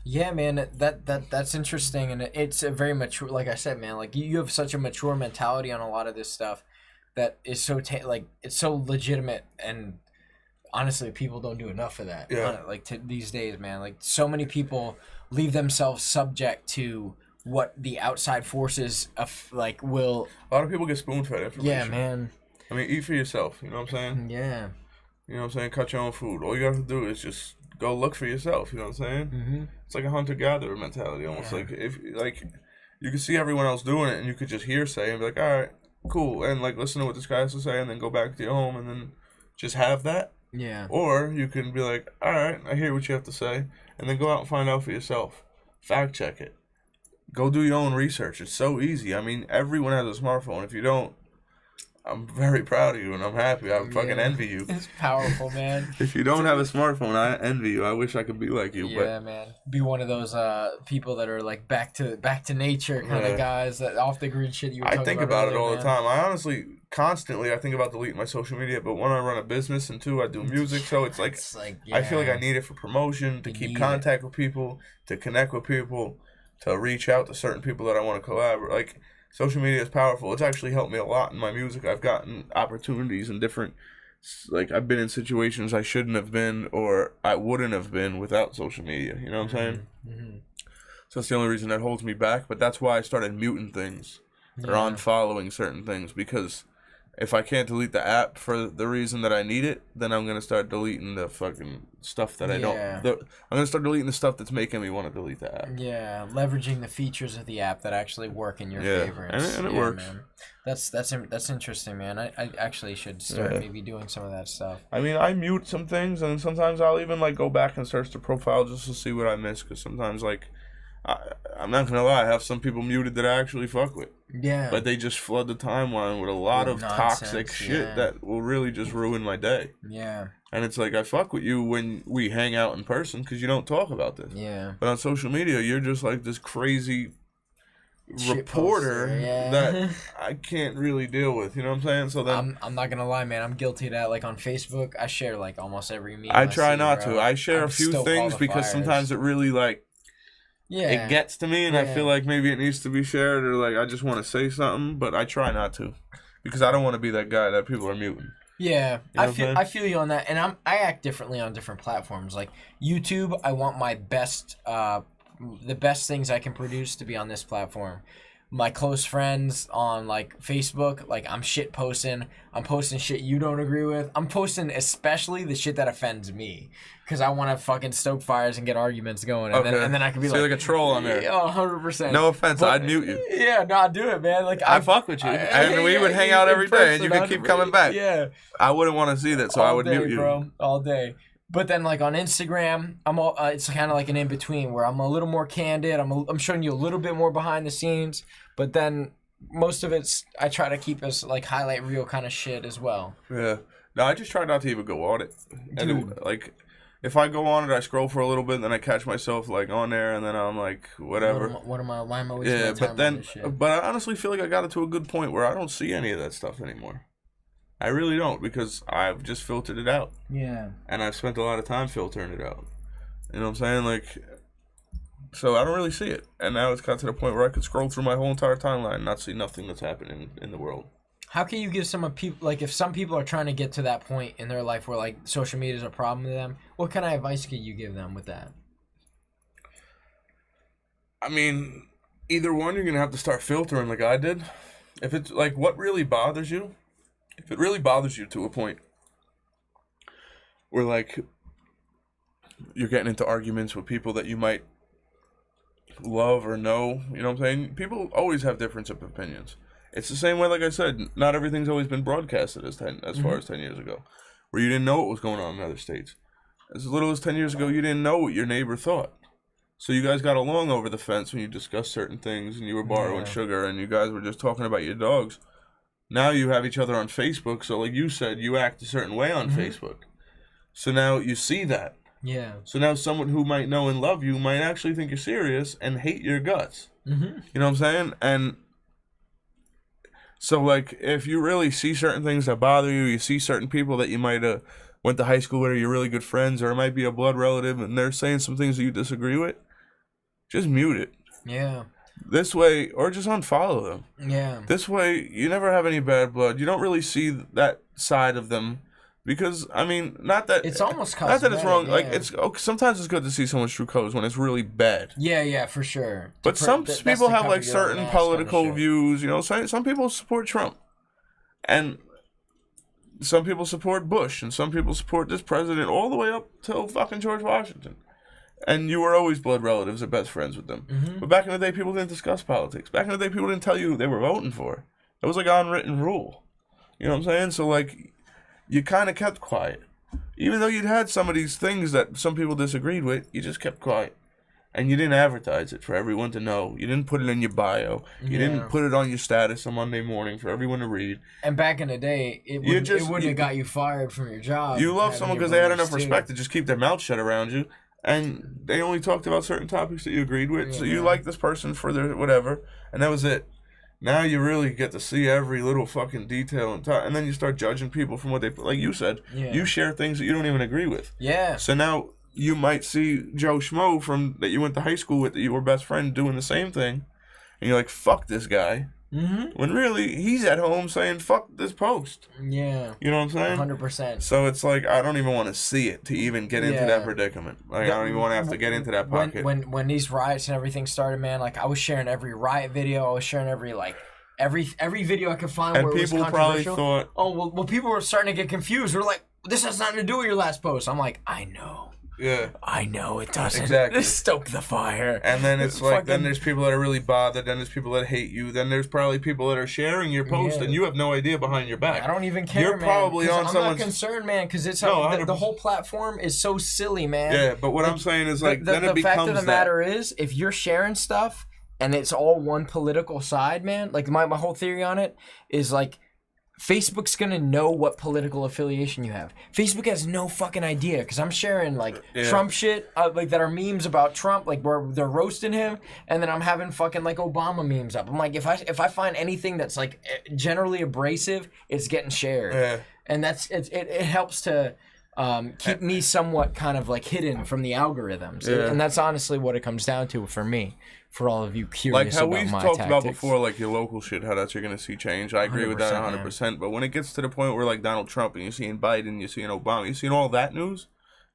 Yeah, man, that's interesting, and it's a very mature. Like I said, man, like you have such a mature mentality on a lot of this stuff that is so it's so legitimate, and honestly, people don't do enough of that. Yeah. Like these days, man, like so many people leave themselves subject to what the outside forces of will. A lot of people get spoon-fed information. Yeah, man. I mean, eat for yourself. You know what I'm saying? Yeah. You know what I'm saying? Cut your own food. All you have to do is just go look for yourself. You know what I'm saying? Mm-hmm. It's like a hunter-gatherer mentality, almost. Like if you could see everyone else doing it, and you could just hearsay and be like, all right, cool, and like listen to what this guy has to say, and then go back to your home and then just have that. Yeah. Or you can be like, all right, I hear what you have to say, and then go out and find out for yourself. Fact check it. Go do your own research. It's so easy. I mean, everyone has a smartphone. If you don't, I'm very proud of you, and I'm happy. I fucking envy you. It's powerful, man. If you don't have a smartphone, I envy you. I wish I could be like you. Yeah, man. Be one of those people that are like back to nature kind of guys, that off the grid shit you were talking about. I think about it all man. the time. I honestly, constantly, I think about deleting my social media. But when I run a business and two, I do music, so it's like I feel like I need it for promotion, to keep contact with people, to connect with people, to reach out to certain people that I want to collaborate. Like, social media is powerful. It's actually helped me a lot in my music. I've gotten opportunities in different, like, I've been in situations I shouldn't have been or I wouldn't have been without social media. You know what I'm saying? Mm-hmm. So that's the only reason that holds me back. But that's why I started muting things or unfollowing certain things, because if I can't delete the app for the reason that I need it, then I'm going to start deleting the fucking stuff that I don't. I'm going to start deleting the stuff that's making me want to delete the app. Yeah, leveraging the features of the app that actually work in your favor. And it works. Man. That's interesting, man. I actually should start maybe doing some of that stuff. I mean, I mute some things, and sometimes I'll even like go back and search the profile just to see what I missed, because sometimes like I'm not gonna lie, I have some people muted that I actually fuck with. Yeah. But they just flood the timeline with a lot of toxic shit that will really just ruin my day. Yeah. And it's like, I fuck with you when we hang out in person because you don't talk about this. Yeah. But on social media, you're just like this crazy reporter that I can't really deal with. You know what I'm saying? So then I'm not gonna lie, man. I'm guilty of that. Like on Facebook, I share like almost every meme. I try not to. I share a few things because sometimes it really like. Yeah. It gets to me, and I feel like maybe it needs to be shared, or like I just want to say something, but I try not to, because I don't want to be that guy that people are muting. Yeah, you know I feel you on that, and I act differently on different platforms. Like YouTube, I want my best, the best things I can produce to be on this platform. My close friends on like Facebook, like I'm shit posting. I'm posting shit you don't agree with. I'm posting especially the shit that offends me, because I want to fucking stoke fires and get arguments going, and then I can be like a troll on there. Oh, 100%. No offense, I'd mute you. Yeah, no, I'd do it, man. Like I fuck with you, and we would hang out every day, and you could keep coming back. Yeah, I wouldn't want to see that, so I would mute you, bro, all day. But then, like on Instagram, it's kind of like an in between where I'm a little more candid. I'm showing you a little bit more behind the scenes, but then most of it's I try to keep as like highlight reel kind of shit as well. Yeah, No, I just try not to even go on it. And Dude. like, if I go on it, I scroll for a little bit, and then I catch myself like on there, and then I'm like, whatever. Why am I wasting my time but then, on this shit? but I honestly feel like I got it to a good point where I don't see any of that stuff anymore. I really don't, because I've just filtered it out. Yeah. And I've spent a lot of time filtering it out. You know what I'm saying? Like, so I don't really see it. And now it's got to the point where I could scroll through my whole entire timeline and not see nothing that's happening in the world. How can you give some people, like, if some people are trying to get to that point in their life where, like, social media is a problem to them, what kind of advice can you give them with that? I mean, either one, you're going to have to start filtering like I did. If it's, like, what really bothers you, if it really bothers you to a point where, like, you're getting into arguments with people that you might love or know, you know what I'm saying? People always have difference of opinions. It's the same way, like I said, not everything's always been broadcasted as far as 10 years ago, where you didn't know what was going on in other states. As little as 10 years ago, you didn't know what your neighbor thought. So you guys got along over the fence when you discussed certain things, and you were borrowing sugar, and you guys were just talking about your dogs. Now you have each other on Facebook, so like you said, you act a certain way on Facebook. So now you see that. Yeah. So now someone who might know and love you might actually think you're serious and hate your guts. You know what I'm saying? And so, like, if you really see certain things that bother you, you see certain people that you might have went to high school with, or you're really good friends, or it might be a blood relative, and they're saying some things that you disagree with, just mute it. Yeah. This way, or just unfollow them. Yeah. This way, you never have any bad blood. You don't really see that side of them. Because, I mean, not that it's almost not that it's wrong. yeah. Like, it's sometimes it's good to see someone's true colors when it's really bad. Yeah, for sure. But some people have like certain political views. You know, some people support Trump, and some people support Bush, and some people support this president, all the way up till fucking George Washington. And you were always blood relatives or best friends with them. But back in the day, people didn't discuss politics. Back in the day, people didn't tell you who they were voting for. It was like unwritten rule. You know what I'm saying? So like, you kind of kept quiet. Even though you'd had some of these things that some people disagreed with, you just kept quiet. And you didn't advertise it for everyone to know. You didn't put it in your bio. You didn't put it on your status on Monday morning for everyone to read. And back in the day, it wouldn't have got you fired from your job. You love someone because they had enough respect to just keep their mouth shut around you. And they only talked about certain topics that you agreed with. So you liked this person for their whatever. And that was it. Now you really get to see every little fucking detail and then you start judging people from what they, like you said, you share things that you don't even agree with. Yeah. So now you might see Joe Schmo that you went to high school with, that you were best friend, doing the same thing, and you're like, fuck this guy. When really he's at home saying fuck this post. Yeah. You know what I'm saying? 100%. So it's like I don't even want to see it to even get into that predicament. Like I don't even want to have to get into that pocket. When these riots and everything started, man, like I was sharing every riot video. I was sharing every video I could find and where it was controversial. And people probably thought, oh well, people were starting to get confused. We're like, this has nothing to do with your last post. I'm like, I know. Yeah. I know it doesn't. Exactly. Stoke the fire. And then it's like, then there's people that are really bothered. Then there's people that hate you. Then there's probably people that are sharing your post and you have no idea behind your back. I don't even care, You're probably on someone's... I'm not concerned, man, because it's the whole platform is so silly, man. Yeah, but what I'm saying is like, then it becomes the fact of the matter is, if you're sharing stuff and it's all one political side, man, like my whole theory on it is like, Facebook's gonna know what political affiliation you have. Facebook has no fucking idea because I'm sharing like Trump shit, like that are memes about Trump, like where they're roasting him, and then I'm having fucking like Obama memes up. I'm like, if I find anything that's like generally abrasive, it's getting shared, and that's it helps to keep me somewhat kind of like hidden from the algorithms, and that's honestly what it comes down to for me. For all of you curious about my tactics. Like how we talked about before, like your local shit, how that's you're going to see change. I agree with that 100%. But when it gets to the point where like Donald Trump and you're seeing Biden, you're seeing Obama, you're seeing all that news,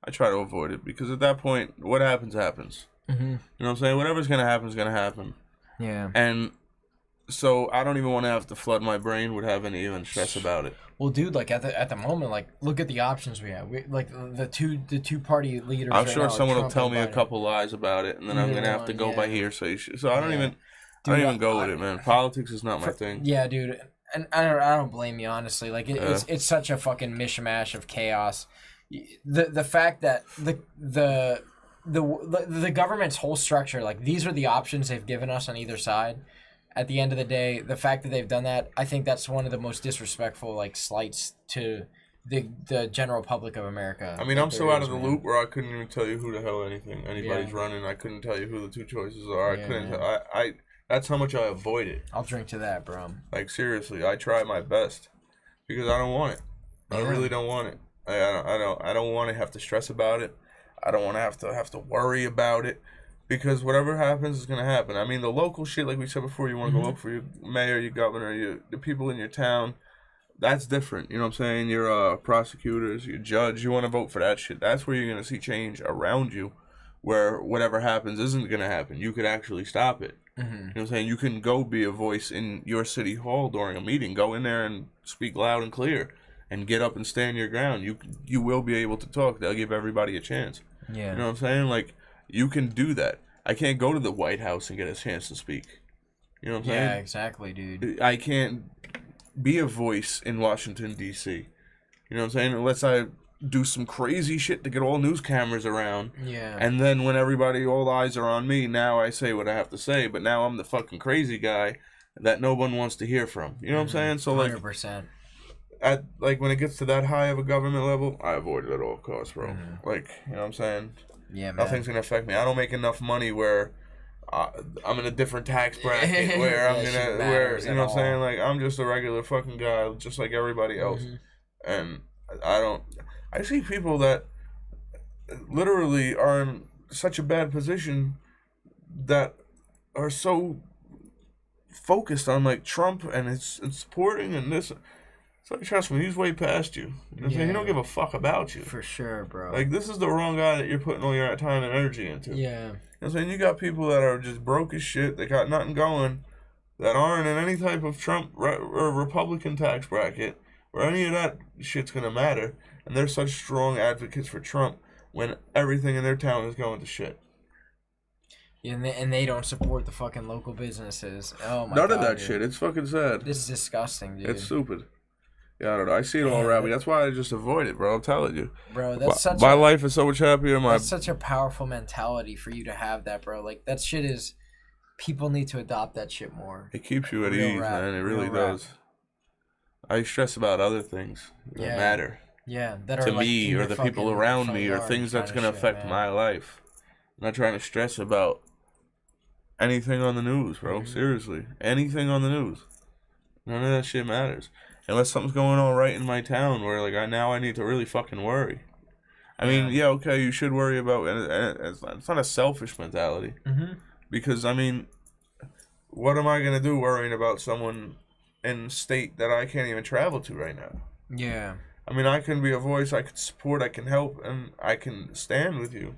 I try to avoid it. Because at that point, what happens, happens. You know what I'm saying? Whatever's going to happen is going to happen. Yeah. And so I don't even want to have to flood my brain with having even stress about it. Well, dude, like at the moment, like look at the options we have. Like the two party leaders. I'm sure someone will tell me a couple lies about it, and then I'm gonna have to go by hearsay. So I don't even go with it, man. Politics is not my thing. Yeah, dude, and I don't blame you, honestly. Like it's such a fucking mishmash of chaos. The fact that the government's whole structure, like these are the options they've given us on either side. At the end of the day, the fact that they've done that, I think that's one of the most disrespectful like slights to the general public of America. I mean, I'm so out of the loop where I couldn't even tell you who the hell anybody's running. I couldn't tell you who the two choices are. I couldn't. I that's how much I avoid it. I'll drink to that, bro. Like seriously, I try my best because I don't want it. I really don't want it. I don't want to have to stress about it. I don't want to have to worry about it because whatever happens is gonna happen. I mean, the local shit, like we said before, you want to go look for your mayor, your governor, the people in your town. That's different. You know what I'm saying? Your prosecutors, your judge. You want to vote for that shit. That's where you're gonna see change around you, where whatever happens isn't gonna happen. You could actually stop it. You know what I'm saying? You can go be a voice in your city hall during a meeting. Go in there and speak loud and clear and get up and stand your ground. You will be able to talk. They'll give everybody a chance. Yeah. You know what I'm saying? Like, you can do that. I can't go to the White House and get a chance to speak. You know what I'm saying? Yeah, exactly, dude. I can't be a voice in Washington, D.C. You know what I'm saying? Unless I do some crazy shit to get all news cameras around. Yeah. And then when all eyes are on me, now I say what I have to say. But now I'm the fucking crazy guy that no one wants to hear from. You know what I'm saying? So 100%. Like when it gets to that high of a government level, I avoid it at all costs, bro. Like, you know what I'm saying? Yeah, man. Nothing's gonna affect me. I don't make enough money where I'm in a different tax bracket where I'm you know what I'm saying? Like, I'm just a regular fucking guy, just like everybody else. And I see people that literally are in such a bad position that are so focused on like Trump and it's supporting and this. So trust me, he's way past you. You know what I'm saying? He don't give a fuck about you. For sure, bro. Like, this is the wrong guy that you're putting all your time and energy into. Yeah. You know what I'm saying? You got people that are just broke as shit, they got nothing going, that aren't in any type of Trump or Republican tax bracket where any of that shit's gonna matter. And they're such strong advocates for Trump when everything in their town is going to shit. Yeah, and they don't support the fucking local businesses. Oh my god. None of that shit. It's fucking sad. This is disgusting, dude. It's stupid. Yeah, I don't know. I see it all around me. That's why I just avoid it, bro. I'm telling you. Bro, that's such my life is so much happier. That's such a powerful mentality for you to have that, bro. Like, that shit is... People need to adopt that shit more. It keeps you at ease, man. It really does. I stress about other things that matter. Yeah, that are to like me or the people around me or things that's going to affect my life. I'm not trying to stress about anything on the news, bro. Seriously. Anything on the news. None of that shit matters. Unless something's going on right in my town where, like, I need to really fucking worry. I mean, yeah, okay, you should worry about it. It's not a selfish mentality. Because, I mean, what am I going to do worrying about someone in a state that I can't even travel to right now? Yeah. I mean, I can be a voice, I can support, I can help, and I can stand with you.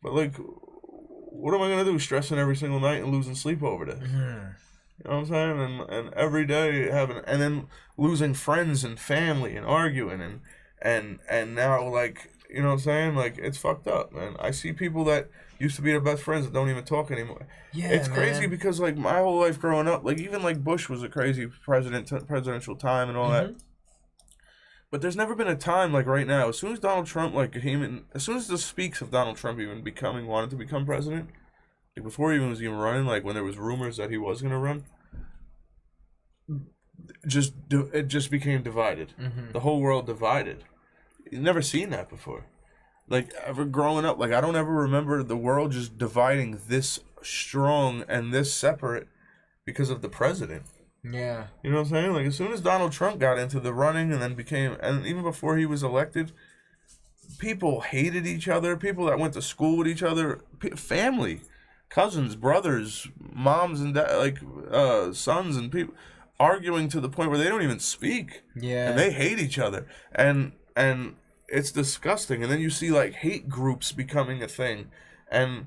But, like, what am I going to do stressing every single night and losing sleep over this? You know what I'm saying? And every day and then losing friends and family and arguing and now, like, you know what I'm saying? Like, it's fucked up, man. I see people that used to be their best friends that don't even talk anymore. Yeah, it's crazy because, like, my whole life growing up, like, even like Bush was a crazy presidential time and all that. But there's never been a time like right now. As soon as Donald Trump as soon as the speaks of Donald Trump even wanted to become president. Like, before he was even running, like when there was rumors that he was gonna run, it just became divided. The whole world divided. You've never seen that before. Like, ever growing up, like, I don't ever remember the world just dividing this strong and this separate because of the president. Yeah. You know what I'm saying? Like, as soon as Donald Trump got into the running and even before he was elected, people hated each other. People that went to school with each other, family. Cousins, brothers, moms and sons and people arguing to the point where they don't even speak. Yeah. And they hate each other. And it's disgusting. And then you see, like, hate groups becoming a thing. And,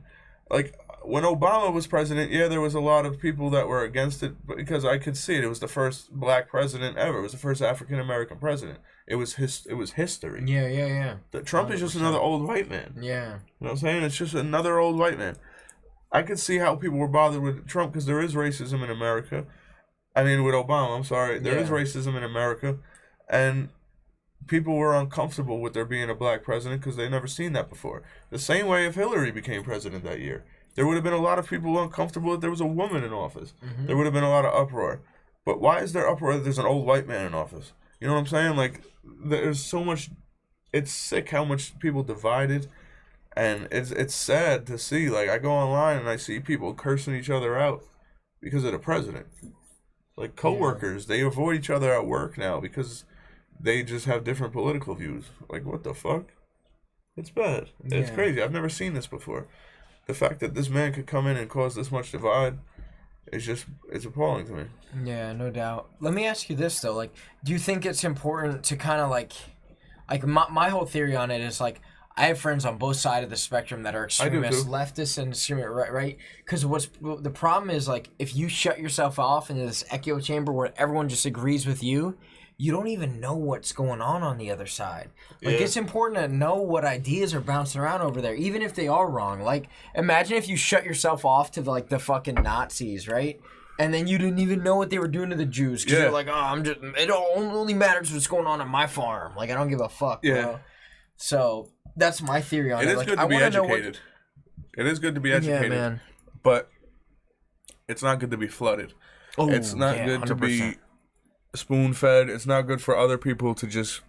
like, when Obama was president, yeah, there was a lot of people that were against it because I could see it. It was the first black president ever. It was the first African-American president. It was history. Yeah. Trump 100%. Is just another old white man. Yeah. You know what I'm saying? It's just another old white man. I could see how people were bothered with Trump because there is racism in America. I mean, with Obama, I'm sorry. There is racism in America. And people were uncomfortable with there being a black president because they'd never seen that before. The same way if Hillary became president that year. There would have been a lot of people uncomfortable if there was a woman in office. There would have been a lot of uproar. But why is there uproar if there's an old white man in office? You You know what I'm saying? Like, there's so much. It's sick how much people divided, and it's sad to see. Like, I go online and I see people cursing each other out because of the president. Like, coworkers, they avoid each other at work now because they just have different political views. Like, what the fuck? It's bad. It's crazy. I've never seen this before. The fact that this man could come in and cause this much divide is just, it's appalling to me. Yeah, no doubt. Let me ask you this, though. Like, do you think it's important to kind of, like my whole theory on it is, like, I have friends on both sides of the spectrum that are extremists, leftists, and extremists, right? Because the problem is, like, if you shut yourself off into this echo chamber where everyone just agrees with you, you don't even know what's going on the other side. Like, it's important to know what ideas are bouncing around over there, even if they are wrong. Like, imagine if you shut yourself off to, like, the fucking Nazis, right? And then you didn't even know what they were doing to the Jews. Because you're like, oh, it only matters what's going on my farm. Like, I don't give a fuck, bro. So, that's my theory on it. It is good to be educated. It is good to be educated. Yeah, man. But it's not good to be flooded. Oh, it's not good 100%. To be spoon-fed. It's not good for other people to just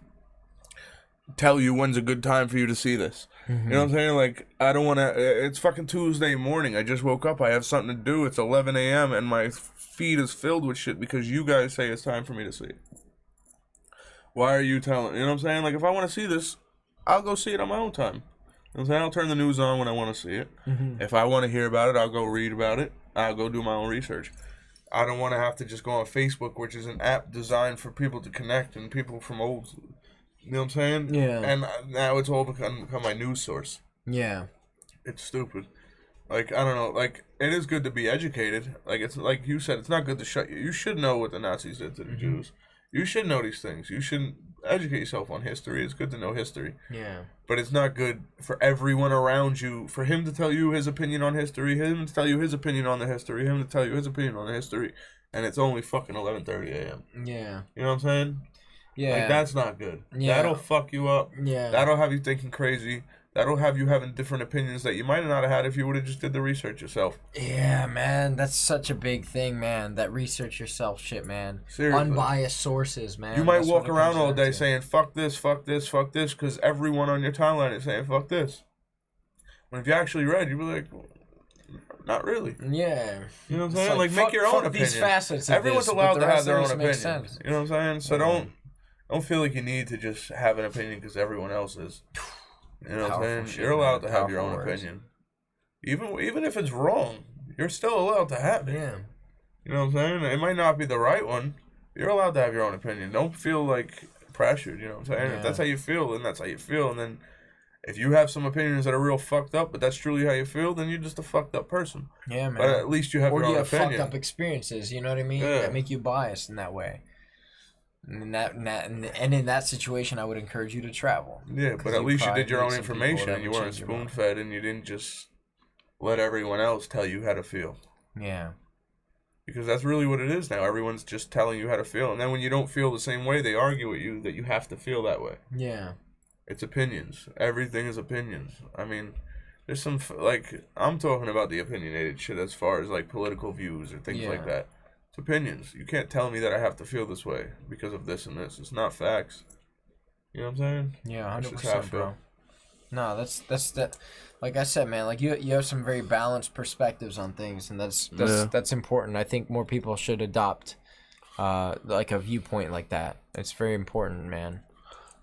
tell you when's a good time for you to see this. You know what I'm saying? Like, I don't want to... It's fucking Tuesday morning. I just woke up. I have something to do. It's 11 a.m. and my feed is filled with shit because you guys say it's time for me to see it. Why are you telling... You know what I'm saying? Like, if I want to see this, I'll go see it on my own time. You know what I'm saying? I'll turn the news on when I want to see it. If I want to hear about it, I'll go read about it. I'll go do my own research. I don't want to have to just go on Facebook, which is an app designed for people to connect and people from old... You know what I'm saying? Yeah. And now it's all become my news source. Yeah. It's stupid. Like, I don't know. Like, it is good to be educated. Like, it's like you said, it's not good to shut you. You should know what the Nazis did to the Jews. You should know these things. You should educate yourself on history. It's good to know history. Yeah. But it's not good for everyone around you, for him to tell you his opinion on history, him to tell you his opinion on the history, him to tell you his opinion on the history, and it's only fucking 11:30 a.m. Yeah. You know what I'm saying? Yeah. Like, that's not good. Yeah. That'll fuck you up. Yeah. That'll have you thinking crazy. That'll have you having different opinions that you might not have had if you would have just did the research yourself. Yeah, man. That's such a big thing, man. That research yourself shit, man. Seriously. Unbiased sources, man. You might walk around all day saying, fuck this, fuck this, fuck this, because everyone on your timeline is saying, fuck this. When if you actually read, you'd be like... Not really. Yeah. You know what I'm saying? Like, make your own opinion. These facets of everyone's allowed to have their own opinion. You know what I'm saying? So don't feel like you need to just have an opinion because everyone else is. You know what I'm saying? You're allowed to have your own opinion. Even if it's wrong, you're still allowed to have it. Yeah. You know what I'm saying? It might not be the right one. You're allowed to have your own opinion. Don't feel like pressured, you know what I'm saying? Yeah. If that's how you feel, then that's how you feel. And then if you have some opinions that are real fucked up, but that's truly how you feel, then you're just a fucked up person. Yeah, man. But at least you have your own opinion. Or you have fucked up experiences, you know what I mean? Yeah. That make you biased in that way. And in that situation, I would encourage you to travel. Yeah, but at least you did your own information, and you weren't spoon-fed, and you didn't just let everyone else tell you how to feel. Yeah. Because that's really what it is now. Everyone's just telling you how to feel, and then when you don't feel the same way, they argue with you that you have to feel that way. Yeah. It's opinions. Everything is opinions. I mean, there's some, like, I'm talking about the opinionated shit as far as, like, political views or things like that. Opinions. You can't tell me that I have to feel this way because of this and this. It's not facts. You know what I'm saying? Yeah, 100%, bro. No, that's that. Like I said, man, like you have some very balanced perspectives on things, and that's important. I think more people should adopt like a viewpoint like that. It's very important, man.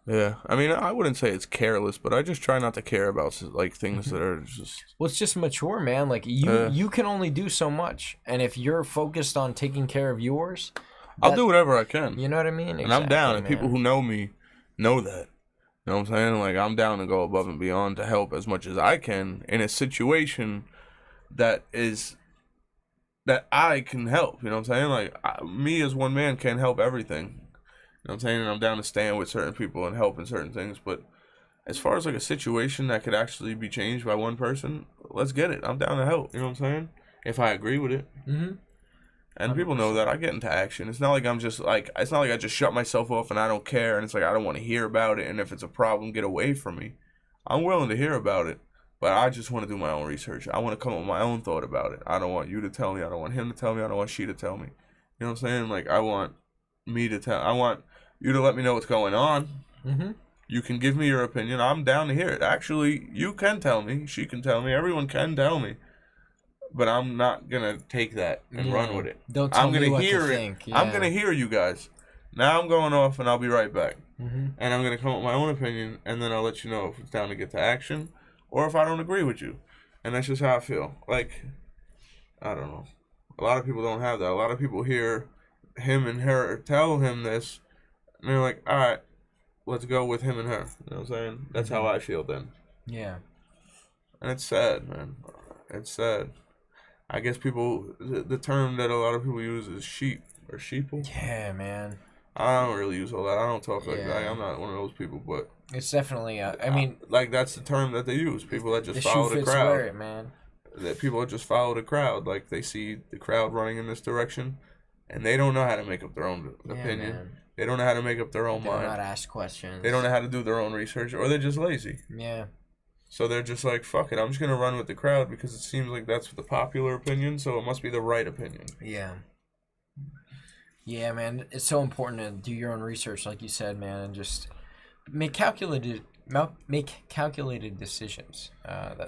Yeah, I mean, I wouldn't say it's careless, but I just try not to care about like things that are just. Well, it's just mature, man. Like you can only do so much, and if you're focused on taking care of yours, I'll do whatever I can. You know what I mean? Exactly, and I'm down, and people who know me know that. You know what I'm saying? Like, I'm down to go above and beyond to help as much as I can in a situation that I can help. You know what I'm saying? Like, me as one man can't help everything. You know what I'm saying? And I'm down to stand with certain people and help in certain things. But as far as like a situation that could actually be changed by one person, let's get it. I'm down to help. You know what I'm saying? If I agree with it. Mm-hmm. And 100%. People know that I get into action. It's not like I'm just like, it's not like I just shut myself off and I don't care. And it's like, I don't want to hear about it. And if it's a problem, get away from me. I'm willing to hear about it. But I just want to do my own research. I want to come up with my own thought about it. I don't want you to tell me. I don't want him to tell me. I don't want she to tell me. You know what I'm saying? Like, I want me to tell. I want you to let me know what's going on. Mm-hmm. You can give me your opinion. I'm down to hear it. Actually, you can tell me. She can tell me. Everyone can tell me. But I'm not going to take that and run with it. Don't tell me what to think. Yeah. I'm going to hear you guys. Now I'm going off, and I'll be right back. Mm-hmm. And I'm going to come up with my own opinion, and then I'll let you know if it's time to get to action or if I don't agree with you. And that's just how I feel. Like, I don't know. A lot of people don't have that. A lot of people hear him and her tell him this, and they're like, all right, let's go with him and her. You know what I'm saying? That's how I feel then. Yeah. And it's sad, man. It's sad. I guess the term that a lot of people use is sheep or sheeple. Yeah, man. I don't really use all that. I don't talk like that. I'm not one of those people, but it's definitely. I mean, like that's the term that they use. People that just follow the crowd. Wear it, man. That people that just follow the crowd. Like they see the crowd running in this direction, and they don't know how to make up their own opinion. Man. They don't know how to make up their own mind. They don't know how to ask questions. They don't know how to do their own research, or they're just lazy. Yeah. So they're just like, fuck it, I'm just going to run with the crowd because it seems like that's the popular opinion, so it must be the right opinion. Yeah. Yeah, man. It's so important to do your own research, like you said, man, and just make calculated decisions.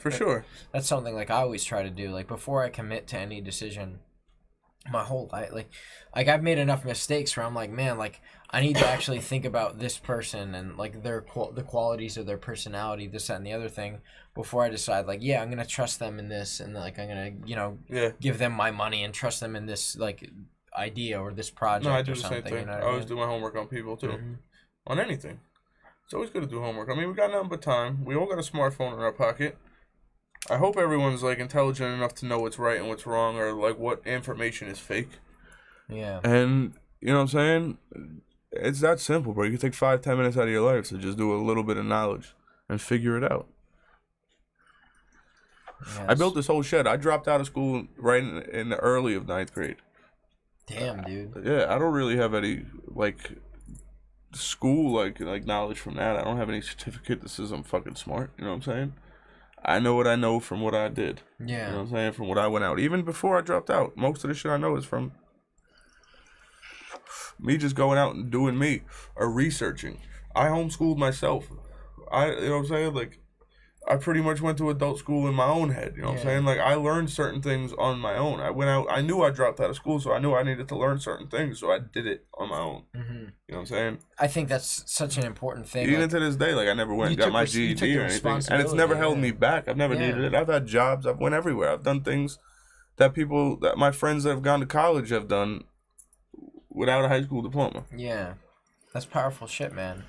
Sure. That's something like I always try to do. Like before I commit to any decision, my whole life, like I've made enough mistakes where I'm like, man, like I need to actually think about this person and like the qualities of their personality, this, that, and the other thing before I decide like, yeah, I'm gonna trust them in this, and like I'm gonna give them my money and trust them in this like idea or this project. No, I do or the something, same thing. You know I always do my homework on people too, on anything. It's always good to do homework. I mean, we got nothing but time. We all got a smartphone in our pocket. I hope everyone's like intelligent enough to know what's right and what's wrong, or like what information is fake. Yeah. And you know what I'm saying? It's that simple, bro. You can take 5-10 minutes out of your life to just do a little bit of knowledge and figure it out. Yes. I built this whole shed. I dropped out of school right in the early of 9th grade. Damn, dude. Yeah, I don't really have any like school like knowledge from that. I don't have any certificate that says I'm fucking smart. You know what I'm saying? I know what I know from what I did. Yeah. You know what I'm saying? From what I went out. Even before I dropped out, most of the shit I know is from me just going out and doing me or researching. I homeschooled myself. You know what I'm saying? Like, I pretty much went to adult school in my own head. You know what I'm saying? Like, I learned certain things on my own. I went out. I knew I dropped out of school, so I knew I needed to learn certain things, so I did it on my own. Mm-hmm. You know what I'm saying? I think that's such an important thing. Even to this day, like, I never went and got my GED or anything. And it's never held me back. I've never needed it. I've had jobs. I've went everywhere. I've done things that my friends that have gone to college have done without a high school diploma. Yeah. That's powerful shit, man.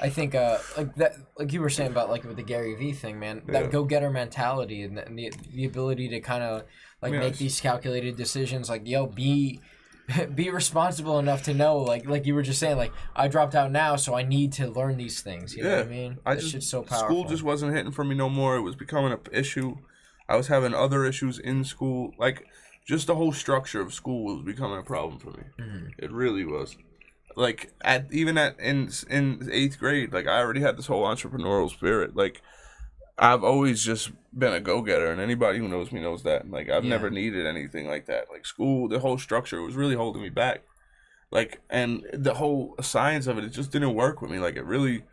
I think like that, like you were saying about like with the Gary Vee thing, man, that go-getter mentality and the ability to kind of like make these calculated decisions, like be responsible enough to know, like you were just saying, like I dropped out now, so I need to learn these things. You know what I mean? This shit's so powerful. School just wasn't hitting for me no more. It was becoming an issue. I was having other issues in school, like just the whole structure of school was becoming a problem for me. Mm-hmm. It really was. Like in 8th grade, like I already had this whole entrepreneurial spirit. Like I've always just been a go-getter, and anybody who knows me knows that. Like I've never needed anything like that. Like school, the whole structure was really holding me back. Like, and the whole science of it just didn't work with me. Like it really,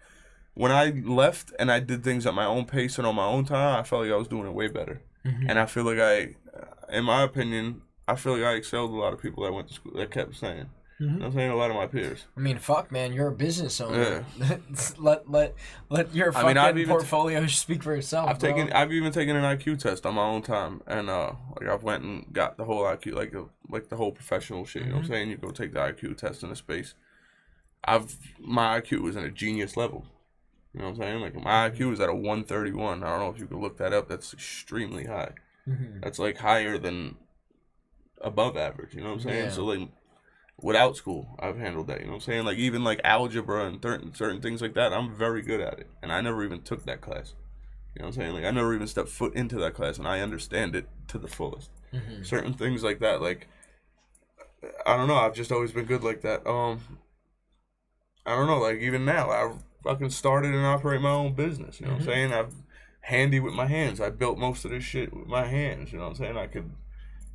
when I left and I did things at my own pace and on my own time, I felt like I was doing it way better. Mm-hmm. And I feel like in my opinion, I feel like I excelled a lot of people that went to school that kept saying. Mm-hmm. You know what I'm saying? A lot of my peers. I mean, fuck, man, you're a businance owner. Yeah. let your fucking portfolio speak for itself. I've even taken an IQ test on my own time, and like I've went and got the whole IQ, like the whole professional shit. You know what I'm saying? You go take the IQ test in a space. My IQ was in a genius level. You know what I'm saying? Like my IQ is at a 131. I don't know if you can look that up. That's extremely high. Mm-hmm. That's like higher than above average. You know what I'm saying? Yeah. So like. Without school, I've handled that, you know what I'm saying? Like, even, like, algebra and certain things like that, I'm very good at it. And I never even took that class. You know what I'm saying? Like, I never even stepped foot into that class, and I understand it to the fullest. Mm-hmm. Certain things like that, like, I don't know, I've just always been good like that. I don't know, like, even now, I fucking started and operate my own business, you know what I'm saying? I'm handy with my hands. I built most of this shit with my hands, you know what I'm saying? I could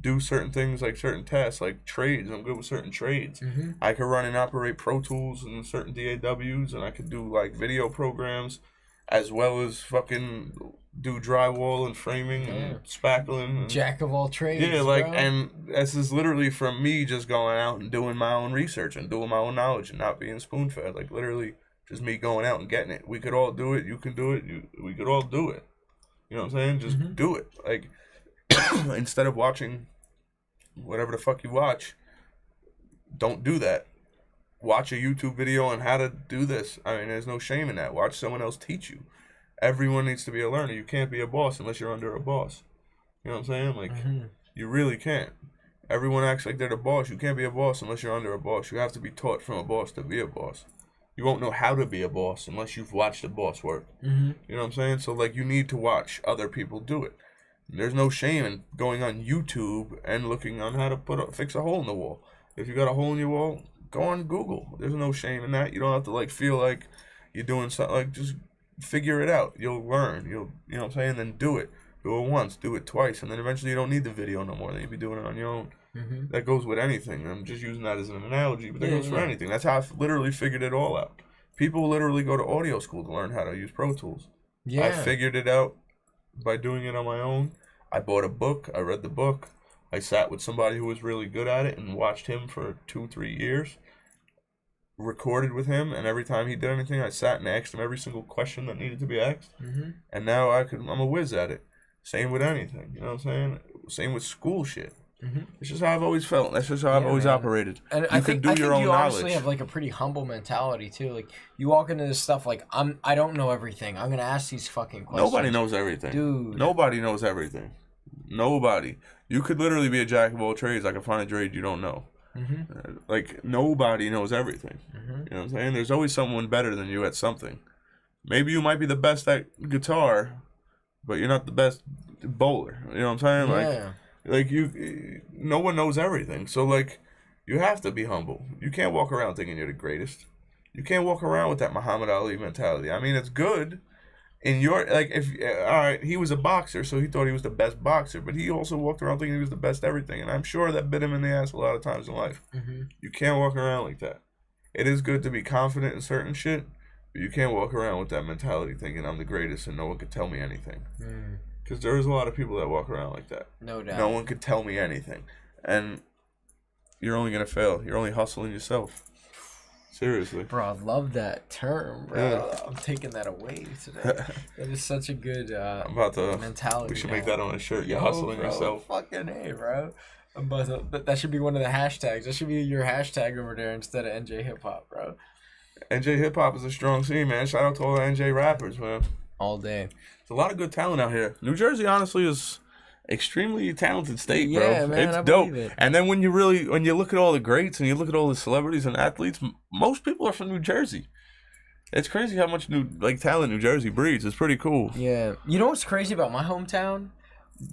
do certain things, like certain tasks, like trades. I'm good with certain trades. I could run and operate Pro Tools and certain DAWs, and I could do like video programs, as well as fucking do drywall and framing and spackling. And, Jack of all trades. yeah, like, bro. and this is literally from me just going out and doing my own research and doing my own knowledge and not being spoon fed. Like, literally, just me going out and getting it. We could all do it. You can do it. We could all do it. You know what I'm saying? Just do it. Like, instead of watching whatever the fuck you watch, don't do that. Watch a YouTube video on how to do this. I mean, there's no shame in that. Watch someone else teach you. Everyone needs to be a learner. You can't be a boss unless you're under a boss. You know what I'm saying? Like, you really can't. Everyone acts like they're the boss. You can't be a boss unless you're under a boss. You have to be taught from a boss to be a boss. You won't know how to be a boss unless you've watched a boss work. You know what I'm saying? So, like, you need to watch other people do it. There's no shame in going on YouTube and looking on how to fix a hole in the wall. If you got a hole in your wall, go on Google. There's no shame in that. You don't have to, like, feel like you're doing something. Like, just figure it out. You'll learn. You know what I'm saying? Then do it. Do it once. Do it twice. And then eventually you don't need the video no more. Then you'll be doing it on your own. That goes with anything. I'm just using that as an analogy, but that goes for anything. That's how I literally figured it all out. People literally go to audio school to learn how to use Pro Tools. I figured it out by doing it on my own. I bought a book. I read the book. I sat with somebody who was really good at it and watched him for 2-3 years. Recorded with him, and every time he did anything, I sat and asked him every single question that needed to be asked. And now I'm a whiz at it. Same with anything. You know what I'm saying? Same with school shit. It's just how I've always felt. That's just how I've always operated. And I think you honestly have like a pretty humble mentality too. Like, you walk into this stuff like, I don't know everything. I'm gonna ask these fucking questions. Nobody knows everything, dude. Nobody knows everything. Nobody. You could literally be a jack of all trades. I could find a trade you don't know. Like, nobody knows everything. You know what I'm saying? There's always someone better than you at something. Maybe you might be the best at guitar, but you're not the best bowler. You know what I'm saying? Like no one knows everything. So, like, you have to be humble. You can't walk around thinking you're the greatest. You can't walk around with that Muhammad Ali mentality. I mean, it's good in your, like, if, all right, he was a boxer, so he thought he was the best boxer, but he also walked around thinking he was the best everything, and I'm sure that bit him in the ass a lot of times in life. You can't walk around like that. It is good to be confident in certain shit, but you can't walk around with that mentality thinking I'm the greatest and no one could tell me anything. Because there is a lot of people that walk around like that. No doubt. No one could tell me anything. And you're only going to fail. You're only hustling yourself. Seriously. Bro, I love that term, bro. I'm taking that away today. That is such a good mentality. We should make that on a shirt. You're hustling yourself. Fucking A, bro. That should be one of the hashtags. That should be your hashtag over there instead of NJ Hiphop, bro. NJ Hiphop is a strong scene, man. Shout out to all the NJ rappers, man. All day. There's a lot of good talent out here. New Jersey, honestly, is extremely talented state, bro. Yeah, man, it's dope. And then when you look at all the greats and you look at all the celebrities and athletes, most people are from New Jersey. It's crazy how much talent New Jersey breeds. It's pretty cool. Yeah. You know what's crazy about my hometown?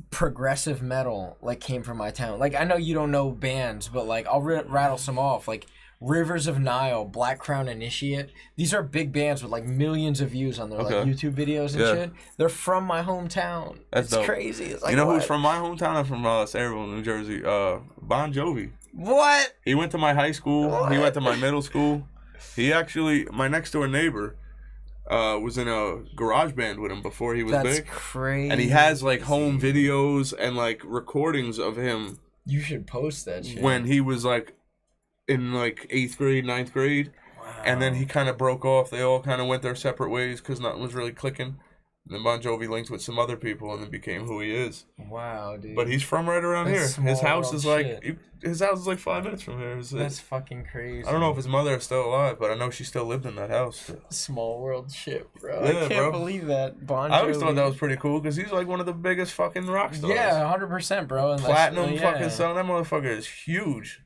Progressive metal came from my town. Like, I know you don't know bands, but I'll rattle some off. Like, Rivers of Nile, Black Crown Initiate. These are big bands with millions of views on their YouTube videos and shit. They're from my hometown. It's dope. Crazy. It's you know who's from my hometown? I'm from Sayreville, New Jersey. Bon Jovi. What? He went to my high school. What? He went to my middle school. He actually, my next door neighbor, was in a garage band with him before he was big. That's crazy. And he has home videos and recordings of him. You should post that shit. When he was in 8th grade, 9th grade. Wow. And then he kind of broke off. They all kind of went their separate ways because nothing was really clicking. And then Bon Jovi linked with some other people and then became who he is. Wow, dude. But he's from right around here. His house is his house is 5 minutes from here. That's fucking crazy. I don't know if his mother is still alive, but I know she still lived in that house. Small world shit, bro. Yeah, I can't believe that. Bon Jovi. I always thought that was pretty cool because he's one of the biggest fucking rock stars. Yeah, 100%, bro. And Platinum fucking song. That motherfucker is huge.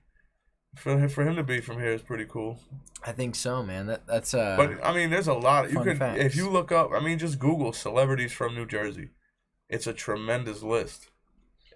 For him to be from here is pretty cool. I think so, man. That's But I mean, there's a lot. Facts. If you look up. I mean, just Google celebrities from New Jersey. It's a tremendous list.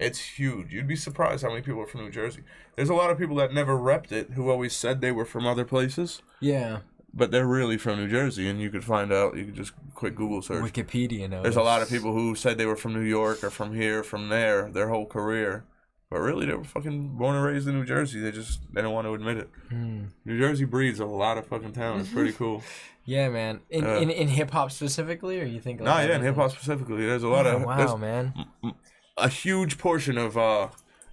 It's huge. You'd be surprised how many people are from New Jersey. There's a lot of people that never repped it who always said they were from other places. Yeah. But they're really from New Jersey, and you could find out. You could just quick Google search. Wikipedia knows. There's a lot of people who said they were from New York or from here, from there, their whole career. But really, they were fucking born and raised in New Jersey. They don't want to admit it. New Jersey breeds a lot of fucking talent. It's pretty cool. Yeah, man. In hip hop specifically, or you think? Like in hip hop specifically, there's a lot of man. A huge portion of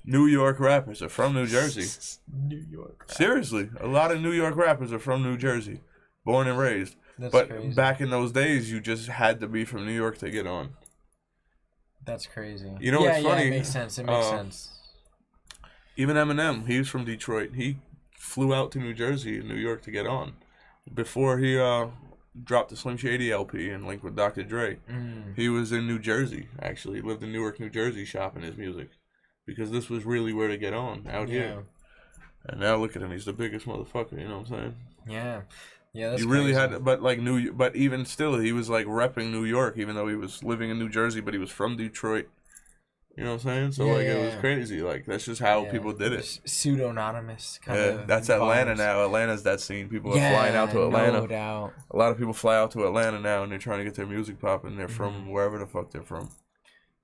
New York rappers are from New Jersey. New York. Rappers. Seriously, a lot of New York rappers are from New Jersey, born and raised. But crazy. Back in those days, you just had to be from New York to get on. That's crazy. You know what's funny? Yeah, it makes sense. It makes sense. Even Eminem, he's from Detroit. He flew out to New Jersey and New York to get on. Before he dropped the Slim Shady LP and linked with Dr. Dre, he was in New Jersey, actually. He lived in Newark, New Jersey, shopping his music. Because this was really where to get on, out here. And now look at him, he's the biggest motherfucker, you know what I'm saying? Yeah. Yeah, that's You really crazy. had to, but even still, he was like repping New York, even though he was living in New Jersey, but he was from Detroit. You know what I'm saying? So it was crazy. Like that's just how people did it. Pseudo-anonymous kind of. That's Atlanta now. Atlanta's that scene. People are flying out to Atlanta. No doubt. A lot of people fly out to Atlanta now, and they're trying to get their music popping. They're from wherever the fuck they're from.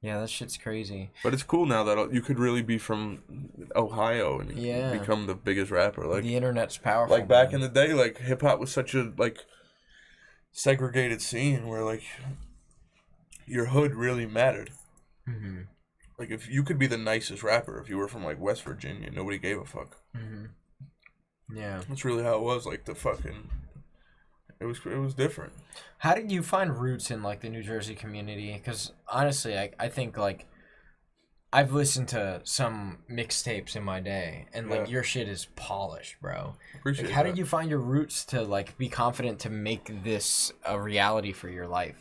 Yeah, that shit's crazy. But it's cool now that you could really be from Ohio and become the biggest rapper. Like the internet's powerful. Like back in the day, like hip hop was such a segregated scene where like your hood really mattered. Like if you could be the nicest rapper if you were from like West Virginia, nobody gave a fuck. Yeah, that's really how it was. Like the fucking, it was different. How did you find roots in like the New Jersey community? Because honestly, I think like I've listened to some mixtapes in my day, and like your shit is polished, bro. Appreciate like, how did you find your roots to like be confident to make this a reality for your life?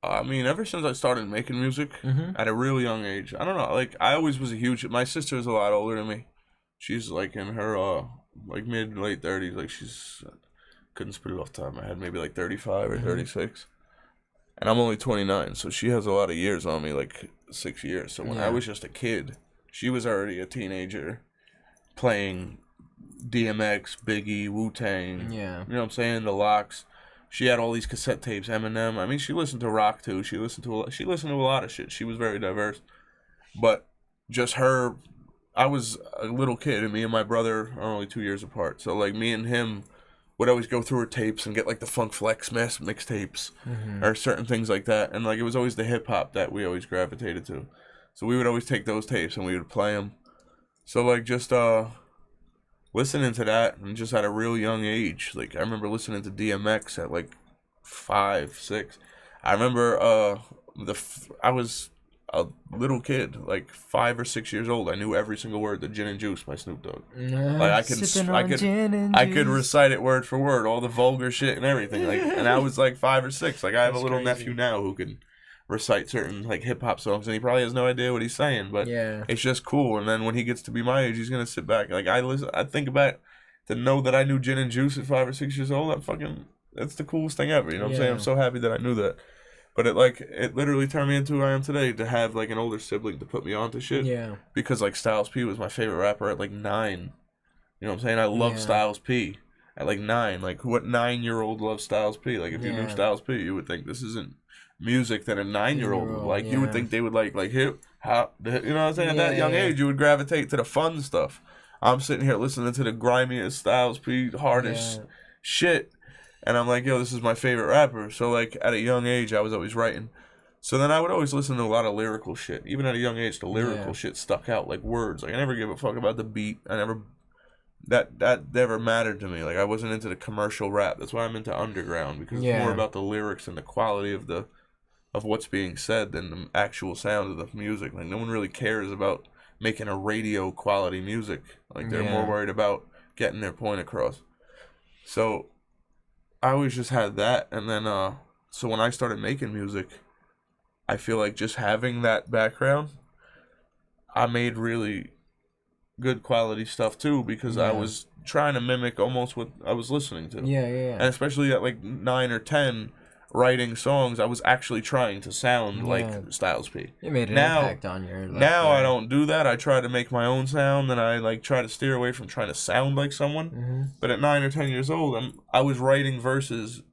I mean, ever since I started making music at a really young age, I don't know. Like I always was a huge. My sister is a lot older than me. She's like in her like mid late 30s. Like she's couldn't spit it off the top of my head. Maybe like 35 or 36. And I'm only 29, so she has a lot of years on me, like 6 years. So when I was just a kid, she was already a teenager playing DMX, Biggie, Wu-Tang. Yeah. You know what I'm saying? The Locks. She had all these cassette tapes, Eminem. I mean, she listened to rock too. She listened to a lot of shit. She was very diverse. But just her, I was a little kid, and me and my brother are only 2 years apart. So like me and him would always go through her tapes and get like the Funk Flex mixtapes or certain things like that. And like it was always the hip hop that we always gravitated to. So we would always take those tapes and we would play them. So like just listening to that, and just at a real young age. Like I remember listening to DMX at like 5, 6. I remember I was a little kid, like 5 or 6 years old. I knew every single word to Gin and Juice by Snoop Dogg. Like I could recite it word for word, all the vulgar shit and everything. Like, and I was like 5 or 6. Like I have a little nephew now who can recite certain like hip hop songs, and he probably has no idea what he's saying, but it's just cool. And then when he gets to be my age, he's gonna sit back. Like I think about to know that I knew Gin and Juice at 5 or 6 years old. That's the coolest thing ever. You know what I'm saying? I'm so happy that I knew that. But it literally turned me into who I am today, to have like an older sibling to put me on to shit. Yeah. Because like Styles P was my favorite rapper at like 9. You know what I'm saying? I love Styles P at like 9. Like what 9-year-old loves Styles P? Like if you knew Styles P, you would think this isn't music that a 9-year-old would like. You would think they would like hip hop. You know what I'm saying? At that young age, you would gravitate to the fun stuff. I'm sitting here listening to the grimiest Styles P, hardest shit. And I'm like, yo, this is my favorite rapper. So, like, at a young age, I was always writing. So then I would always listen to a lot of lyrical shit. Even at a young age, the lyrical shit stuck out, like words. Like, I never gave a fuck about the beat. That never mattered to me. Like, I wasn't into the commercial rap. That's why I'm into underground, because it's more about the lyrics and the quality of what's being said than the actual sound of the music. Like, no one really cares about making a radio quality music. Like, they're more worried about getting their point across. So I always just had that, and then so when I started making music, I feel like just having that background, I made really good quality stuff too, because I was trying to mimic almost what I was listening to. And especially at like 9 or 10, writing songs, I was actually trying to sound like Styles P. It made an impact on your life. Now I don't do that. I try to make my own sound, and I like try to steer away from trying to sound like someone. But at 9 or 10 years old, I was writing verses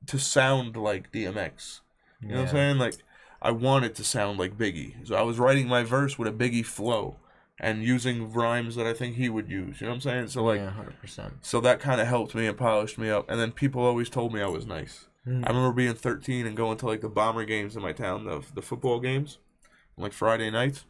to sound like DMX. You know what I'm saying? Like I wanted to sound like Biggie, so I was writing my verse with a Biggie flow. and using rhymes that I think he would use. You know what I'm saying? So like, 100%. So that kind of helped me and polished me up. And then people always told me I was nice. I remember being 13 and going to like the Bomber games in my town, the football games, like Friday nights,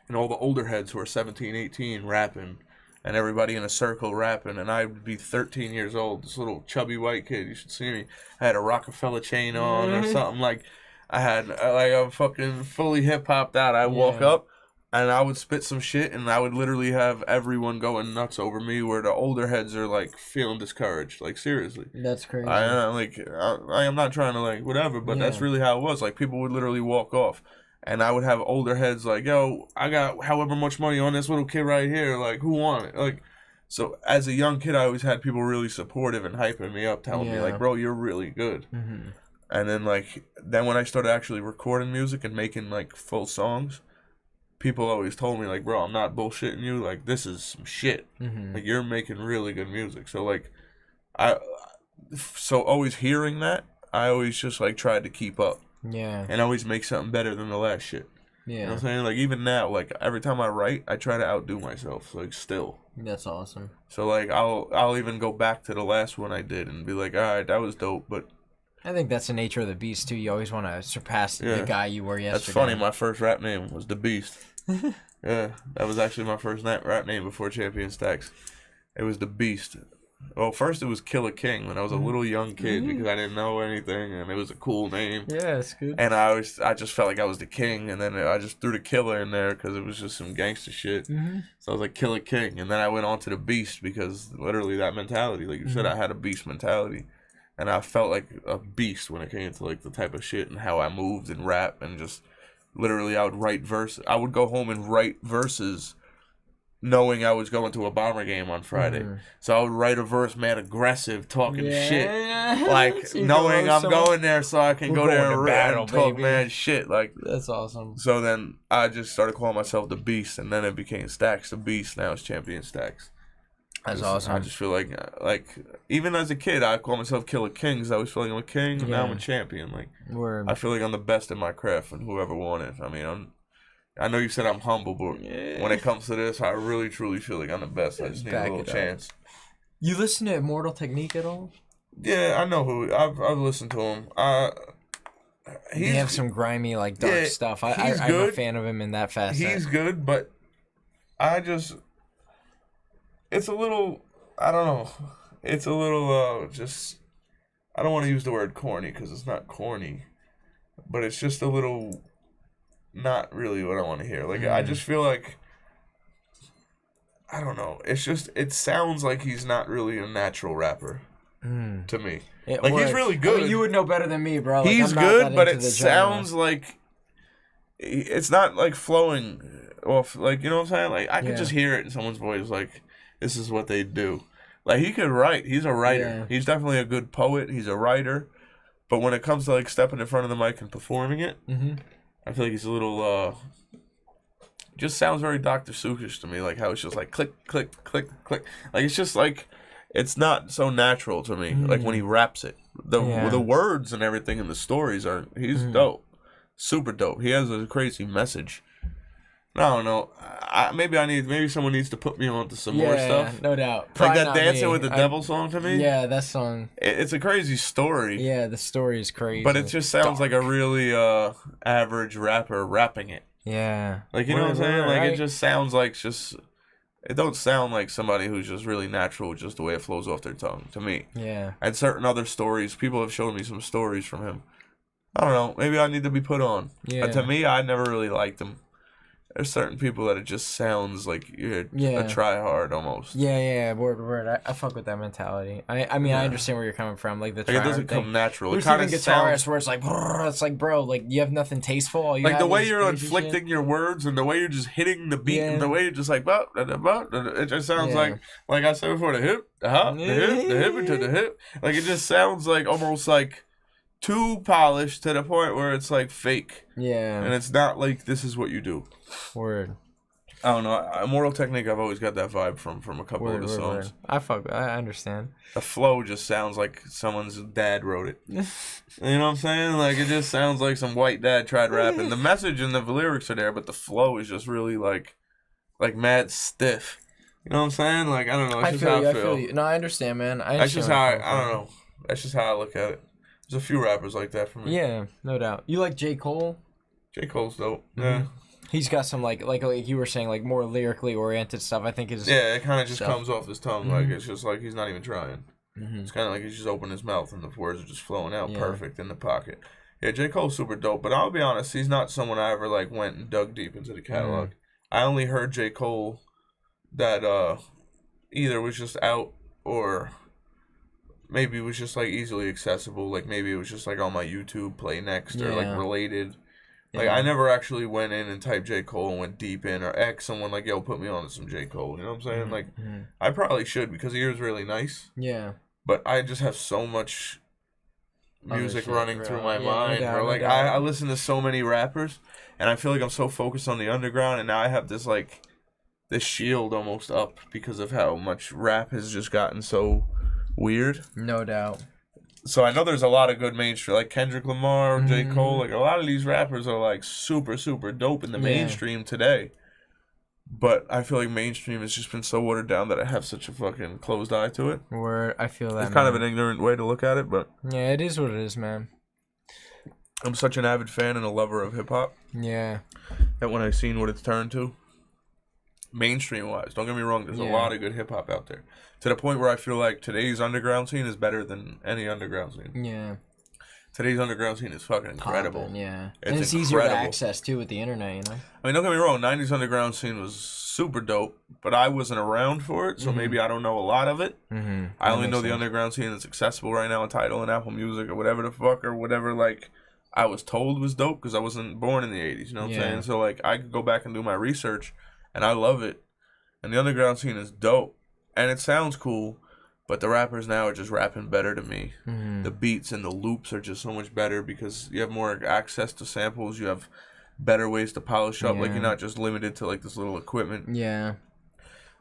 and all the older heads who are 17, 18 rapping, and everybody in a circle rapping, and I'd be 13 years old, this little chubby white kid. You should see me. I had a Rockefeller chain on or something. Like I had like a fucking fully hip hopped out. I walk up. And I would spit some shit, and I would literally have everyone going nuts over me, where the older heads are like feeling discouraged. Like seriously, that's crazy. I am not trying to like whatever, but that's really how it was. Like people would literally walk off, and I would have older heads like, "Yo, I got however much money on this little kid right here. Like, who want it?" Like, so as a young kid, I always had people really supportive and hyping me up, telling me like, "Bro, you're really good." And then when I started actually recording music and making like full songs, people always told me like, "Bro, I'm not bullshitting you. Like, this is some shit. Like, you're making really good music." So like, so always hearing that, I always just like tried to keep up. Yeah. And always make something better than the last shit. Yeah. You know what I'm saying? Like even now, like every time I write, I try to outdo myself. Like still. That's awesome. So like I'll even go back to the last one I did and be like, all right, that was dope, but. I think that's the nature of the beast too. You always want to surpass the guy you were yesterday. That's funny. My first rap name was The Beast. Yeah, that was actually my first rap name before Champion Stax. It was The Beast. Well, first it was Killer King when I was a little young kid because I didn't know anything and it was a cool name. Yeah, it's good. And I just felt like I was the king, and then I just threw the killer in there because it was just some gangster shit. So I was like Killer King, and then I went on to The Beast because literally that mentality, like you said, I had a beast mentality. And I felt like a beast when it came to like the type of shit and how I moved and rap and just literally I would write verses. I would go home and write verses knowing I was going to a Bomber game on Friday. So I would write a verse mad aggressive, talking shit. Like knowing I'm going there so I can go there and talk mad shit. Like that's awesome. So then I just started calling myself The Beast, and then it became Stax The Beast. Now it's Champion Stax. That's awesome. I just feel like even as a kid, I call myself Killer King because I was feeling I'm a king, and now I'm a champion. Like, I feel like I'm the best in my craft, and whoever won it. I mean, I know you said I'm humble, but when it comes to this, I really, truly feel like I'm the best. I just need a little chance. You listen to Immortal Technique at all? Yeah, I know who. I've listened to him. He have some grimy, like, dark stuff. I'm a fan of him in that facet. He's good, but it's a little, I don't know. It's a little, just, I don't want to use the word corny because it's not corny, but it's just a little, not really what I want to hear. Like, I just feel like, I don't know. It's just, it sounds like he's not really a natural rapper to me. Like, he's really good. I mean, you would know better than me, bro. Like, he's good, but it sounds like, it's not, like, flowing off, like, you know what I'm saying? Like, I could just hear it in someone's voice, like, this is what they do. Like, he could write. He's a writer. Yeah. He's definitely a good poet. He's a writer. But when it comes to, like, stepping in front of the mic and performing it, I feel like he's a little, just sounds very Dr. Seussish to me. Like, how it's just like, click, click, click, click. Like, it's just, like, it's not so natural to me. Like, when he raps it. The words and everything in the stories are, he's dope. Super dope. He has a crazy message. I don't know. Maybe someone needs to put me on to some more stuff. No doubt. Like that Dancing with the Devil song to me. Yeah, that song. It's a crazy story. Yeah, the story is crazy. But it just sounds like a really average rapper rapping it. Yeah. Like, you know what I'm saying? Like, it just sounds like it don't sound like somebody who's just really natural, just the way it flows off their tongue to me. Yeah. And certain other stories, people have shown me some stories from him. I don't know. Maybe I need to be put on. Yeah. To me, I never really liked him. There's certain people that it just sounds like you're a try-hard almost. Yeah, word. I fuck with that mentality. I mean, I understand where you're coming from. Like, the try-hard it doesn't come natural. There's even guitarists where it's like, bro, like, you have nothing tasteful. All you like, have the way you're inflicting your words and the way you're just hitting the beat and the way you're just like, it just sounds like I said before, the hip, the hop, the hip into the hip. Like, it just sounds like almost like too polished to the point where it's like fake. Yeah. And it's not like this is what you do. Word. I don't know. Immortal Technique, I've always got that vibe from a couple of the songs. I understand. The flow just sounds like someone's dad wrote it. You know what I'm saying? Like, it just sounds like some white dad tried rapping. The message and the lyrics are there, but the flow is just really like, like mad stiff. You know what I'm saying? Like I don't know. It's I just feel how you. I I feel. feel you. No, I understand, man. That's just how I don't know. That's just how I look at it. There's a few rappers like that for me. Yeah, no doubt. You like J. Cole? J. Cole's dope. Mm-hmm. Yeah. He's got some like you were saying, like more lyrically oriented stuff. I think is Yeah, it kind of just comes off his tongue. Mm-hmm. Like it's just like he's not even trying. Mm-hmm. It's kind of like he's just opened his mouth and the words are just flowing out perfect in the pocket. Yeah, J. Cole's super dope, but I'll be honest, he's not someone I ever like went and dug deep into the catalog. I only heard J. Cole that either was just out or maybe it was just like easily accessible. Like maybe it was just like on my YouTube play next or like related. Like I never actually went in and typed J. Cole and went deep in or asked someone like, yo, put me on to some J. Cole. You know what I'm saying? Like I probably should because he is really nice. Yeah. But I just have so much music running through my mind, no bro. Like I listen to so many rappers and I feel like I'm so focused on the underground and now I have this like this shield almost up because of how much rap has just gotten so weird. No doubt. So I know there's a lot of good mainstream, like Kendrick Lamar, J. Cole, like a lot of these rappers are like super, super dope in the mainstream today. But I feel like mainstream has just been so watered down that I have such a fucking closed eye to it. Where I feel that it's kind of an ignorant way to look at it, but yeah, it is what it is, man. I'm such an avid fan and a lover of hip hop. Yeah. That when I seen what it's turned to, mainstream wise, don't get me wrong, there's a lot of good hip hop out there. To the point where I feel like today's underground scene is better than any underground scene. Yeah. Today's underground scene is fucking incredible. Poppin', yeah. It's easier to access too with the internet, you know? I mean, don't get me wrong, 90s underground scene was super dope, but I wasn't around for it, so maybe I don't know a lot of it. I only know the underground scene that's accessible right now on Tidal and Apple Music or whatever the fuck or whatever, like, I was told was dope because I wasn't born in the 80s, you know what I'm saying? So, like, I could go back and do my research, and I love it. And the underground scene is dope, and it sounds cool, but the rappers now are just rapping better to me. The beats and the loops are just so much better because you have more access to samples. You have better ways to polish up. Like, you're not just limited to, like, this little equipment. Yeah.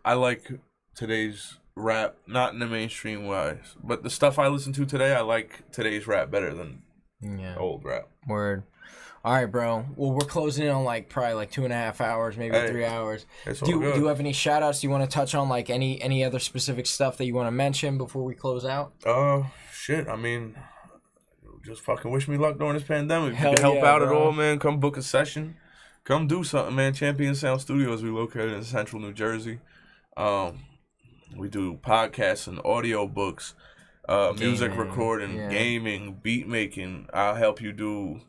I like today's rap, not in the mainstream wise, but the stuff I listen to today, I like today's rap better than old rap. Word. All right, bro. Well, we're closing in on like probably like 2.5 hours, maybe 3 hours. Do you have any shout outs you want to touch on? Like any other specific stuff that you want to mention before we close out? Shit. I mean, just fucking wish me luck during this pandemic. If Hell you can help out bro. at all, man, come book a session. Come do something, man. Champion Sound Studios, we located in central New Jersey. We do podcasts and audio books, music recording, gaming, beat making. I'll help you do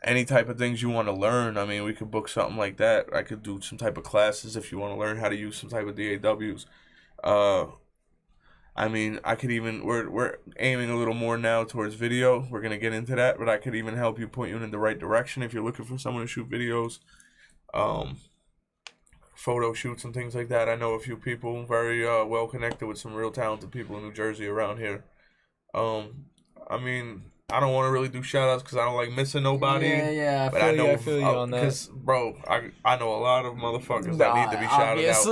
any type of things you want to learn. I mean, we could book something like that. I could do some type of classes if you want to learn how to use some type of DAWs. I mean, I could even, we're aiming a little more now towards video. We're going to get into that, but I could even help you, point you in the right direction if you're looking for someone to shoot videos, photo shoots and things like that. I know a few people very well connected with some real talented people in New Jersey around here. I mean, I don't want to really do shout-outs because I don't like missing nobody. Yeah, but I feel you on that. Because, bro, I know a lot of motherfuckers that need to be shouted out.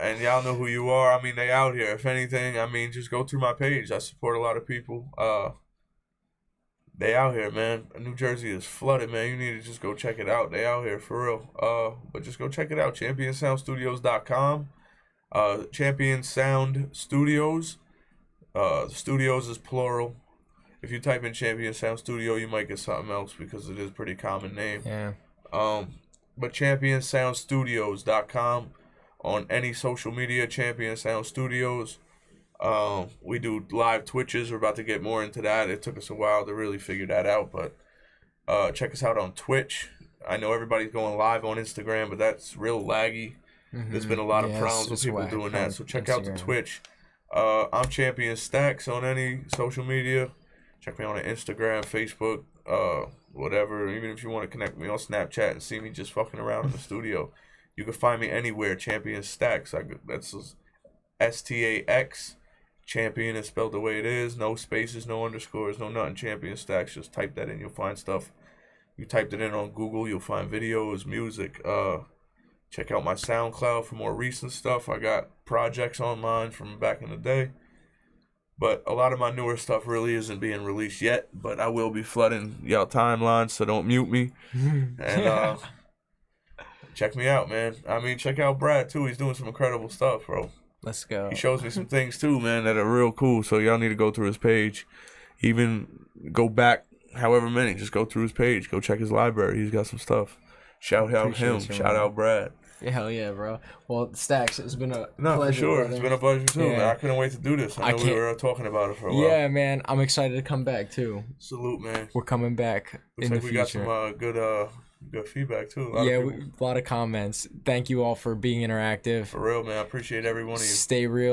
And y'all know who you are. I mean, they out here. If anything, I mean, just go through my page. I support a lot of people. They out here, man. New Jersey is flooded, man. You need to just go check it out. They out here, for real. But just go check it out. ChampionSoundStudios.com. Champion Sound Studios. Studios is plural. If you type in Champion Sound Studio, you might get something else because it is a pretty common name. Yeah. But ChampionSoundStudios.com on any social media, Champion Sound Studios. We do live Twitches. We're about to get more into that. It took us a while to really figure that out, but check us out on Twitch. I know everybody's going live on Instagram, but that's real laggy. There's been a lot of problems with people doing that, so check out the Twitch. I'm Champion Stax on any social media. Check me out on Instagram, Facebook, whatever. Even if you want to connect with me on Snapchat and see me just fucking around in the studio, you can find me anywhere. Champion Stax. That's STAX. Champion is spelled the way it is. No spaces, no underscores, no nothing. Champion Stax. Just type that in. You'll find stuff. You typed it in on Google, you'll find videos, music. Check out my SoundCloud for more recent stuff. I got projects online from back in the day. But a lot of my newer stuff really isn't being released yet. But I will be flooding y'all timelines, so don't mute me. And check me out, man. I mean, check out Brad too. He's doing some incredible stuff, bro. Let's go. He shows me some things too, man, that are real cool. So y'all need to go through his page. Even go back however many. Just go through his page. Go check his library. He's got some stuff. Shout out him. Shout out Brad. Hell yeah, bro. Well, Stax, it's been a pleasure. For sure. Brother. It's been a pleasure too, man. I couldn't wait to do this. I know we were talking about it for a while. Yeah, man. I'm excited to come back too. Salute, man. We're coming back Looks in like the we future. got some good feedback too. A lot of comments. Thank you all for being interactive. For real, man. I appreciate every one of you. Stay real.